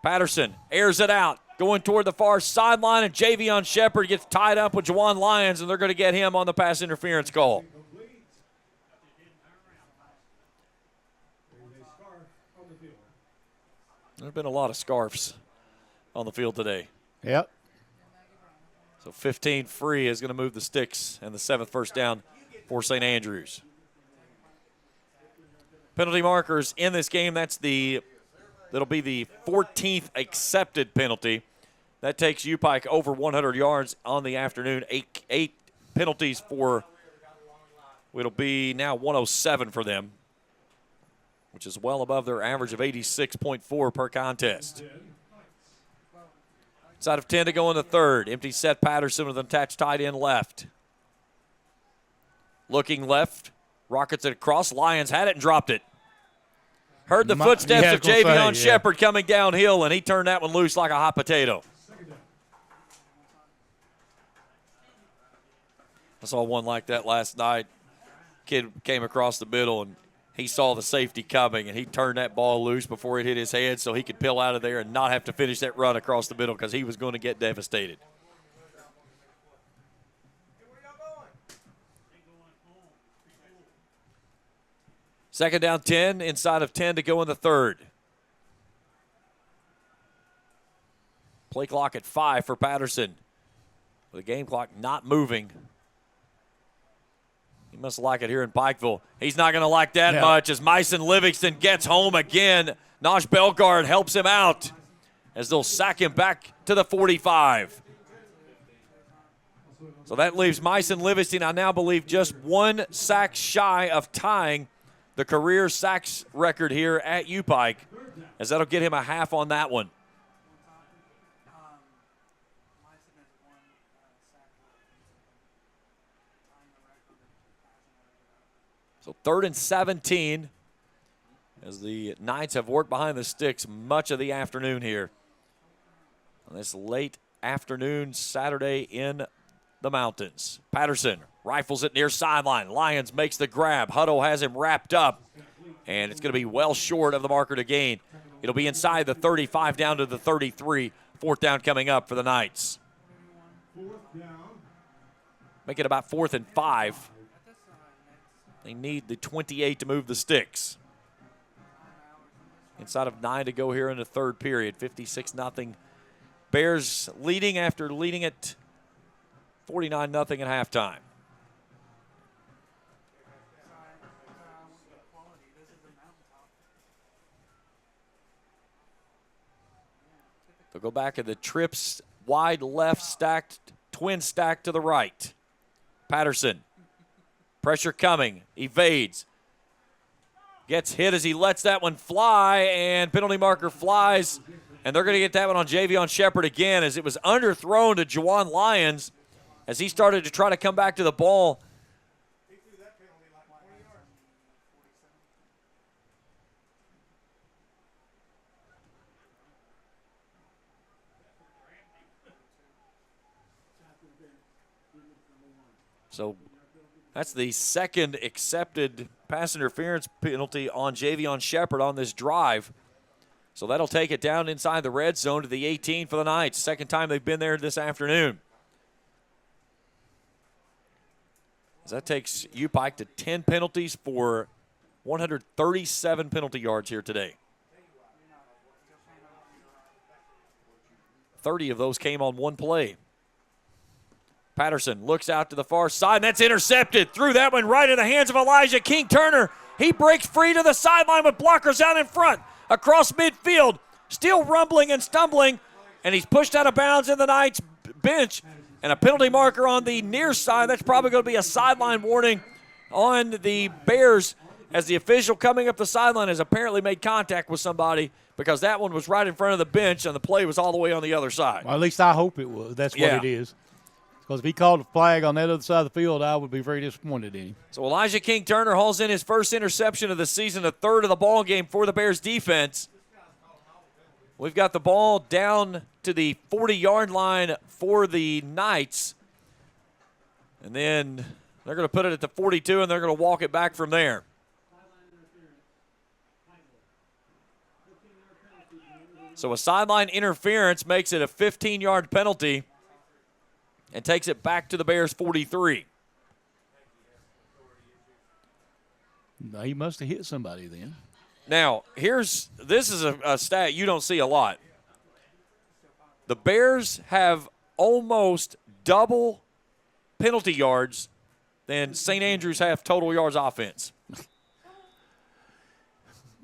Patterson airs it out, going toward the far sideline, and Javion Shepard gets tied up with Juwan Lyons, and they're going to get him on the pass interference call. There's been a lot of scarfs on the field today. Yep. So 15 free is going to move the sticks, and the 7th first down for St. Andrews. Penalty markers in this game, that'll be the 14th accepted penalty. That takes UPIKE over 100 yards on the afternoon. Eight penalties for, it'll be now 107 for them, which is well above their average of 86.4 per contest. Side of 10 to go in the third. Empty set Patterson with an attached tight end left. Looking left, rockets it across. Lyons had it and dropped it. Heard the footsteps of Javion Shepard coming downhill, and he turned that one loose like a hot potato. I saw one like that last night. Kid came across the middle, and he saw the safety coming, and he turned that ball loose before it hit his head so he could peel out of there and not have to finish that run across the middle because he was going to get devastated. Second down 10, inside of 10 to go in the third. Play clock at 5 for Patterson. With the game clock not moving. He must like it here in Pikeville. He's not going to like that much as Myson Livingston gets home again. Nosh Belgard helps him out as they'll sack him back to the 45. So that leaves Myson Livingston, I now believe, just 1 sack shy of tying the career sacks record here at UPIKE, as that'll get him a half on that one. So 3rd and 17 as the Knights have worked behind the sticks much of the afternoon here on this late afternoon Saturday in the mountains. Patterson rifles it near sideline. Lyons makes the grab. Hutto has him wrapped up, and it's going to be well short of the marker to gain. It'll be inside the 35 down to the 33. 4th down coming up for the Knights. Make it about 4th and 5. They need the 28 to move the sticks. Inside of 9 to go here in the third period. 56-0. Bears leading after leading at 49-0 at halftime. They'll go back at the trips, wide left stacked, twin stack to the right. Patterson, pressure coming, evades. Gets hit as he lets that one fly, and penalty marker flies, and they're going to get that one on Javion Shepard again as it was underthrown to Juwan Lyons as he started to try to come back to the ball. So That's the second accepted pass interference penalty on Javion Shepard on this drive. So that'll take it down inside the red zone to the 18 for the Knights. Second time they've been there this afternoon. As that takes UPIKE to 10 penalties for 137 penalty yards here today. 30 of those came on one play. Patterson looks out to the far side, and that's intercepted. Threw that one right in the hands of Elijah King-Turner. He breaks free to the sideline with blockers out in front. Across midfield, still rumbling and stumbling, and he's pushed out of bounds in the Knights bench. And a penalty marker on the near side. That's probably going to be a sideline warning on the Bears, as the official coming up the sideline has apparently made contact with somebody, because that one was right in front of the bench and the play was all the way on the other side. Well, at least I hope it was. That's what it is. Because if he called a flag on that other side of the field, I would be very disappointed in him. So Elijah King-Turner hauls in his first interception of the season, a third of the ball game for the Bears defense. We've got the ball down to the 40-yard line for the Knights. And then they're going to put it at the 42, and they're going to walk it back from there. So a sideline interference makes it a 15-yard penalty and takes it back to the Bears' 43. No, he must have hit somebody then. Now, this is a stat you don't see a lot. The Bears have almost double penalty yards than St. Andrews have total yards offense.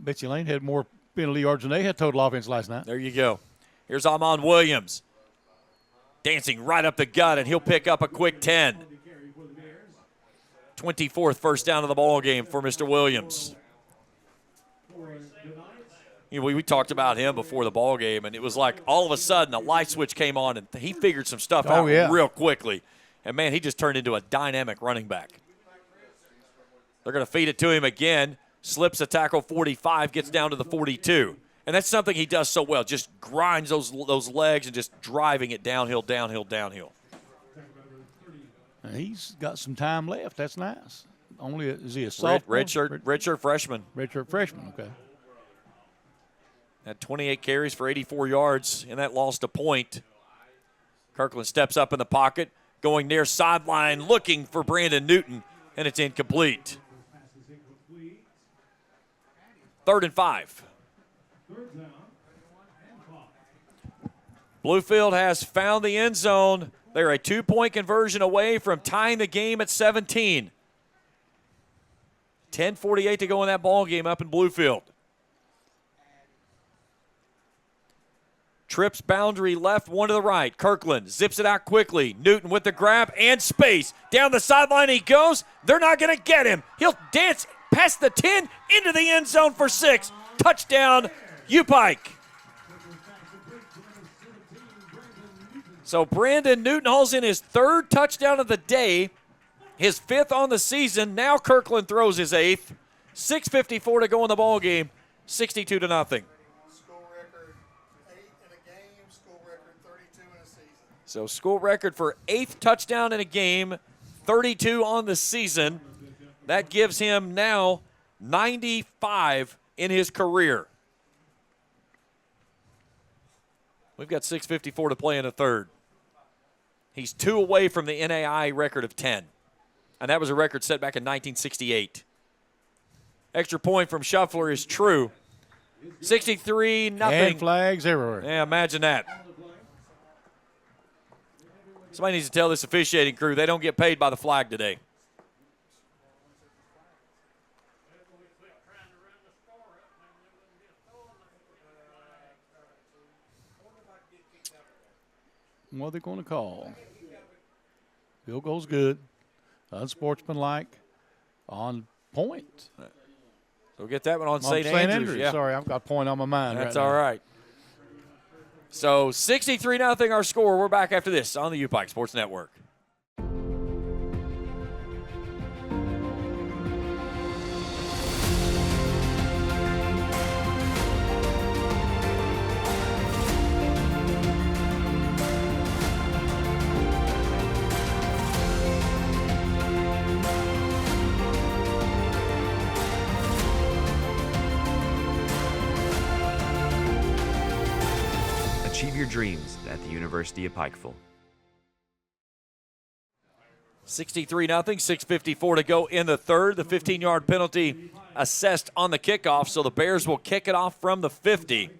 Betsy Lane had more penalty yards than they had total offense last night. There you go. Here's Amon Williams dancing right up the gut, and he'll pick up a quick 10. 24th first down of the ball game for Mr. Williams. You know, we talked about him before the ball game, and it was like all of a sudden a light switch came on, and he figured some stuff out real quickly. And, man, he just turned into a dynamic running back. They're going to feed it to him again. Slips a tackle 45, gets down to the 42. And that's something he does so well, just grinds those legs and just driving it downhill, downhill, downhill. He's got some time left. That's nice. Is he a sophomore? Redshirt freshman. Redshirt freshman, okay. Had 28 carries for 84 yards, and that lost a point. Kirkland steps up in the pocket, going near sideline, looking for Brandon Newton, and it's incomplete. 3rd and 5. Bluefield has found the end zone. They're a 2-point conversion away from tying the game at 17. 10:48 to go in that ball game up in Bluefield. Trips boundary left, one to the right. Kirkland zips it out quickly. Newton with the grab and space. Down the sideline he goes. They're not going to get him. He'll dance past the 10 into the end zone for 6. Touchdown, UPIKE. So Brandon Newton hauls in his 3rd touchdown of the day, his 5th on the season. Now Kirkland throws his 8th. 6:54 to go in the ball game, 62-0. School record 8 in a game, school record 32 in a season. So school record for 8th touchdown in a game, 32 on the season. That gives him now 95 in his career. We've got 6:54 to play in the 3rd. He's 2 away from the NAI record of 10. And that was a record set back in 1968. Extra point from Shuffler is true. 63-0. And flags everywhere. Yeah, imagine that. Somebody needs to tell this officiating crew they don't get paid by the flag today. What are they going to call? Field goal's good. Unsportsmanlike. On point. So we'll get that one on St. Andrews. Yeah. Sorry, I've got a point on my mind. That's right all now. right. So 63-0 our score. We're back after this on the UPIKE Sports Network. your dreams at the University of Pikeville. 63-0, 6:54 to go in the third. The 15-yard penalty assessed on the kickoff, so the Bears will kick it off from the 50.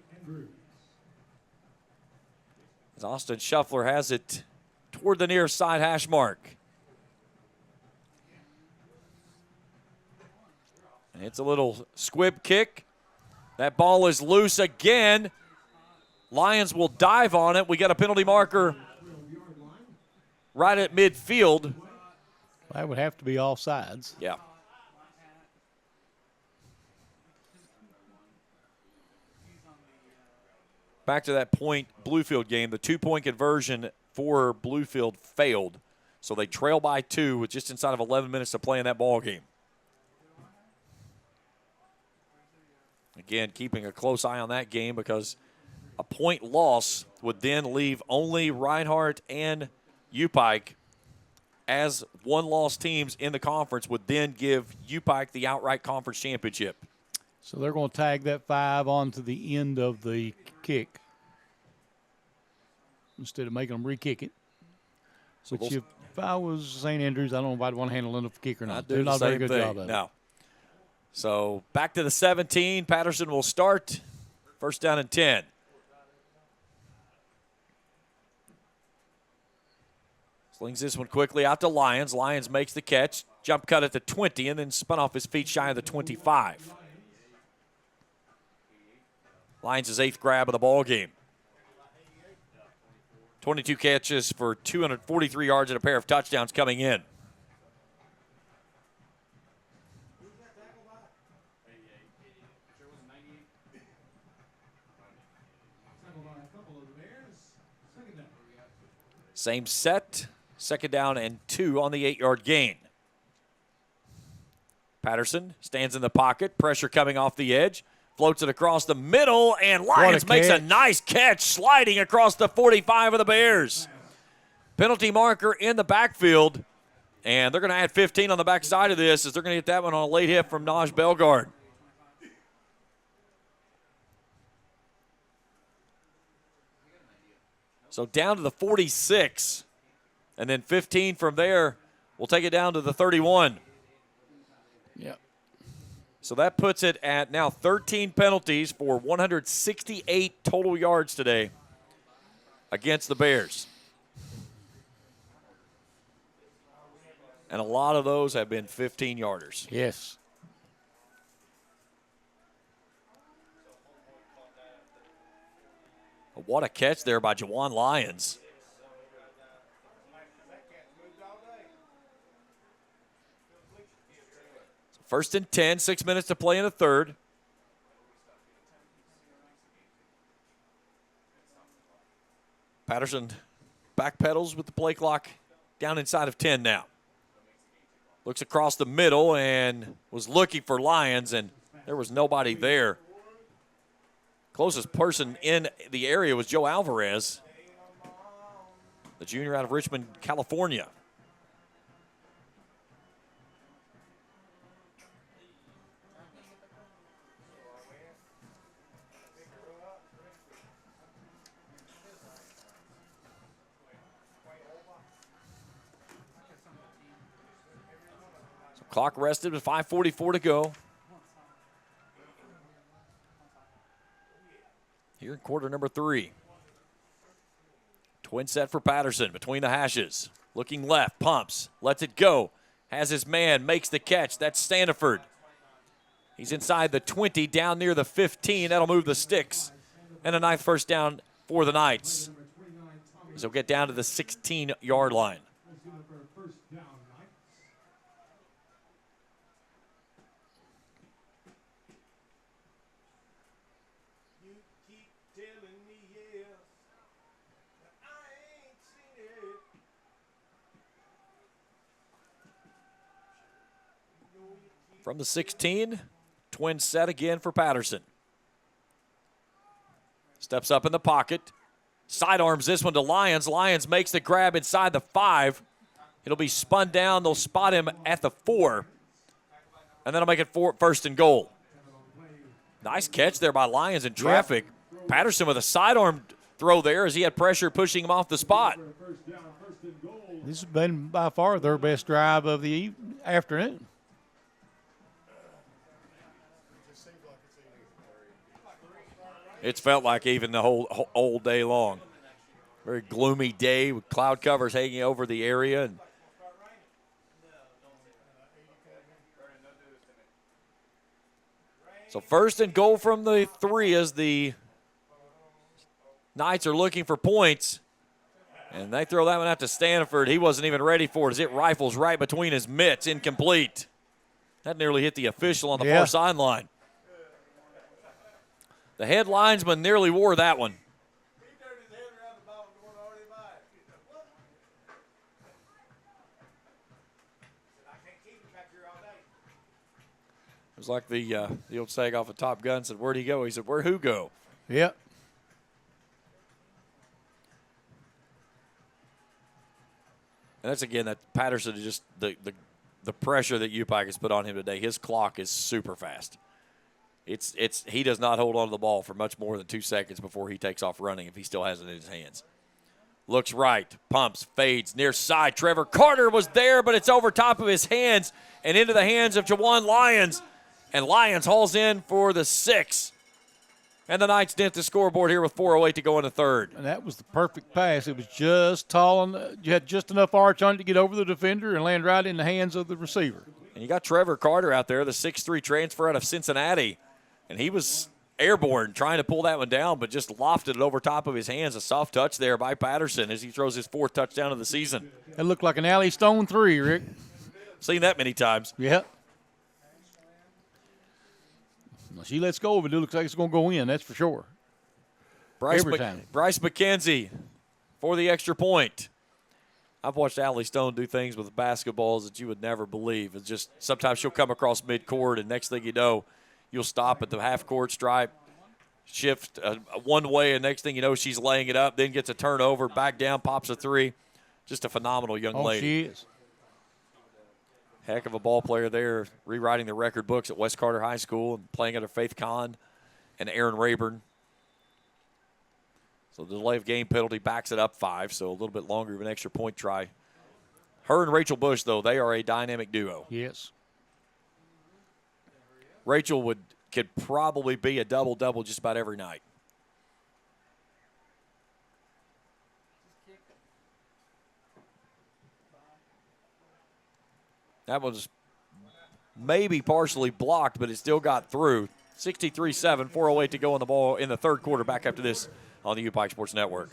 As Austin Shuffler has it toward the near side hash mark. And it's a little squib kick. That ball is loose again. Lions will dive on it. We got a penalty marker right at midfield. That would have to be offsides. Yeah. Back to that point Bluefield game, the 2-point conversion for Bluefield failed. So they trail by 2 with just inside of 11 minutes to play in that ball game. Again, keeping a close eye on that game because a point loss would then leave only Reinhardt and UPIKE as one-loss teams in the conference, would then give UPIKE the outright conference championship. So they're going to tag that 5 onto the end of the kick instead of making them re-kick it. So Which if I was St. Andrews, I don't know if I'd want to handle it if kick or not. They're not a very same good thing. job of it. No. So back to the 17. Patterson will start. First down and 10. Slings this one quickly out to Lyons. Lyons makes the catch. Jump cut at the 20 and then spun off his feet shy of the 25. Lyons' 8th grab of the ball game. 22 catches for 243 yards and a pair of touchdowns coming in. Same set, 2nd down and 2 on the 8-yard gain. Patterson stands in the pocket, pressure coming off the edge, floats it across the middle, and Lyons makes a nice catch, sliding across the 45 of the Bears. Penalty marker in the backfield, and they're going to add 15 on the backside of this as they're going to get that one on a late hit from Naj Belgard. So down to the 46, and then 15 from there. We'll take it down to the 31. Yep. So that puts it at now 13 penalties for 168 total yards today against the Bears. And a lot of those have been 15-yarders. Yes. What a catch there by Jawan Lyons. First and 10, 6 minutes to play in the third. Patterson backpedals with the play clock down inside of 10 now. Looks across the middle and was looking for Lyons, and there was nobody there. Closest person in the area was Joe Alvarez, the junior out of Richmond, California. So clock rested with 5:44 to go. Here in quarter number 3. Twin set for Patterson between the hashes. Looking left, pumps, lets it go. Has his man, makes the catch. That's Standiford. He's inside the 20, down near the 15. That'll move the sticks. And a 9th first down for the Knights. So get down to the 16-yard line. From the 16, twin set again for Patterson. Steps up in the pocket. Sidearms this one to Lyons. Lyons makes the grab inside the 5. It'll be spun down. They'll spot him at the 4. And then I'll make it 1st and goal. Nice catch there by Lyons in traffic. Patterson with a sidearm throw there as he had pressure pushing him off the spot. This has been by far their best drive of the afternoon. It's felt like even the whole day long. Very gloomy day with cloud covers hanging over the area. And so first and goal from the 3 as the Knights are looking for points. And they throw that one out to Stanford. He wasn't even ready for it as it rifles right between his mitts, incomplete. That nearly hit the official on the far sideline. The head linesman nearly wore that one. It was like the old saying off of Top Gun said, "Where'd he go?" He said, "Where'd who go?" Yep. And that's, again, that Patterson is just the pressure that UPIKE has put on him today. His clock is super fast. He does not hold on to the ball for much more than 2 seconds before he takes off running if he still has it in his hands. Looks right, pumps, fades, near side. Trevor Carter was there, but it's over top of his hands and into the hands of Jawan Lyons. And Lyons hauls in for the 6. And the Knights dent the scoreboard here with 4:08 to go in the third. And that was the perfect pass. It was just tall, and you had just enough arch on it to get over the defender and land right in the hands of the receiver. And you got Trevor Carter out there, the 6'3" transfer out of Cincinnati. And he was airborne trying to pull that one down, but just lofted it over top of his hands. A soft touch there by Patterson as he throws his 4th touchdown of the season. It looked like an alley stone 3, Rick. Seen that many times. Yep. Well, she lets go of it. It looks like it's going to go in, that's for sure. Bryce McKenzie for the extra point. I've watched Allie Stone do things with basketballs that you would never believe. It's just sometimes she'll come across midcourt, and next thing you know, you'll stop at the half-court stripe, shift one way, and next thing you know, she's laying it up, then gets a turnover, back down, pops a 3. Just a phenomenal young lady. She is. Heck of a ball player there, rewriting the record books at West Carter High School and playing under Faith Kahn and Aaron Rayburn. So the delay of game penalty backs it up 5, so a little bit longer of an extra point try. Her and Rachel Bush, though, they are a dynamic duo. Yes. Rachel could probably be a double-double just about every night. That was maybe partially blocked, but it still got through. 63-7, 4:08 to go on the ball in the third quarter. Back after this on the UPIKE Sports Network.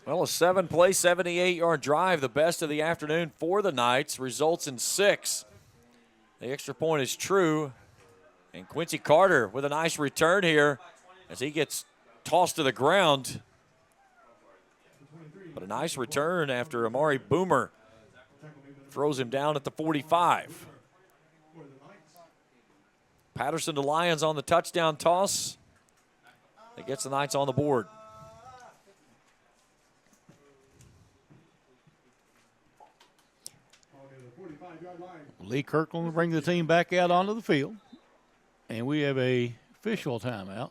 Well, a 7-play, 78-yard drive, the best of the afternoon for the Knights, results in 6. The extra point is true, and Quincy Carter with a nice return here as he gets tossed to the ground. But a nice return after Amari Boomer throws him down at the 45. Patterson to Lyons on the touchdown toss. That gets the Knights on the board. Lee Kirkland will bring the team back out onto the field. And we have a official timeout.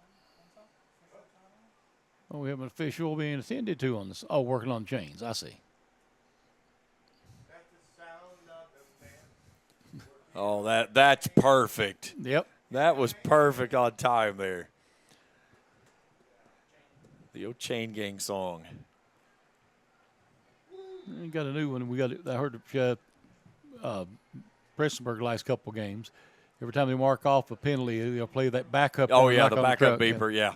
Oh, we have an official being attended to on this. Oh, working on chains. I see. Oh, that's perfect. Yep. That was perfect on time there. The old Chain Gang song. We got a new one. I heard Prestonburg last couple games. Every time they mark off a penalty, they'll play that backup. Oh, yeah, the on backup truck. beeper, yeah.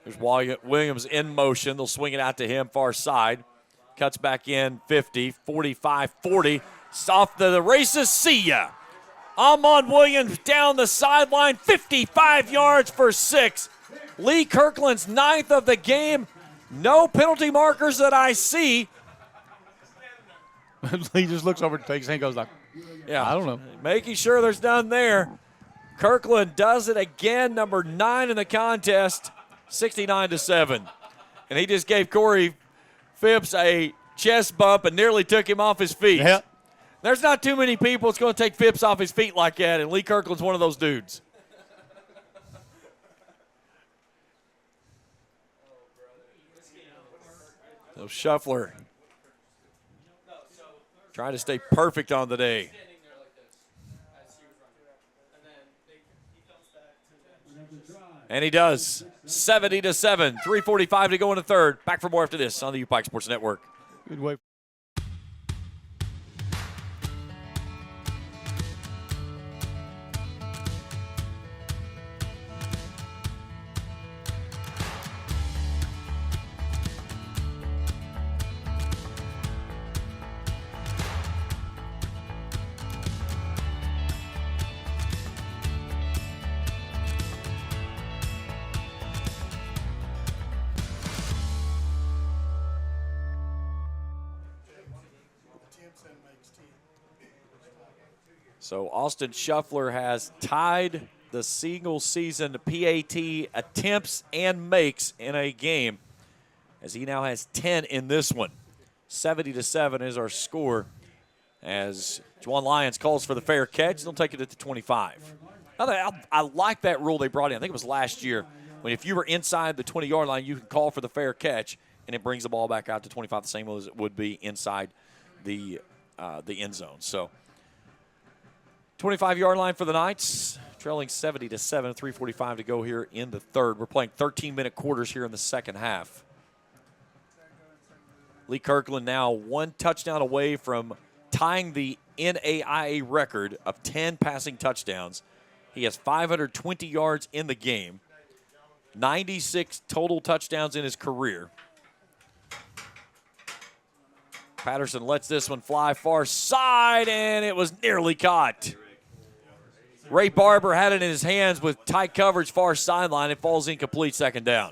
There's Williams in motion. They'll swing it out to him, far side. Cuts back in, 50, 45, 40. Off the races, see ya. Ahmad Williams down the sideline, 55 yards for 6. Lee Kirkland's 9th of the game. No penalty markers that I see. He just looks over and takes his hand, goes like, Yeah, I don't know. Making sure there's none there. Kirkland does it again, number 9 in the contest, 69-7. And he just gave Corey Phipps a chest bump and nearly took him off his feet. Yeah. There's not too many people that's going to take Phipps off his feet like that, and Lee Kirkland's one of those dudes. So Shuffler trying to stay perfect on the day. And he does. 70-7, 3:45 to go in the third. Back for more after this on the UPIKE Sports Network. Good way. So Austin Shuffler has tied the single season PAT attempts and makes in a game, as he now has 10 in this one. 70-7 is our score, as Juwan Lyons calls for the fair catch. They'll take it at the 25. I like that rule they brought in. I think it was last year, when if you were inside the 20-yard line, you can call for the fair catch, and it brings the ball back out to 25, the same as it would be inside the end zone. So 25-yard line for the Knights, trailing 70-7, 3:45 to go here in the third. We're playing 13-minute quarters here in the second half. Lee Kirkland now one touchdown away from tying the NAIA record of 10 passing touchdowns. He has 520 yards in the game, 96 total touchdowns in his career. Patterson lets this one fly far side, and it was nearly caught. Ray Barber had it in his hands with tight coverage far sideline. It falls incomplete, second down.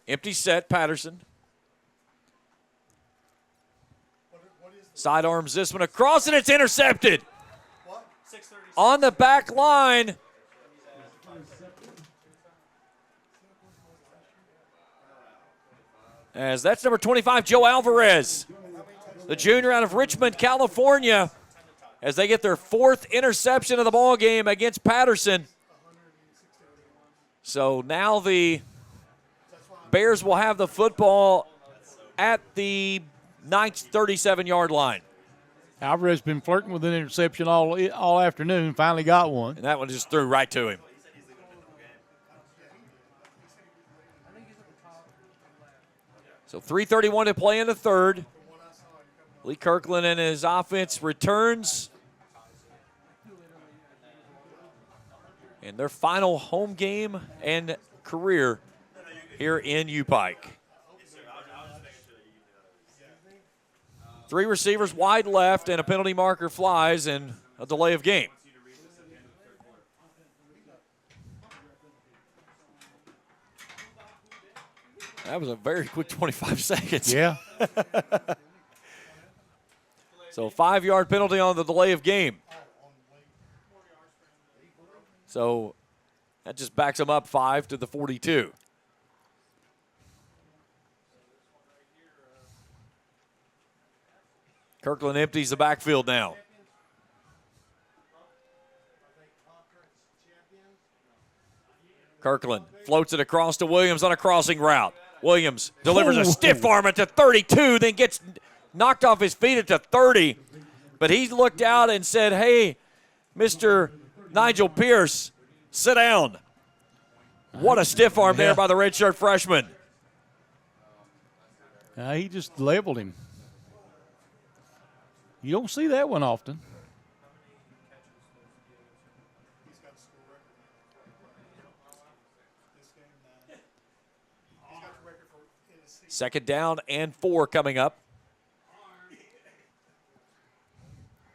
Empty set, Patterson. Sidearms this one across, and it's intercepted. On the back line. As that's number 25, Joe Alvarez, the junior out of Richmond, California, as they get their 4th interception of the ball game against Patterson. So now the Bears will have the football at the Knights' 37-yard line. Alvarez been flirting with an interception all afternoon. Finally got one. And that one just threw right to him. So 3:31 to play in the third. Lee Kirkland and his offense returns. In their final home game and career here in UPIKE. 3 receivers wide left, and a penalty marker flies, and a delay of game. That was a very quick 25 seconds. Yeah. So 5-yard penalty on the delay of game. So that just backs them up 5 to the 42. Kirkland empties the backfield now. Kirkland floats it across to Williams on a crossing route. Williams delivers a stiff arm at the 32, then gets knocked off his feet at the 30. But he looked out and said, hey, Mr. Nigel Pierce, sit down. What a stiff arm there by the redshirt freshman. He just leveled him. You don't see that one often. He's got a school record. This game, 9. He's got the record for in the season. Second down and 4 coming up.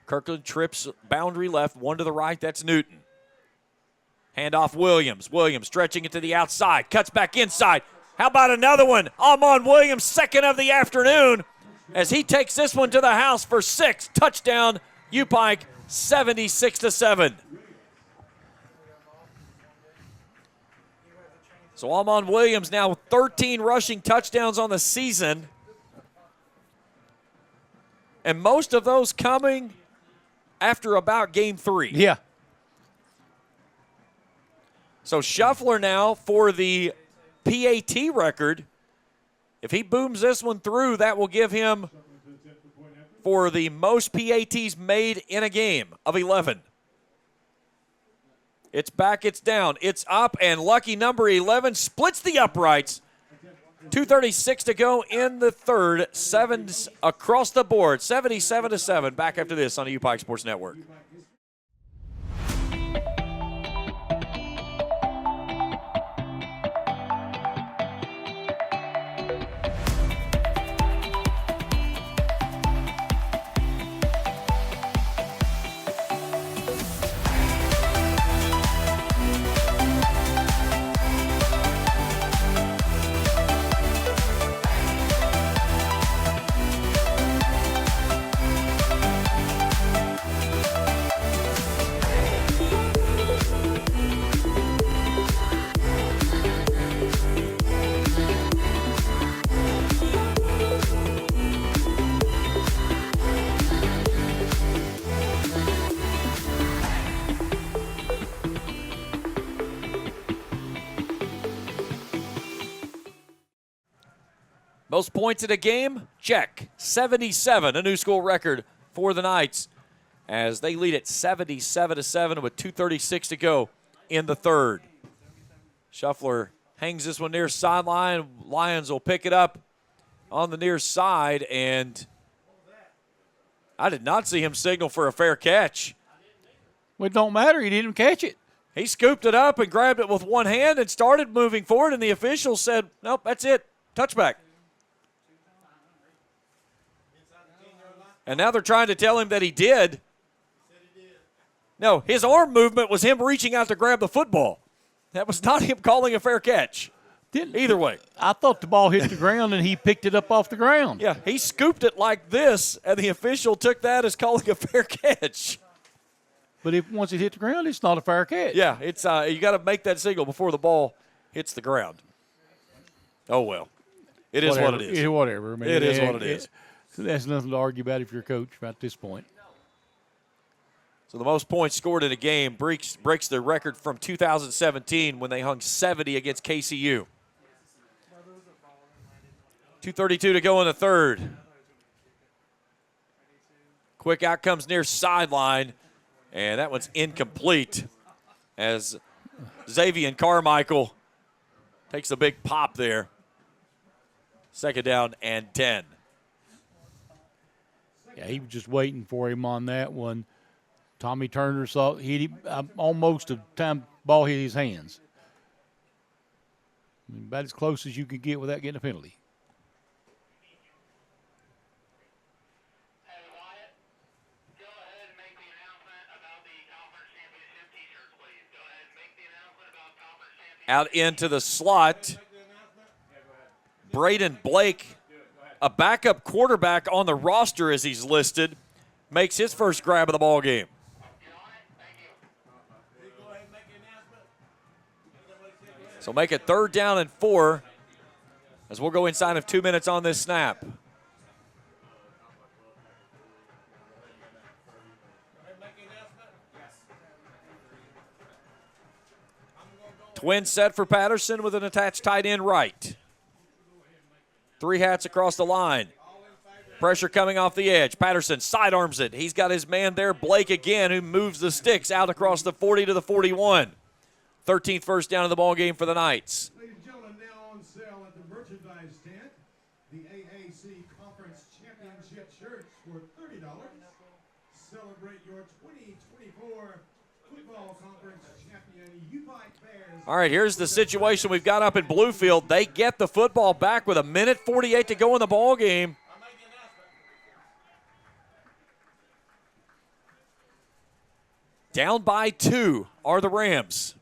Kirkland trips boundary left, 1 to the right. That's Newton. Handoff Williams. Williams stretching it to the outside. Cuts back inside. How about another one? Amon Williams, second of the afternoon, as he takes this one to the house for 6. Touchdown, UPIKE, 76-7. So Amon Williams now with 13 rushing touchdowns on the season, and most of those coming after about game 3. Yeah. So Shuffler now for the PAT record. If he booms this one through, that will give him for the most PATs made in a game of 11. It's back, it's down, it's up, and lucky number 11 splits the uprights. 2:36 to go in the third. 7 across the board, 77-7. Back after this on the UPIKE Sports Network. Most points in a game? Check. 77, a new school record for the Knights as they lead it 77-7 with 2:36 to go in the third. Shuffler hangs this one near sideline. Lions will pick it up on the near side, and I did not see him signal for a fair catch. Well, it don't matter. He didn't catch it. He scooped it up and grabbed it with one hand and started moving forward, and the officials said, nope, that's it, touchback. And now they're trying to tell him that he did. No, his arm movement was him reaching out to grab the football. That was not him calling a fair catch. Either way. I thought the ball hit the ground and he picked it up off the ground. Yeah, he scooped it like this, and the official took that as calling a fair catch. But if once it hit the ground, it's not a fair catch. Yeah, it's you got to make that signal before the ball hits the ground. Oh, well. It is what it is. Whatever. I mean, it is what it is. There's nothing to argue about if you're a coach at this point. So the most points scored in a game breaks the record from 2017 when they hung 70 against KCU. 2:32 to go in the third. Quick out comes near sideline, and that one's incomplete as Xavier Carmichael takes a big pop there. Second down and 10. Yeah, he was just waiting for him on that one. Tommy Turner hit him almost the time ball hit his hands. I mean, about as close as you could get without getting a penalty. Out into the slot, Braden Blake, a backup quarterback on the roster as he's listed, makes his first grab of the ball game. So make it 3rd down and 4 as we'll go inside of 2 minutes on this snap. Twin set for Patterson with an attached tight end right. 3 hats across the line. Pressure coming off the edge. Patterson sidearms it. He's got his man there, Blake again, who moves the sticks out across the 40 to the 41. 13th first down of the ball game for the Knights. Ladies and gentlemen, now on sale at the merchandise tent, the AA for $30. Celebrate your 2024 Football Conference champion UPIKE Bears. All right, here's the situation we've got up in Bluefield. They get the football back with 1:48 to go in the ball game. Down by 2 are the Rams.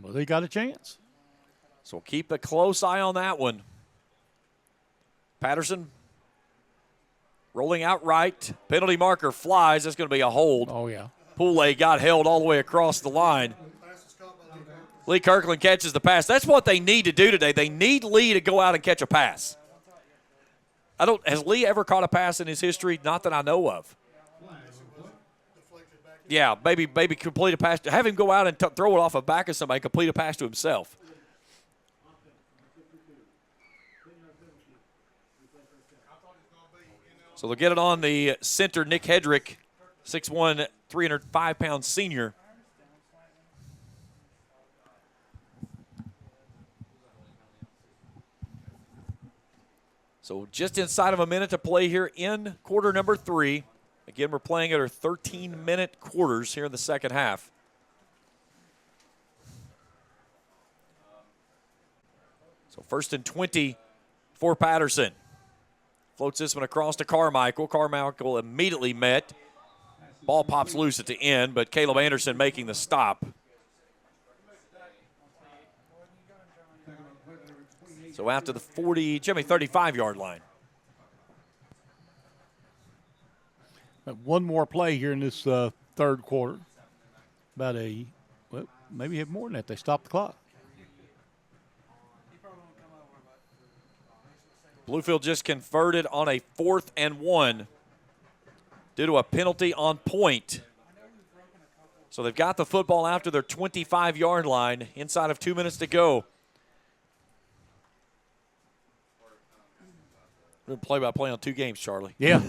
Well, they got a chance. So keep a close eye on that one. Patterson rolling out right. Penalty marker flies. That's going to be a hold. Oh, yeah. Poulet got held all the way across the line. Lee Kirkland catches the pass. That's what they need to do today. They need Lee to go out and catch a pass. Has Lee ever caught a pass in his history? Not that I know of. Yeah, maybe complete a pass. Have him go out and throw it off the back of somebody, complete a pass to himself. So they'll get it on the center, Nick Hedrick, 6'1", 305-pound senior. So just inside of a minute to play here in quarter number 3. Again, we're playing at our 13-minute quarters here in the second half. So 1st and 20 for Patterson. Floats this one across to Carmichael. Carmichael immediately met. Ball pops loose at the end, but Caleb Anderson making the stop. So out to the 35-yard line. One more play here in this third quarter. Maybe have more than that. They stopped the clock. Bluefield just converted on a 4th and 1 due to a penalty on point. So they've got the football out to their 25-yard line inside of 2 minutes to go. We're going to play-by-play on 2 games, Charlie. Yeah.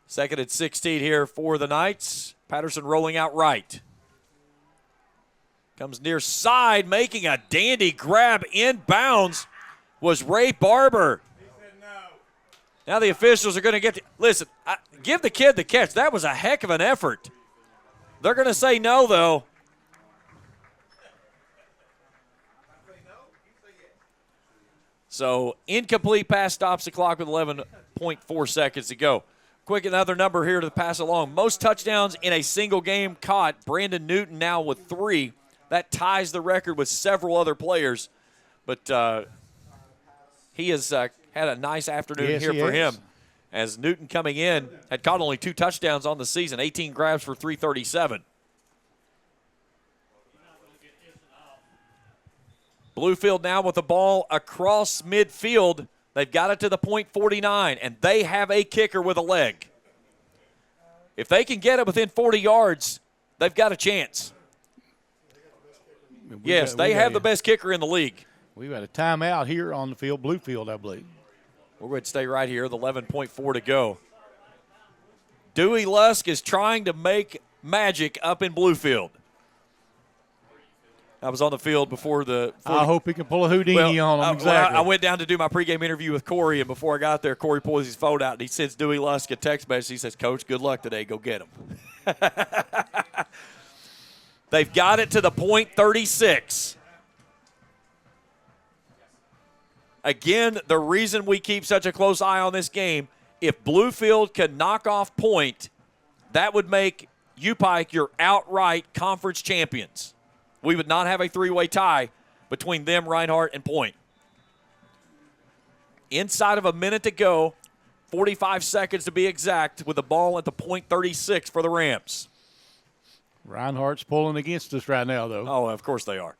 2nd and 16 here for the Knights. Patterson rolling out right. Comes near side, making a dandy grab inbounds was Ray Barber. Now the officials are going to get to, listen, give the kid the catch. That was a heck of an effort. They're going to say no, though. So incomplete pass stops the clock with 11.4 seconds to go. Quick, another number here to pass along. Most touchdowns in a single game caught. Brandon Newton now with 3. That ties the record with several other players. But he has had a nice afternoon here for him. As Newton coming in had caught only 2 touchdowns on the season, 18 grabs for 337. Bluefield now with the ball across midfield. They've got it to the .49, and they have a kicker with a leg. If they can get it within 40 yards, they've got a chance. Yes, they have the best kicker in the league. We've got a timeout here on the field, Bluefield, I believe. We're going to stay right here, the 11.4 to go. Dewey Lusk is trying to make magic up in Bluefield. I was on the field before the. I hope he can pull a Houdini on him. Exactly. I went down to do my pregame interview with Corey, and before I got there, Corey pulls his phone out and he sends Dewey Lusk a text message. He says, "Coach, good luck today. Go get him." They've got it to the .36. Again, the reason we keep such a close eye on this game, if Bluefield could knock off Point, that would make UPIKE your outright conference champions. We would not have a 3-way tie between them, Reinhardt, and Point. Inside of a minute to go, 45 seconds to be exact, with the ball at the .36 for the Rams. Reinhardt's pulling against us right now, though. Oh, of course they are.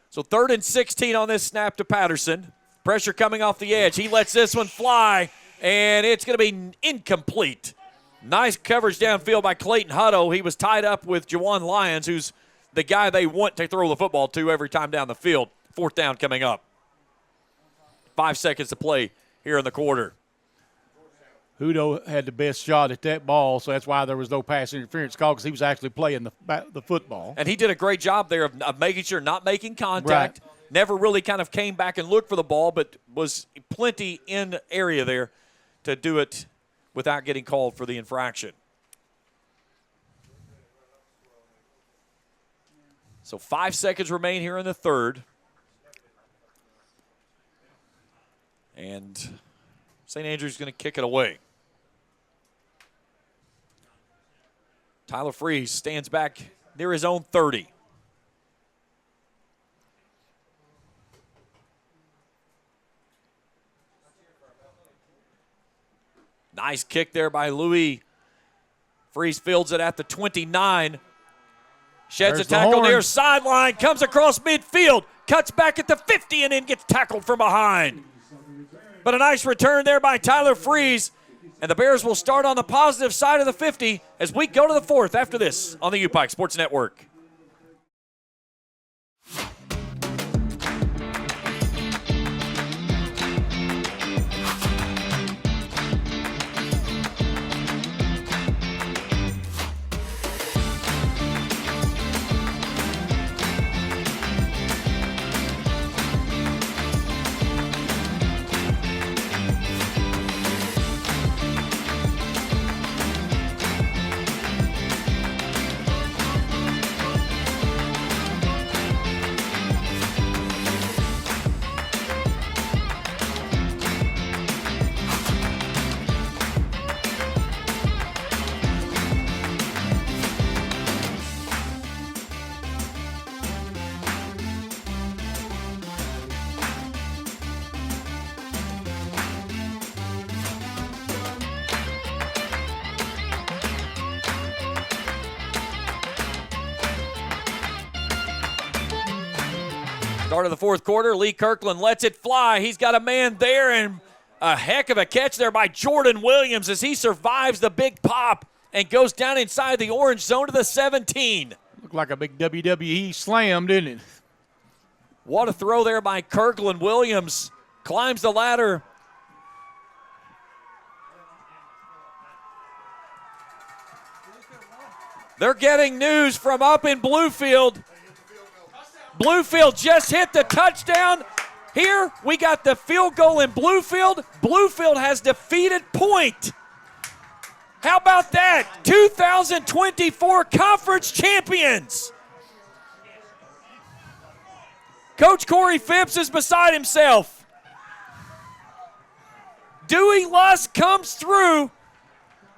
So 3rd and 16 on this snap to Patterson. Pressure coming off the edge. He lets this one fly, and it's going to be incomplete. Nice coverage downfield by Clayton Hutto. He was tied up with Jawan Lyons, who's the guy they want to throw the football to every time down the field. 4th down coming up. 5 seconds to play here in the quarter. Hutto had the best shot at that ball, so that's why there was no pass interference call, because he was actually playing the football. And he did a great job there of making sure not making contact, never really kind of came back and looked for the ball, but was plenty in the area there to do it without getting called for the infraction. So 5 seconds remain here in the third. And St. Andrews going to kick it away. Tyler Freeze stands back near his own 30. Nice kick there by Louis. Freeze fields it at the 29. Sheds There's a the tackle horn. near sideline, comes across midfield, cuts back at the 50 and then gets tackled from behind. But a nice return there by Tyler Freeze. And the Bears will start on the positive side of the 50 as we go to the fourth after this on the UPIKE Sports Network. Start of the fourth quarter, Lee Kirkland lets it fly. He's got a man there, and a heck of a catch there by Jordan Williams as he survives the big pop and goes down inside the orange zone to the 17. Looked like a big WWE slam, didn't it? What a throw there by Kirkland. Williams climbs the ladder. They're getting news from up in Bluefield. Bluefield just hit the touchdown. Here we got the field goal in Bluefield. Bluefield has defeated Point. How about that? 2024 conference champions. Coach Corey Phipps is beside himself. Dewey Lusk comes through.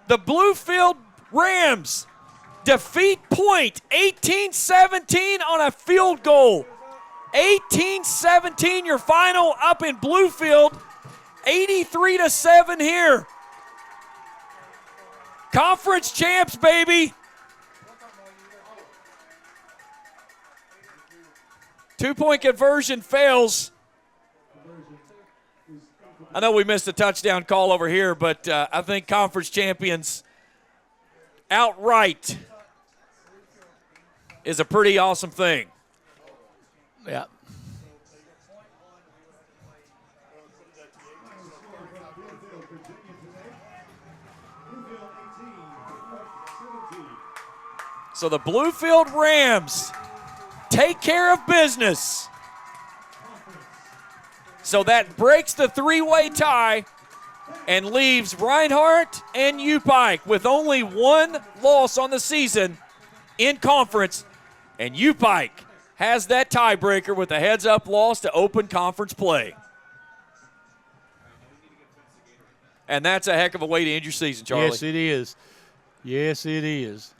The Bluefield Rams defeat Point 18-17 on a field goal. 18-17 your final up in Bluefield. 83-7 here. Conference champs, baby. 2-point conversion fails. I know we missed a touchdown call over here, but I think conference champions outright is a pretty awesome thing. Yeah. So the Bluefield Rams take care of business. So that breaks the three-way tie and leaves Reinhardt and UPIKE with only one loss on the season in conference. And UPIKE has that tiebreaker with a heads-up loss to open conference play. And that's a heck of a way to end your season, Charlie. Yes, it is. Yes, it is.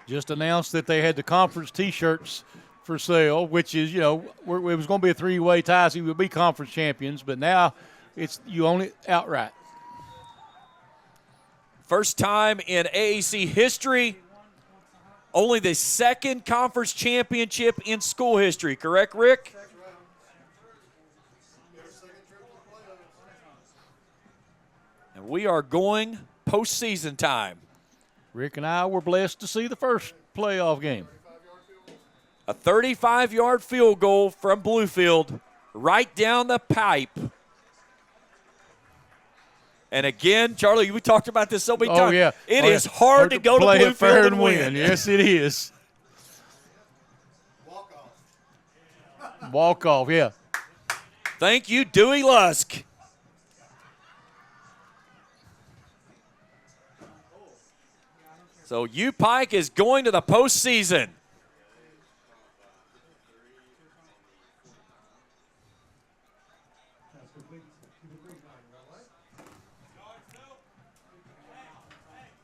Just announced that they had the conference T-shirts for sale, which is, you know, it was going to be a three-way tie, so we would be conference champions, but now you own it outright. First time in AAC history, only the second conference championship in school history, correct, Rick? And we are going postseason time. Rick and I were blessed to see the first playoff game. A 35-yard field goal from Bluefield right down the pipe. And again, Charlie, we talked about this so many times. Oh, yeah. It is hard to go to play it fair Bluefield and win. Yes, it is. Walk off, yeah. Thank you, Dewey Lusk. So UPIKE is going to the postseason.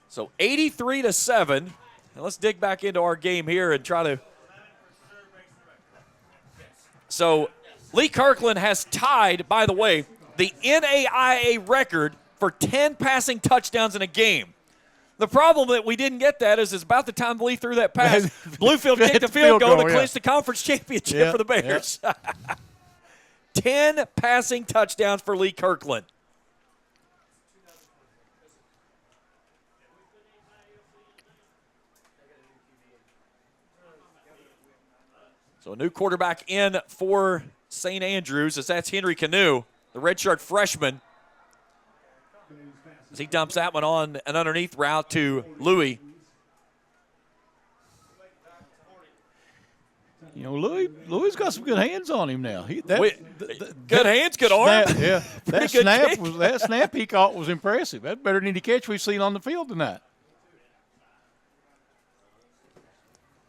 So 83-7. And let's dig back into our game here and try to. So Lee Kirkland has tied, by the way, the NAIA record for 10 passing touchdowns in a game. The problem that we didn't get that is about the time Lee threw that pass, Bluefield kicked the field goal to clinch the conference championship for the Bears. 10 passing touchdowns for Lee Kirkland. So a new quarterback in for St. Andrews, as that's Henry Canoe, the redshirt freshman. As he dumps that one on an underneath route to Louis. You know, Louis got some good hands on him now. Good hands, good arm. Yeah, that snap he caught was impressive. That's better than any catch we've seen on the field tonight.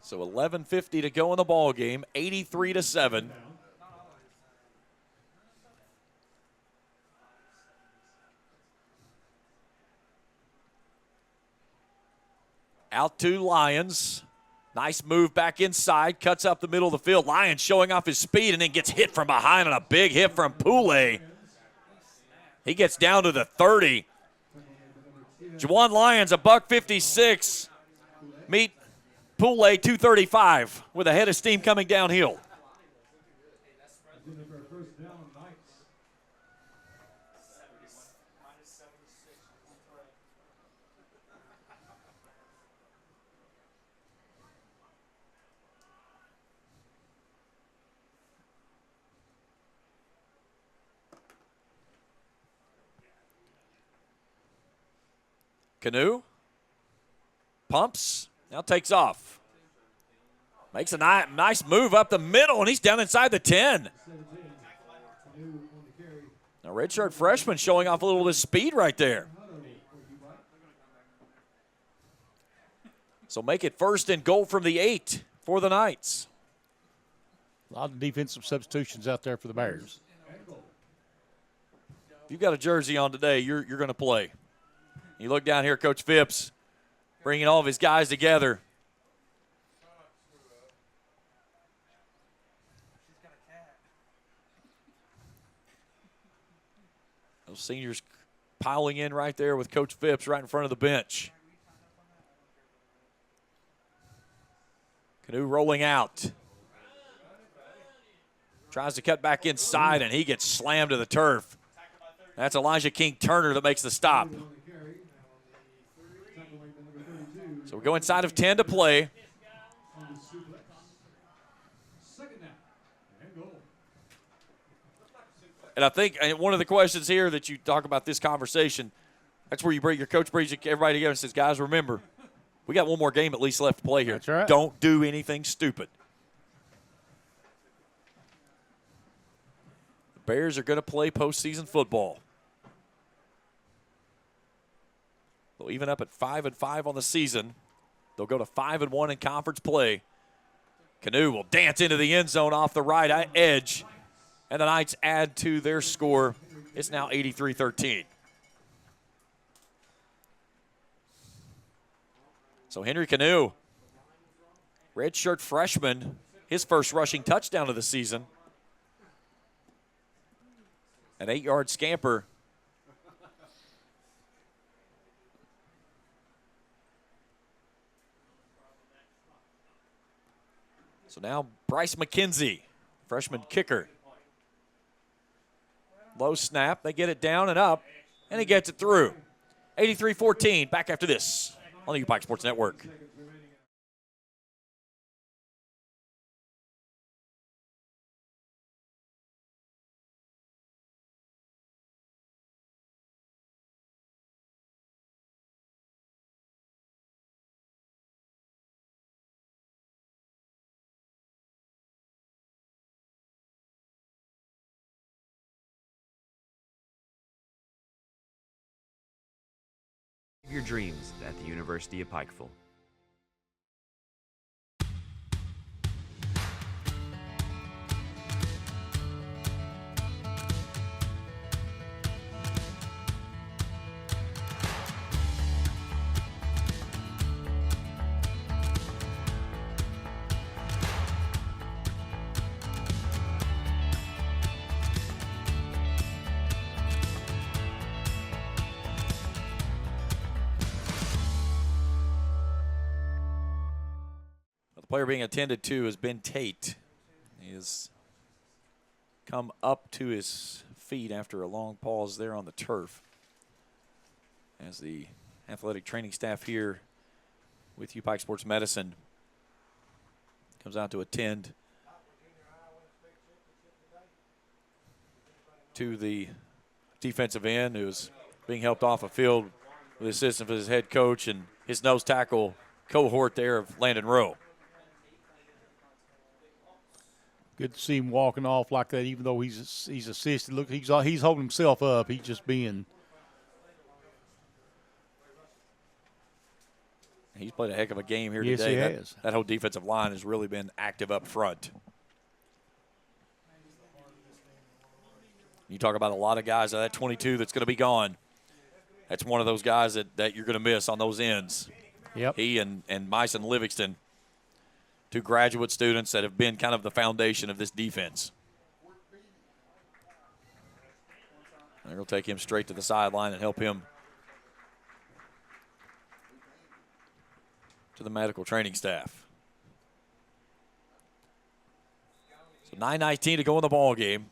So 11:50 to go in the ball game, 83-7. Out to Lyons. Nice move back inside, cuts up the middle of the field. Lyons showing off his speed and then gets hit from behind on a big hit from Poulet. He gets down to the 30. Juwan Lyons, $156. Meet Poulet, 235, with a head of steam coming downhill. Canoe pumps, now takes off. Makes a nice move up the middle, and he's down inside the 10. Now, redshirt freshman showing off a little bit of speed right there. So make it 1st and goal from the 8 for the Knights. A lot of defensive substitutions out there for the Bears. If you've got a jersey on today, you're going to play. You look down here, Coach Phipps bringing all of his guys together. Those seniors piling in right there with Coach Phipps right in front of the bench. Canoe rolling out. Tries to cut back inside, and he gets slammed to the turf. That's Elijah King-Turner that makes the stop. So we go inside of 10 to play. And I think one of the questions here that you talk about this conversation, that's where your coach brings everybody together and says, guys, remember, we got one more game at least left to play here. That's right. Don't do anything stupid. The Bears are going to play postseason football. They'll even up at 5-5 on the season. They'll go to 5-1 in conference play. Canoe will dance into the end zone off the right edge. And the Knights add to their score. It's now 83-13. So Henry Canoe, redshirt freshman, his first rushing touchdown of the season. An 8-yard scamper. So now Bryce McKenzie, freshman kicker. Low snap. They get it down and up, and he gets it through. 83-14, back after this on the UPIKE Sports Network. your dreams at the University of Pikeville. The player being attended to has been Tate. He has come up to his feet after a long pause there on the turf. As the athletic training staff here with UPIKE Sports Medicine comes out to attend to the defensive end who's being helped off a field with the assistance of his head coach and his nose tackle cohort there of Landon Rowe. Good to see him walking off like that, even though he's assisted. Look, he's holding himself up. He's just being. He's played a heck of a game here Yes, today. he has. That whole defensive line has really been active up front. You talk about a lot of guys, that 22 that's going to be gone. That's one of those guys that you're going to miss on those ends. Yep. He and Myson Livingston, two graduate students that have been kind of the foundation of this defense. They're going to take him straight to the sideline and help him to the medical training staff. So 9:19 to go in the ball game.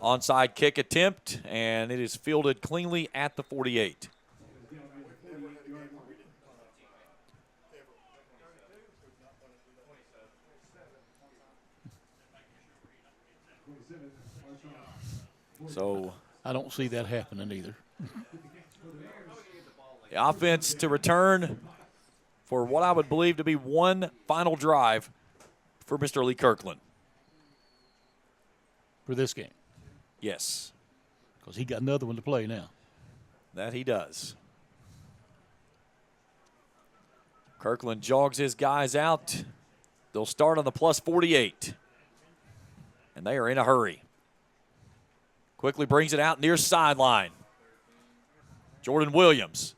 Onside kick attempt, and it is fielded cleanly at the 48. So I don't see that happening either. the offense to return for what I would believe to be one final drive for Mr. Lee Kirkland. For this game. Yes, Because he got another one to play now. that he does. Kirkland jogs his guys out. They'll start on the plus 48. And they are in a hurry. Quickly brings it out near sideline. Jordan Williams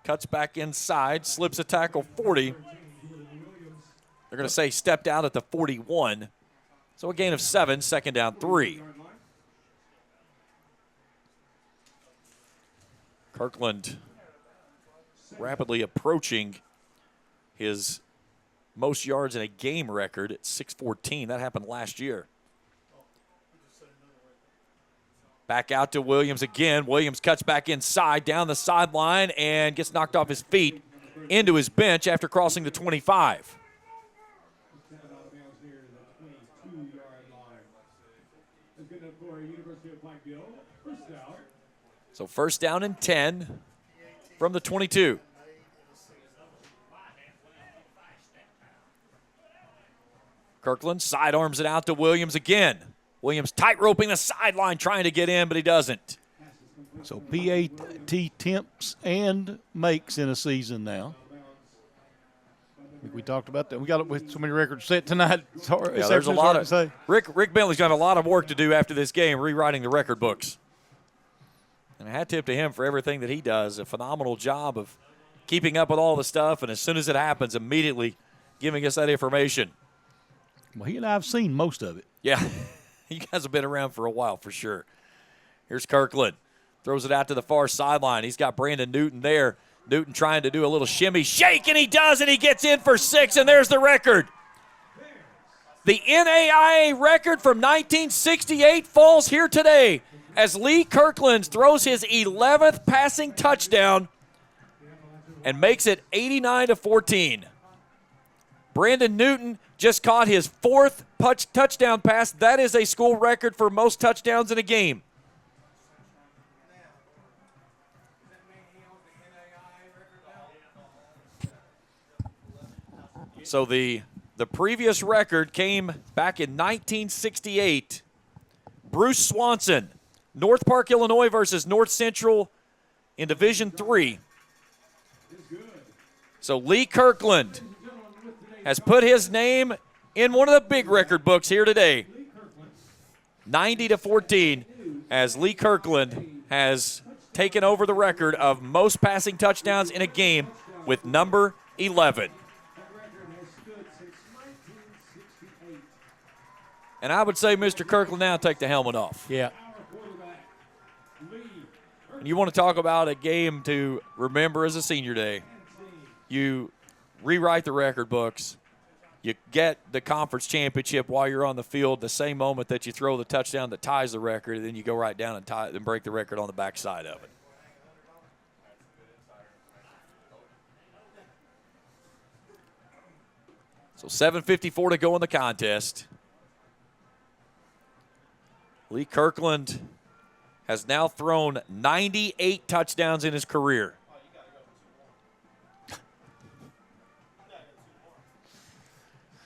cuts back inside, slips a tackle 40. They're going to say stepped out at the 41. So a gain of 7, second down 3. Kirkland rapidly approaching his most yards in a game record at 614. That happened last year. Back out to Williams again. Williams cuts back inside, down the sideline, and gets knocked off his feet into his bench after crossing the 25. So first down and 10 from the 22. Kirkland sidearms it out to Williams again. Williams tight roping the sideline, trying to get in, but he doesn't. So PAT attempts and makes in a season now. I think we talked about that. We got it with so many records set tonight. It's hard, Yeah, there's a lot to say. of Rick Bentley's got a lot of work to do after this game, rewriting the record books. And a hat tip to him for everything that he does. A phenomenal job of keeping up with all the stuff, and as soon as it happens, immediately giving us that information. Well, he and I have seen most of it. Yeah, you guys have been around for a while for sure. Here's Kirkland. Throws it out to the far sideline. He's got Brandon Newton there. Newton trying to do a little shimmy shake, and he does, and he gets in for 6, and there's the record. The NAIA record from 1968 falls here today as Lee Kirkland throws his 11th passing touchdown and makes it 89-14. Brandon Newton just caught his 4th touchdown pass. That is a school record for most touchdowns in a game. So the The previous record came back in 1968. Bruce Swanson, North Park, Illinois versus North Central in Division III. So Lee Kirkland has put his name in one of the big record books here today. 90-14 as Lee Kirkland has taken over the record of most passing touchdowns in a game with number 11. And I would say, Mr. Kirkland, now take the helmet off. Yeah. And you want to talk about a game to remember as a senior day. You rewrite the record books. You get the conference championship while you're on the field the same moment that you throw the touchdown that ties the record, and then you go right down and break the record on the backside of it. So 7:54 to go in the contest. Lee Kirkland has now thrown 98 touchdowns in his career.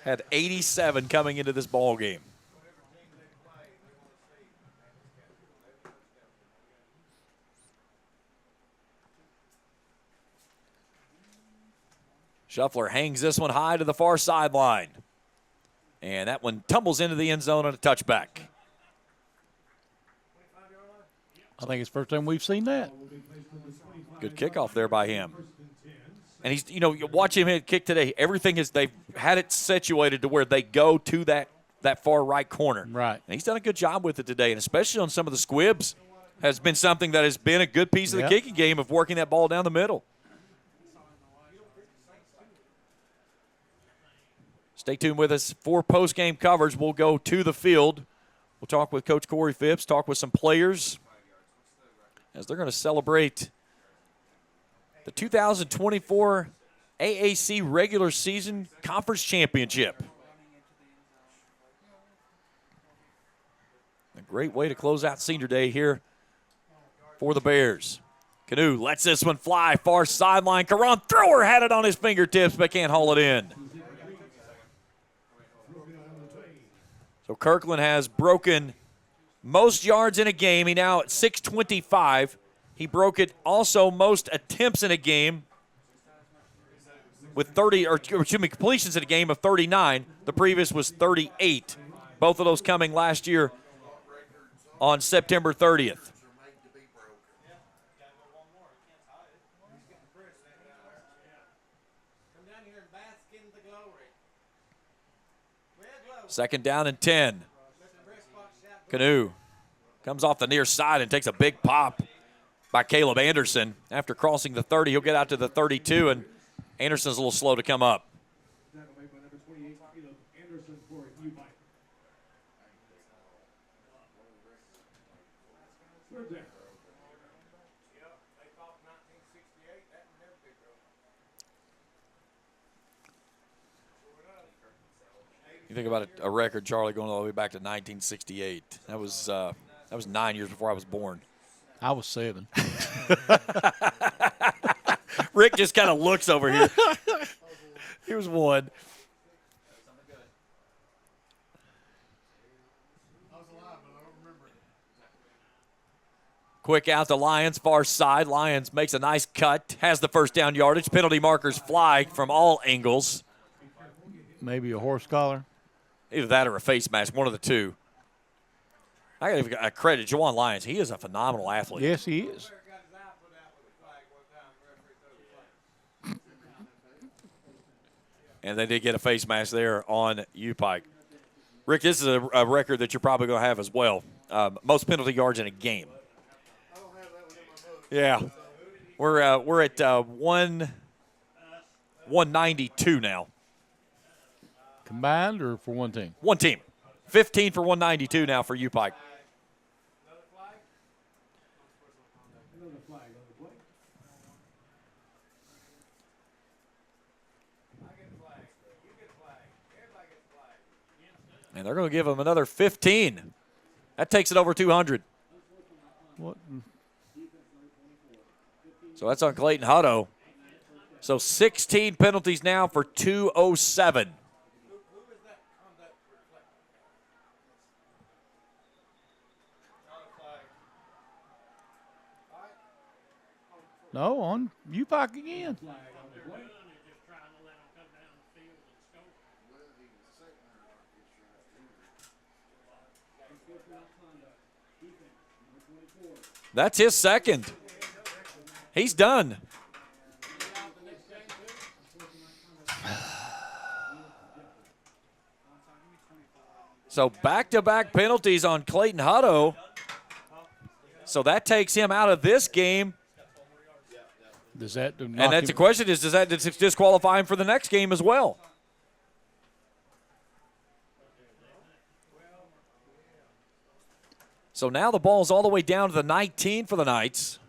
Had 87 coming into this ball game. Shuffler hangs this one high to the far sideline. And that one tumbles into the end zone on a touchback. I think it's the first time we've seen that. Good kickoff there by him. And he's, you know, you watch him hit kick today. Everything is, they've had it situated to where they go to that far right corner. Right. And he's done a good job with it today, and especially on some of the squibs, has been something that has been a good piece of the kicking game of working that ball down the middle. Stay tuned with us for post-game coverage. We'll go to the field. We'll talk with Coach Corey Phipps, talk with some players as they're going to celebrate the 2024 AAC regular season conference championship. A great way to close out senior day here for the Bears. Canoe lets this one fly, far sideline. Karan Thrower had it on his fingertips, but can't haul it in. So Kirkland has broken most yards in a game. He now at 625. He broke it also most attempts in a game with completions in a game of 39. The previous was 38. Both of those coming last year on September 30th. Second down and 10. Canoe comes off the near side and takes a big pop by Caleb Anderson. After crossing the 30, he'll get out to the 32, and Anderson's a little slow to come up. You think about a record, Charlie, going all the way back to 1968. That was 9 years before I was born. I was 7. Rick just kind of looks over here. Here's one. Quick out to Lyons, far side. Lyons makes a nice cut, has the first down yardage. Penalty markers fly from all angles. Maybe a horse collar. Either that or a face mask, one of the two. I got to give credit to Juwan Lyons. He is a phenomenal athlete. Yes, he is. And they did get a face mask there on UPIKE. Rick, this is a record that you're probably going to have as well. Most penalty yards in a game. Yeah. We're at 192 now. Combined or for one team? One team. 15 for 192 now for UPIKE. And they're going to give him another 15. That takes it over 200. What? So that's on Clayton Hutto. So 16 penalties now for 207. No, on UPIKE again. Flag on the play. Just trying to let them come down the field and score. Unsportsmanlike conduct. Defense, number 24. That's his second. He's done. So back-to-back penalties on Clayton Hutto. So that takes him out of this game. Does that And that's the question is, does that disqualify him for the next game as well? So now the ball's all the way down to the 19 for the Knights.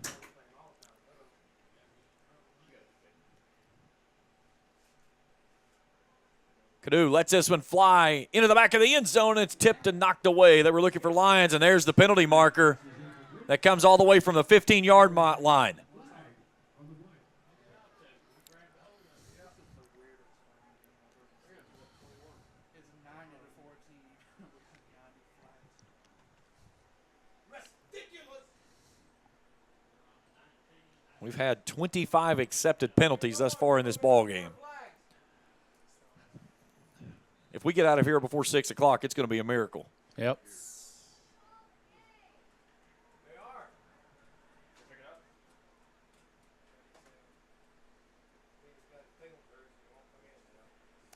Canoe lets this one fly into the back of the end zone. It's tipped and knocked away. They were looking for Lions, and there's the penalty marker that comes all the way from the 15-yard line. We've had 25 accepted penalties thus far in this ball game. If we get out of here before 6 o'clock, it's going to be a miracle. Yep.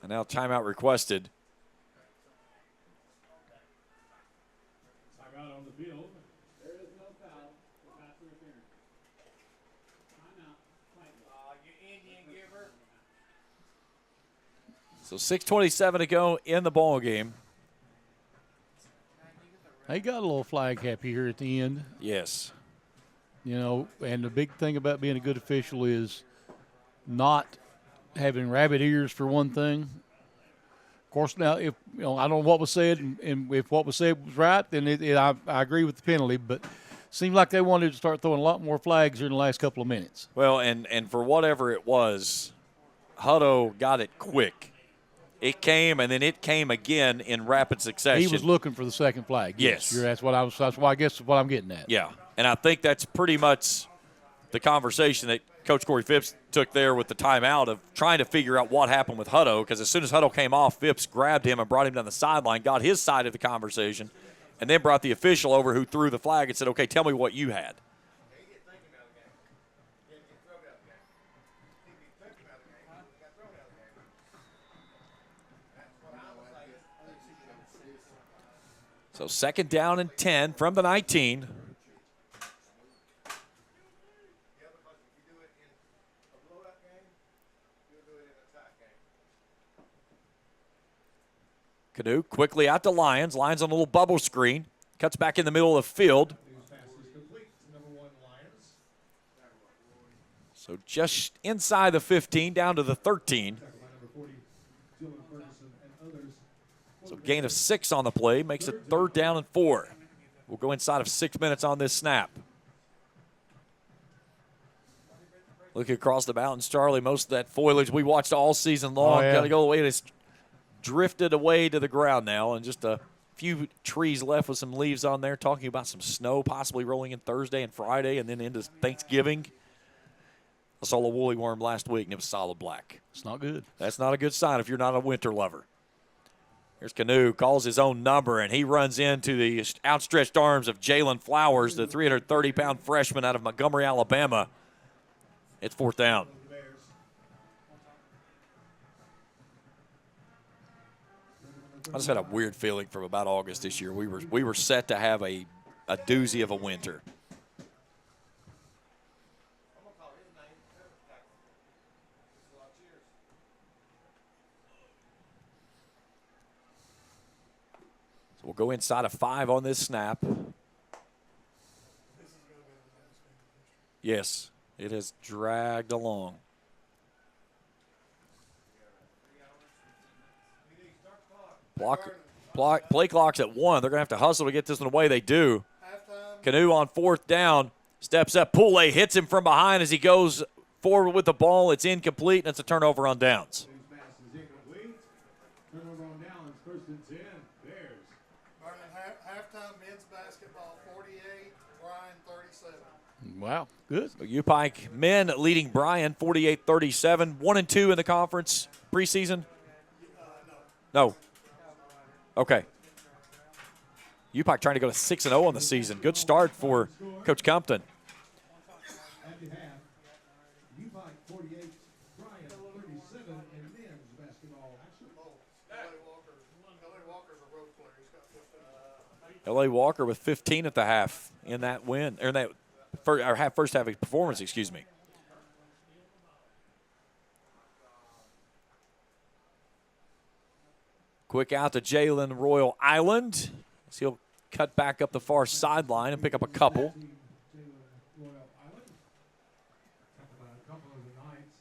And now timeout requested. Timeout on the field. There is no foul for pass interference. Timeout. You Indian giver. So 6:27 to go in the ball game. They got a little flag happy here at the end. Yes. You know, and the big thing about being a good official is not having rabbit ears for one thing. Of course, now if I don't know what was said, and if what was said was right, then I agree with the penalty. But it seemed like they wanted to start throwing a lot more flags here in the last couple of minutes. Well, and for whatever it was, Hutto got it quick. It came, and then it came again in rapid succession. He was looking for the second flag. Yes. That's what I was. That's why I guess what I'm getting at. Yeah, and I think that's pretty much the conversation that Coach Corey Phipps took there with the timeout of trying to figure out what happened with Hutto, because as soon as Hutto came off, Phipps grabbed him and brought him down the sideline, got his side of the conversation, and then brought the official over who threw the flag and said, okay, tell me what you had. So 2nd down and 10 from the 19. Canoe quickly out to Lyons. Lyons on a little bubble screen. Cuts back in the middle of the field. So just inside the 15, down to the 13. So gain of 6 on the play, makes it 3rd down and 4. We'll go inside of 6 minutes on this snap. Look across the mountains, Charlie. Most of that foliage we watched all season long. Got to go away. It's drifted away to the ground now, and just a few trees left with some leaves on there, talking about some snow possibly rolling in Thursday and Friday and then into Thanksgiving. I saw a woolly worm last week, and it was solid black. It's not good. That's not a good sign if you're not a winter lover. Here's Canoe, calls his own number, and he runs into the outstretched arms of Jalen Flowers, the 330-pound freshman out of Montgomery, Alabama. It's 4th down. I just had a weird feeling from about August this year. We were set to have a doozy of a winter. So we'll go inside of 5 on this snap. Yes, it has dragged along. Play clock's at 1. They're going to have to hustle to get this one away. They do. Canoe on 4th down. Steps up. Poulet hits him from behind as he goes forward with the ball. It's incomplete, and it's a turnover on downs. Turnover on downs, 1st and 10. Bears. Halftime men's basketball 48, Ryan 37. Wow, good. UPIKE men leading Bryan 48-37, 1-2 in the conference preseason. No. Okay. UPIKE trying to go to 6-0 on the season. Good start for Coach Compton. At the half, UPIKE 48, Bryan 37 in men's basketball action. L.A. Walker's a road player. He's got 15. L.A. Walker with 15 at the half in that win, or in that first half of performance, excuse me. Quick out to Jalen Royal Island. So he'll cut back up the far sideline and pick up a couple. Royal Island. Talk about a couple of the nights.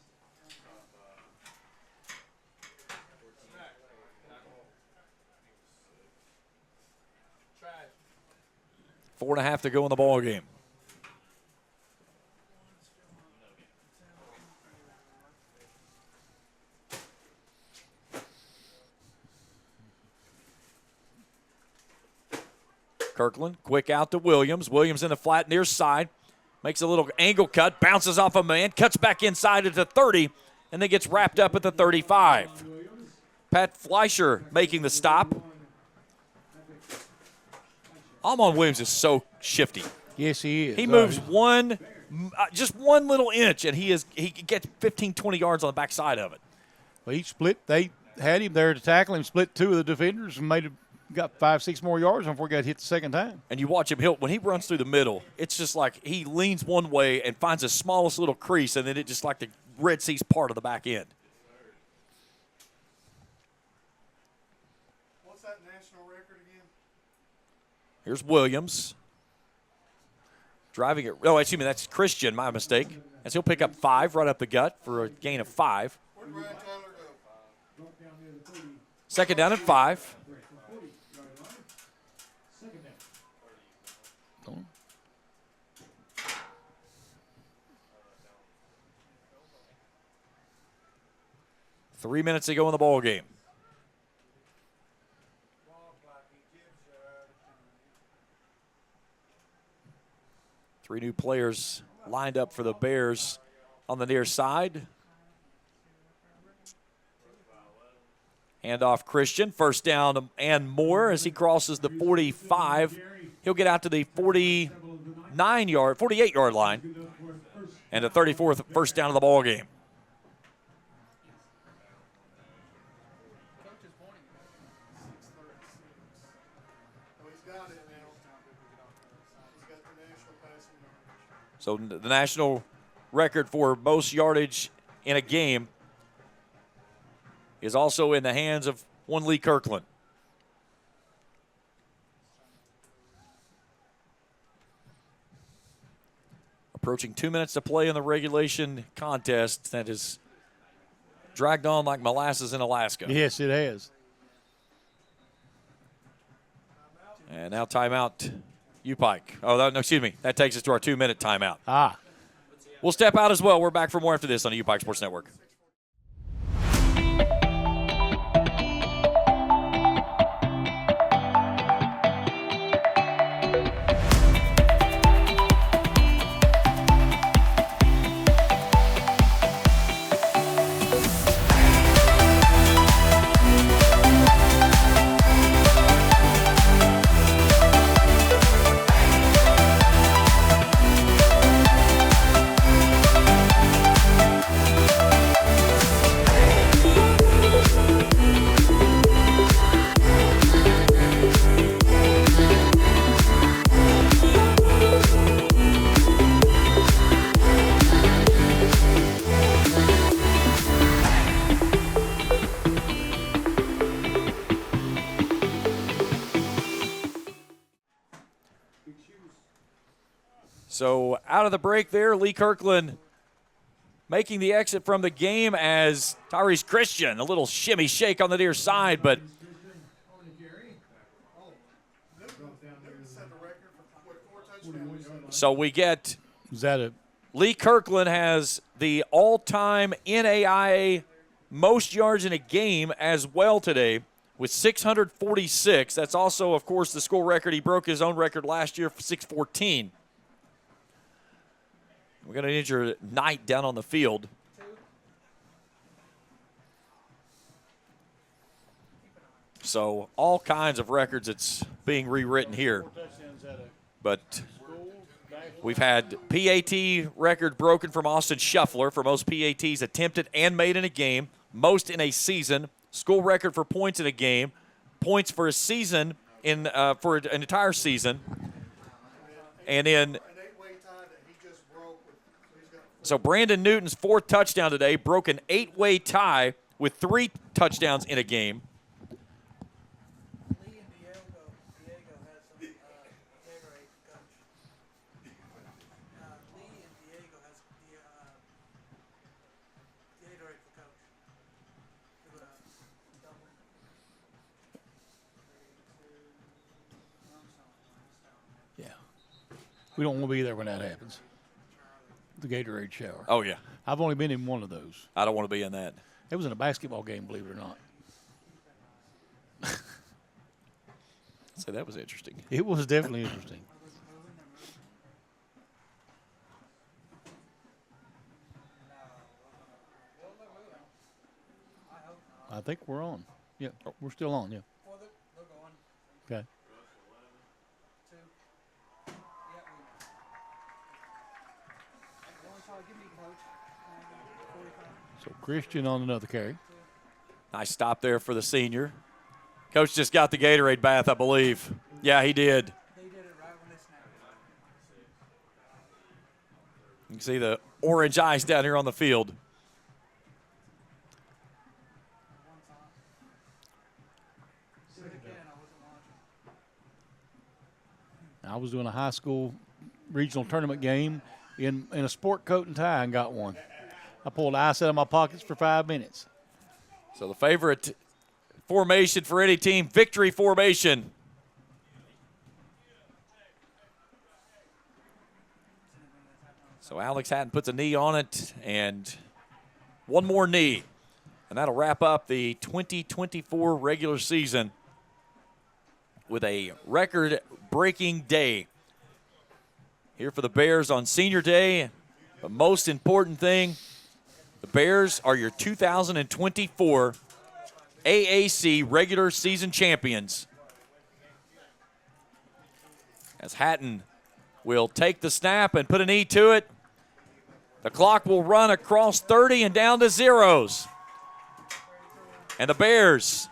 4.5 to go in the ball game. Kirkland, quick out to Williams. Williams in the flat near side. Makes a little angle cut, bounces off a man, cuts back inside at the 30, and then gets wrapped up at the 35. Pat Fleischer making the stop. Almon Williams is so shifty. Yes, he is. He moves just one little inch, and he gets 15, 20 yards on the backside of it. Well, he split. They had him there to tackle him, split two of the defenders, and got 5, 6 more yards before he got hit the second time. And you watch him, when he runs through the middle, it's just like he leans one way and finds the smallest little crease, and then it just like the Red Sea's part of the back end. What's that national record again? Here's Williams. Driving it. Oh, excuse me, that's Christian, my mistake. As he'll pick up 5 right up the gut for a gain of 5. Where'd Ryan Tyler go? Second down and 5. Don't. 3 minutes to go in the ball game. Three new players lined up for the Bears on the near side. Handoff Christian, first down and more as he crosses the 45. He'll get out to the 48-yard line, and the 34th first down of the ball game. So the national record for most yardage in a game is also in the hands of one Lee Kirkland. Approaching 2 minutes to play in the regulation contest that is dragged on like molasses in Alaska. Yes, it has. And now timeout, UPIKE. Oh, no, excuse me. That takes us to our 2-minute timeout. We'll step out as well. We're back for more after this on the UPIKE Sports Network. So out of the break there, Lee Kirkland making the exit from the game as Tyrese Christian, a little shimmy shake on the near side, but so we get Lee Kirkland has the all-time NAIA most yards in a game as well today with 646. That's also, of course, the school record. He broke his own record last year for 614. We're going to need your Knight down on the field. So all kinds of records that's being rewritten here. But we've had PAT record broken from Austin Shuffler for most PATs attempted and made in a game, most in a season. School record for points in a game, points for a season for an entire season. And then, so Brandon Newton's 4th touchdown today broke an 8-way tie with 3 touchdowns in a game. Lee and Diego has some Gatorade coach. Lee and Diego has Gatorade for coach. Do a double. 3, 2, Yeah. We don't want to be there when that happens. The Gatorade shower. Oh, yeah. I've only been in one of those. I don't want to be in that. It was in a basketball game, believe it or not. So that was interesting. It was definitely interesting. I think we're on. Yeah, we're still on, yeah. Well, they're going. Okay. 2. Yeah, give me coach. 45. So Christian on another carry. Nice stop there for the senior. Coach just got the Gatorade bath, I believe. Yeah, he did. They did it right when they snapped. You can see the orange ice down here on the field. I was doing a high school regional tournament game in a sport coat and tie and got one. I pulled ice out of my pockets for 5 minutes. So the favorite formation for any team, victory formation. So Alex Hatton puts a knee on it, and one more knee. And that'll wrap up the 2024 regular season with a record-breaking day here for the Bears on Senior Day. But most important thing, the Bears are your 2024 AAC regular season champions. As Hatton will take the snap and put a knee to it. The clock will run across 30 and down to zeros. And the Bears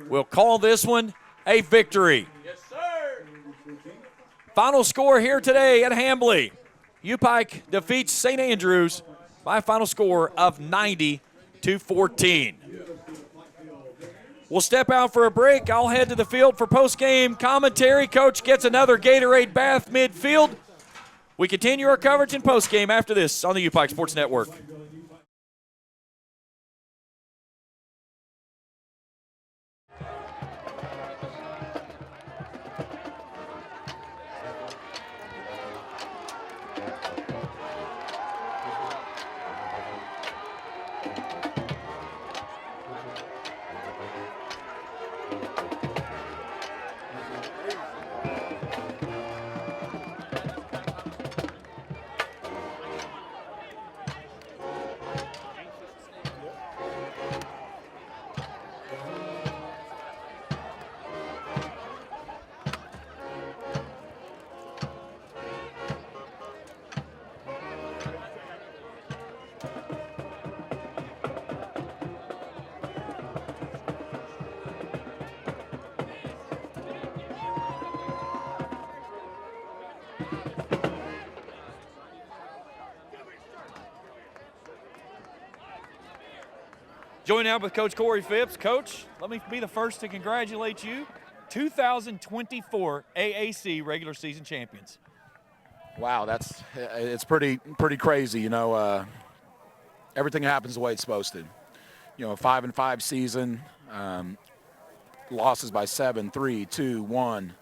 will call this one a victory. Yes, sir. Final score here today at Hambly. UPIKE defeats St. Andrews by a final score of 90-14. We'll step out for a break. I'll head to the field for post-game commentary. Coach gets another Gatorade bath midfield. We continue our coverage in post-game after this on the UPIKE Sports Network. Join now with Coach Corey Phipps. Coach, let me be the first to congratulate you. 2024 AAC regular season champions. Wow, it's pretty crazy. You know, everything happens the way it's supposed to. You know, a 5-5 season, losses by 7, 3, 2, 1.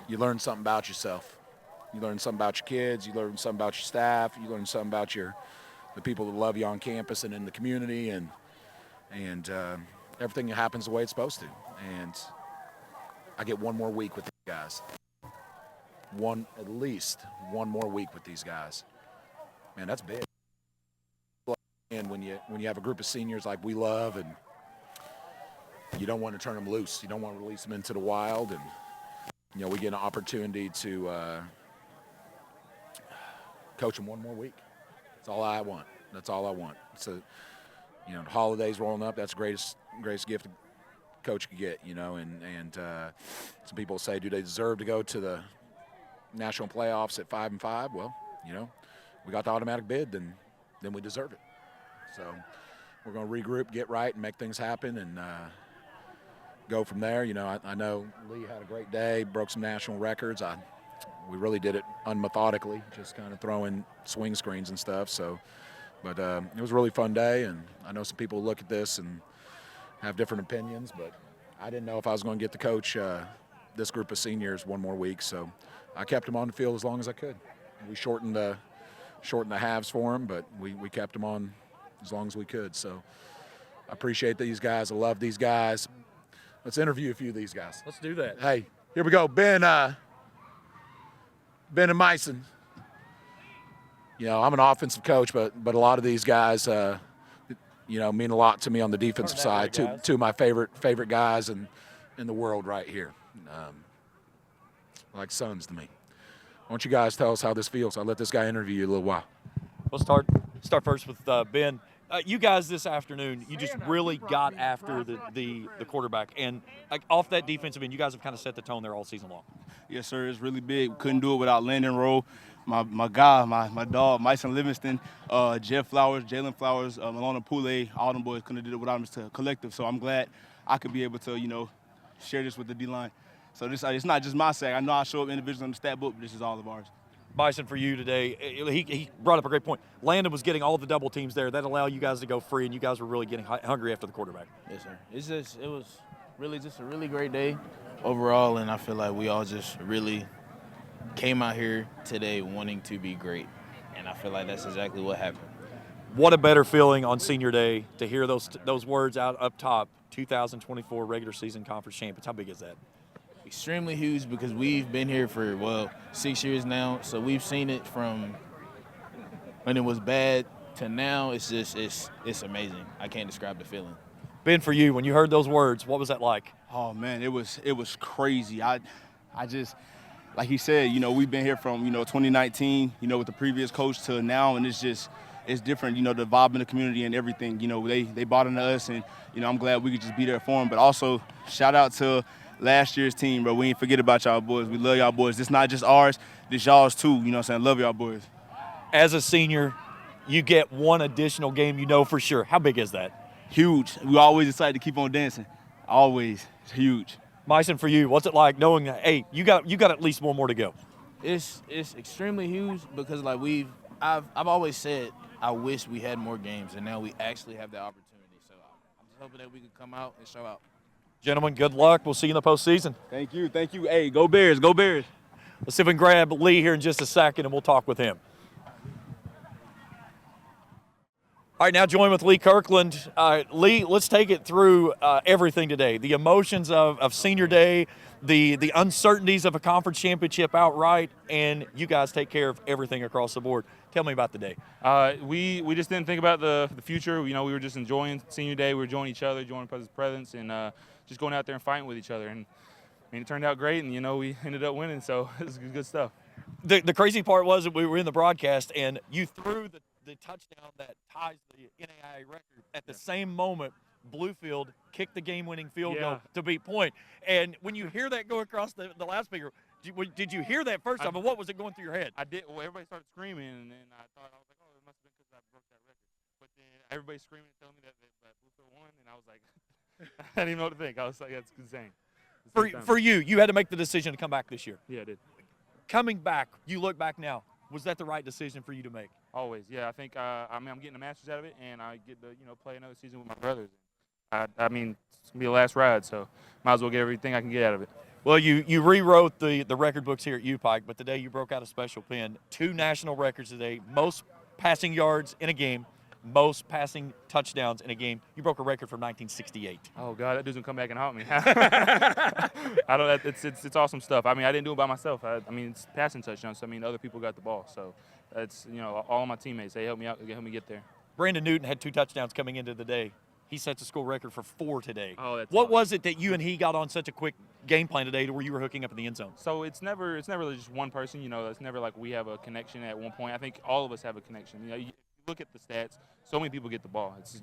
You learn something about yourself. You learn something about your kids. You learn something about your staff. You learn something about the people that love you on campus and in the community, and everything happens the way it's supposed to. And I get one more week with these guys. At least one more week with these guys. man, that's big. And when you have a group of seniors like we love, and you don't want to turn them loose, you don't want to release them into the wild, and we get an opportunity to coach them one more week. That's all I want. That's all I want. So, the holidays rolling up. That's the greatest gift a coach could get. And some people say, do they deserve to go to the national playoffs at 5-5? Well, we got the automatic bid, then we deserve it. So we're going to regroup, get right, and make things happen, and go from there. I know Lee had a great day, broke some national records. We really did it unmethodically, just kind of throwing swing screens and stuff. So, but it was a really fun day, and I know some people look at this and have different opinions, but I didn't know if I was going to get to coach this group of seniors one more week, so I kept them on the field as long as I could. We shortened the halves for them, but we kept them on as long as we could. So I appreciate these guys. I love these guys. Let's interview a few of these guys. Let's do that. Hey, here we go. Ben and Myson. I'm an offensive coach, but a lot of these guys, mean a lot to me on the defensive side. Two of my favorite guys in the world right here. Like sons to me. Why don't you guys tell us how this feels? I'll let this guy interview you a little while. We'll start first with Ben. You guys this afternoon, you just really got after the quarterback, and off that defensive end, you guys have kind of set the tone there all season long. Yes, sir. It's really big. We couldn't do it without Landon Rowe, my guy, my dog, Myson Livingston, Jeff Flowers, Jalen Flowers, Malona Poulet. All them boys couldn't have did it without them. It's a collective. So I'm glad I could be able to, share this with the D-line. So it's not just my sack. I know I show up individually on the stat book, but this is all of ours. Bison, for you today, he brought up a great point. Landon was getting all the double teams there. That allowed you guys to go free, and you guys were really getting hungry after the quarterback. Yes, sir. It was really just a really great day overall, and I feel like we all just really came out here today wanting to be great, and I feel like that's exactly what happened. What a better feeling on senior day to hear those words out up top, 2024 regular season conference champions. How big is that? Extremely huge, because we've been here for 6 years now, so we've seen it from when it was bad to now. It's amazing. I can't describe the feeling. Ben, for you, when you heard those words, what was that like? Oh man, it was crazy. I just, like he said, we've been here from 2019, with the previous coach to now, and it's different, the vibe in the community and everything. They bought into us, and I'm glad we could just be there for them. But also, shout out to last year's team, bro. We ain't forget about y'all boys. We love y'all boys. This not just ours, this y'all's too. Love y'all boys. As a senior, you get one additional game for sure. How big is that? Huge. We always excited to keep on dancing. Always. It's huge. Myson, for you, what's it like knowing that, hey, you got at least one more to go? It's extremely huge, because I've always said I wish we had more games, and now we actually have the opportunity. So I'm just hoping that we can come out and show out. Gentlemen, good luck. We'll see you in the postseason. Thank you. Hey, go Bears. Go Bears. Let's see if we can grab Lee here in just a second, and we'll talk with him. All right, now join with Lee Kirkland. Lee, let's take it through everything today. The emotions of senior day, the uncertainties of a conference championship outright, and you guys take care of everything across the board. Tell me about the day. We just didn't think about the future. We were just enjoying senior day. We were enjoying each other, enjoying each other's presence, and just going out there and fighting with each other. And it turned out great, and we ended up winning, so it was good stuff. The crazy part was that we were in the broadcast, and you threw the touchdown that ties the NAIA record. At the same moment, Bluefield kicked the game-winning field goal to beat point. And when you hear that go across the loudspeaker, did you hear that first time, and what was it going through your head? I did. Well, everybody started screaming, and then I was like, oh, it must have been because I broke that record. But then everybody screaming and telling me that Bluefield won, and I was like, I didn't even know what to think. I was like, that's insane. For you had to make the decision to come back this year. Yeah, I did. Coming back, you look back now, was that the right decision for you to make? Always, yeah. I think I'm getting the Masters out of it, and I get to play another season with my brothers. It's gonna be the last ride, so might as well get everything I can get out of it. Well, you rewrote the record books here at UPIKE, but today you broke out a special pen. 2 national records today, most passing yards in a game, most passing touchdowns in a game. You broke a record from 1968. Oh God, that doesn't come back and haunt me. I don't. It's awesome stuff. I mean, I didn't do it by myself. I mean, it's passing touchdowns. So, I mean, other people got the ball. So it's all of my teammates. They helped me out, helped me get there. Brandon Newton had 2 touchdowns coming into the day. He sets a school record for 4 today. Oh, that's what awesome. was it that you and he got on such a quick game plan today to where you were hooking up in the end zone? So it's never really just one person. It's never like we have a connection at one point. I think all of us have a connection. You look at the stats. So many people get the ball. It's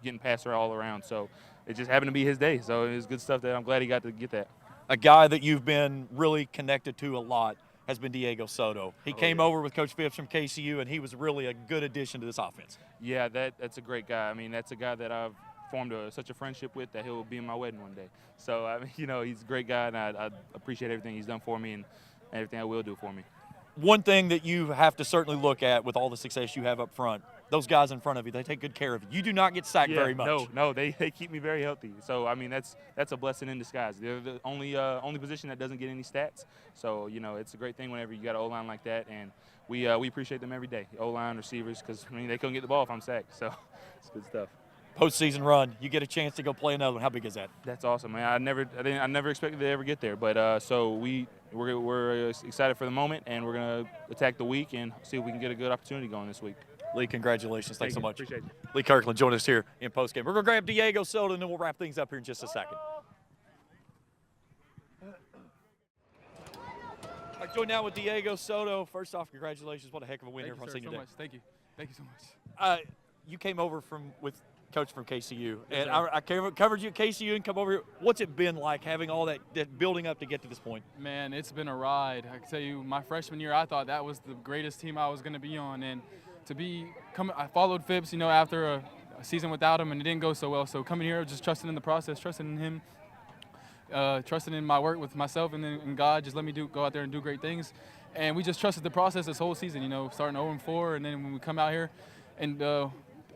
getting passed all around. So it just happened to be his day. So it was good stuff that I'm glad he got to get that. A guy that you've been really connected to a lot has been Diego Soto. He came over with Coach Phipps from KCU, and he was really a good addition to this offense. Yeah, that's a great guy. I mean, that's a guy that I've formed such a friendship with that he'll be in my wedding one day. So, I mean, he's a great guy, and I appreciate everything he's done for me and everything I will do for me. One thing that you have to certainly look at with all the success you have up front, those guys in front of you, they take good care of you. You do not get sacked very much. No, they keep me very healthy. So, I mean, that's a blessing in disguise. They're the only position that doesn't get any stats. So, it's a great thing whenever you got an O-line like that, and we appreciate them every day, O-line, receivers, because, I mean, they couldn't get the ball if I'm sacked. So, it's good stuff. Postseason run, you get a chance to go play another one. How big is that? That's awesome, man. I never expected to ever get there, but so we're excited for the moment, and we're gonna attack the week and see if we can get a good opportunity going this week. Lee, congratulations. Thanks so much. Appreciate it. Lee Kirkland joined us here in postgame. We're gonna grab Diego Soto, and then we'll wrap things up here in just a second. All right, joined now with Diego Soto. First off, congratulations. What a heck of a win here on Senior Day. Thank you. Thank you so much. You came over with Coach from KCU, Yes, and sir. I covered you at KCU and come over here. What's it been like having all that building up to get to this point? Man, it's been a ride. I can tell you, my freshman year, I thought that was the greatest team I was going to be on, and I followed Phipps, after a season without him, and it didn't go so well. So coming here, just trusting in the process, trusting in him, trusting in my work with myself, and then in God, just let me go out there and do great things. And we just trusted the process this whole season. Starting 0-4, and then when we come out here and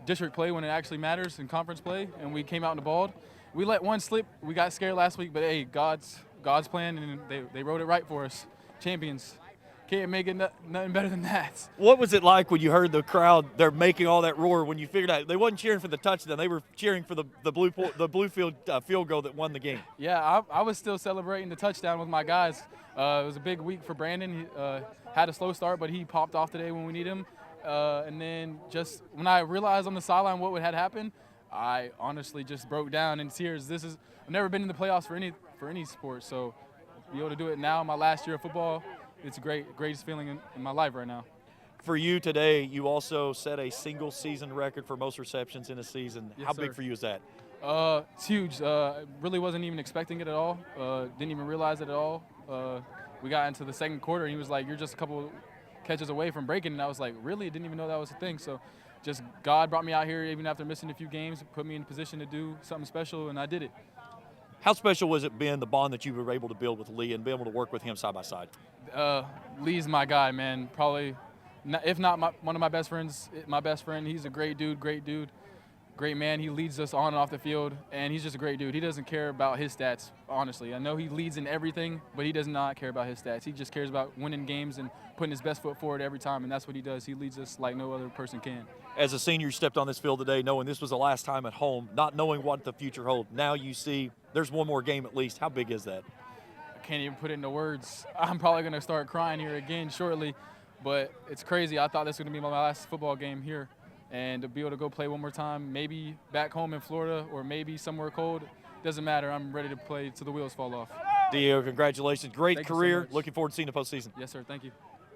district play when it actually matters and conference play, and we came out in the ball. We let one slip. We got scared last week, but hey, God's plan, and they wrote it right for us. Champions. Can't make it nothing better than that. What was it like when you heard the crowd, they're making all that roar, when you figured out they wasn't cheering for the touchdown, they were cheering for the Bluefield field goal that won the game? Yeah, I was still celebrating the touchdown with my guys. It was a big week for Brandon. He had a slow start, but he popped off today when we need him. And then just when I realized on the sideline what had happened, I honestly just broke down in tears. I've never been in the playoffs for any sport, so to be able to do it now, my last year of football, it's a greatest feeling in my life right now. For you today, you also set a single season record for most receptions in a season. Yes, How big sir. for you is that? It's huge. Really wasn't even expecting it at all. Didn't even realize it at all. We got into the second quarter, and he was like, "You're just a couple catches away from breaking," and I was like, really? Didn't even know that was a thing. So just God brought me out here even after missing a few games, put me in position to do something special, and I did it. How special was it been, the bond that you were able to build with Lee and be able to work with him side by side? Lee's my guy, man. Probably, if not one of my best friends, my best friend. He's a great dude, great man. He leads us on and off the field, and he's just a great dude. He doesn't care about his stats, honestly. I know he leads in everything, but he does not care about his stats. He just cares about winning games and putting his best foot forward every time, and that's what he does. He leads us like no other person can. As a senior, you stepped on this field today knowing this was the last time at home, not knowing what the future holds. Now you see there's one more game at least. How big is that? I can't even put it into words. I'm probably going to start crying here again shortly, but it's crazy. I thought this was going to be my last football game here. And to be able to go play one more time, maybe back home in Florida or maybe somewhere cold, doesn't matter. I'm ready to play till the wheels fall off. Diego, congratulations. Great Thank you so career. much. Looking forward to seeing the postseason. Yes, sir. Thank you.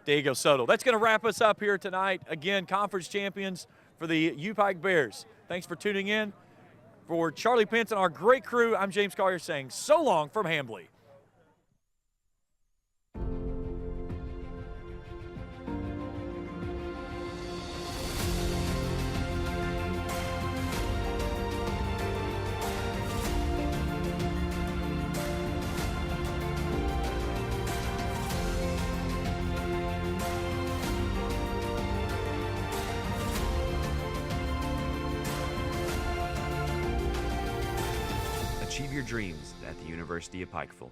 Diego Soto. That's going to wrap us up here tonight. Again, conference champions for the UPIKE Bears. Thanks for tuning in. For Charlie Pence and our great crew, I'm James Collier saying so long from Hambly. Achieve your dreams at the University of Pikeville.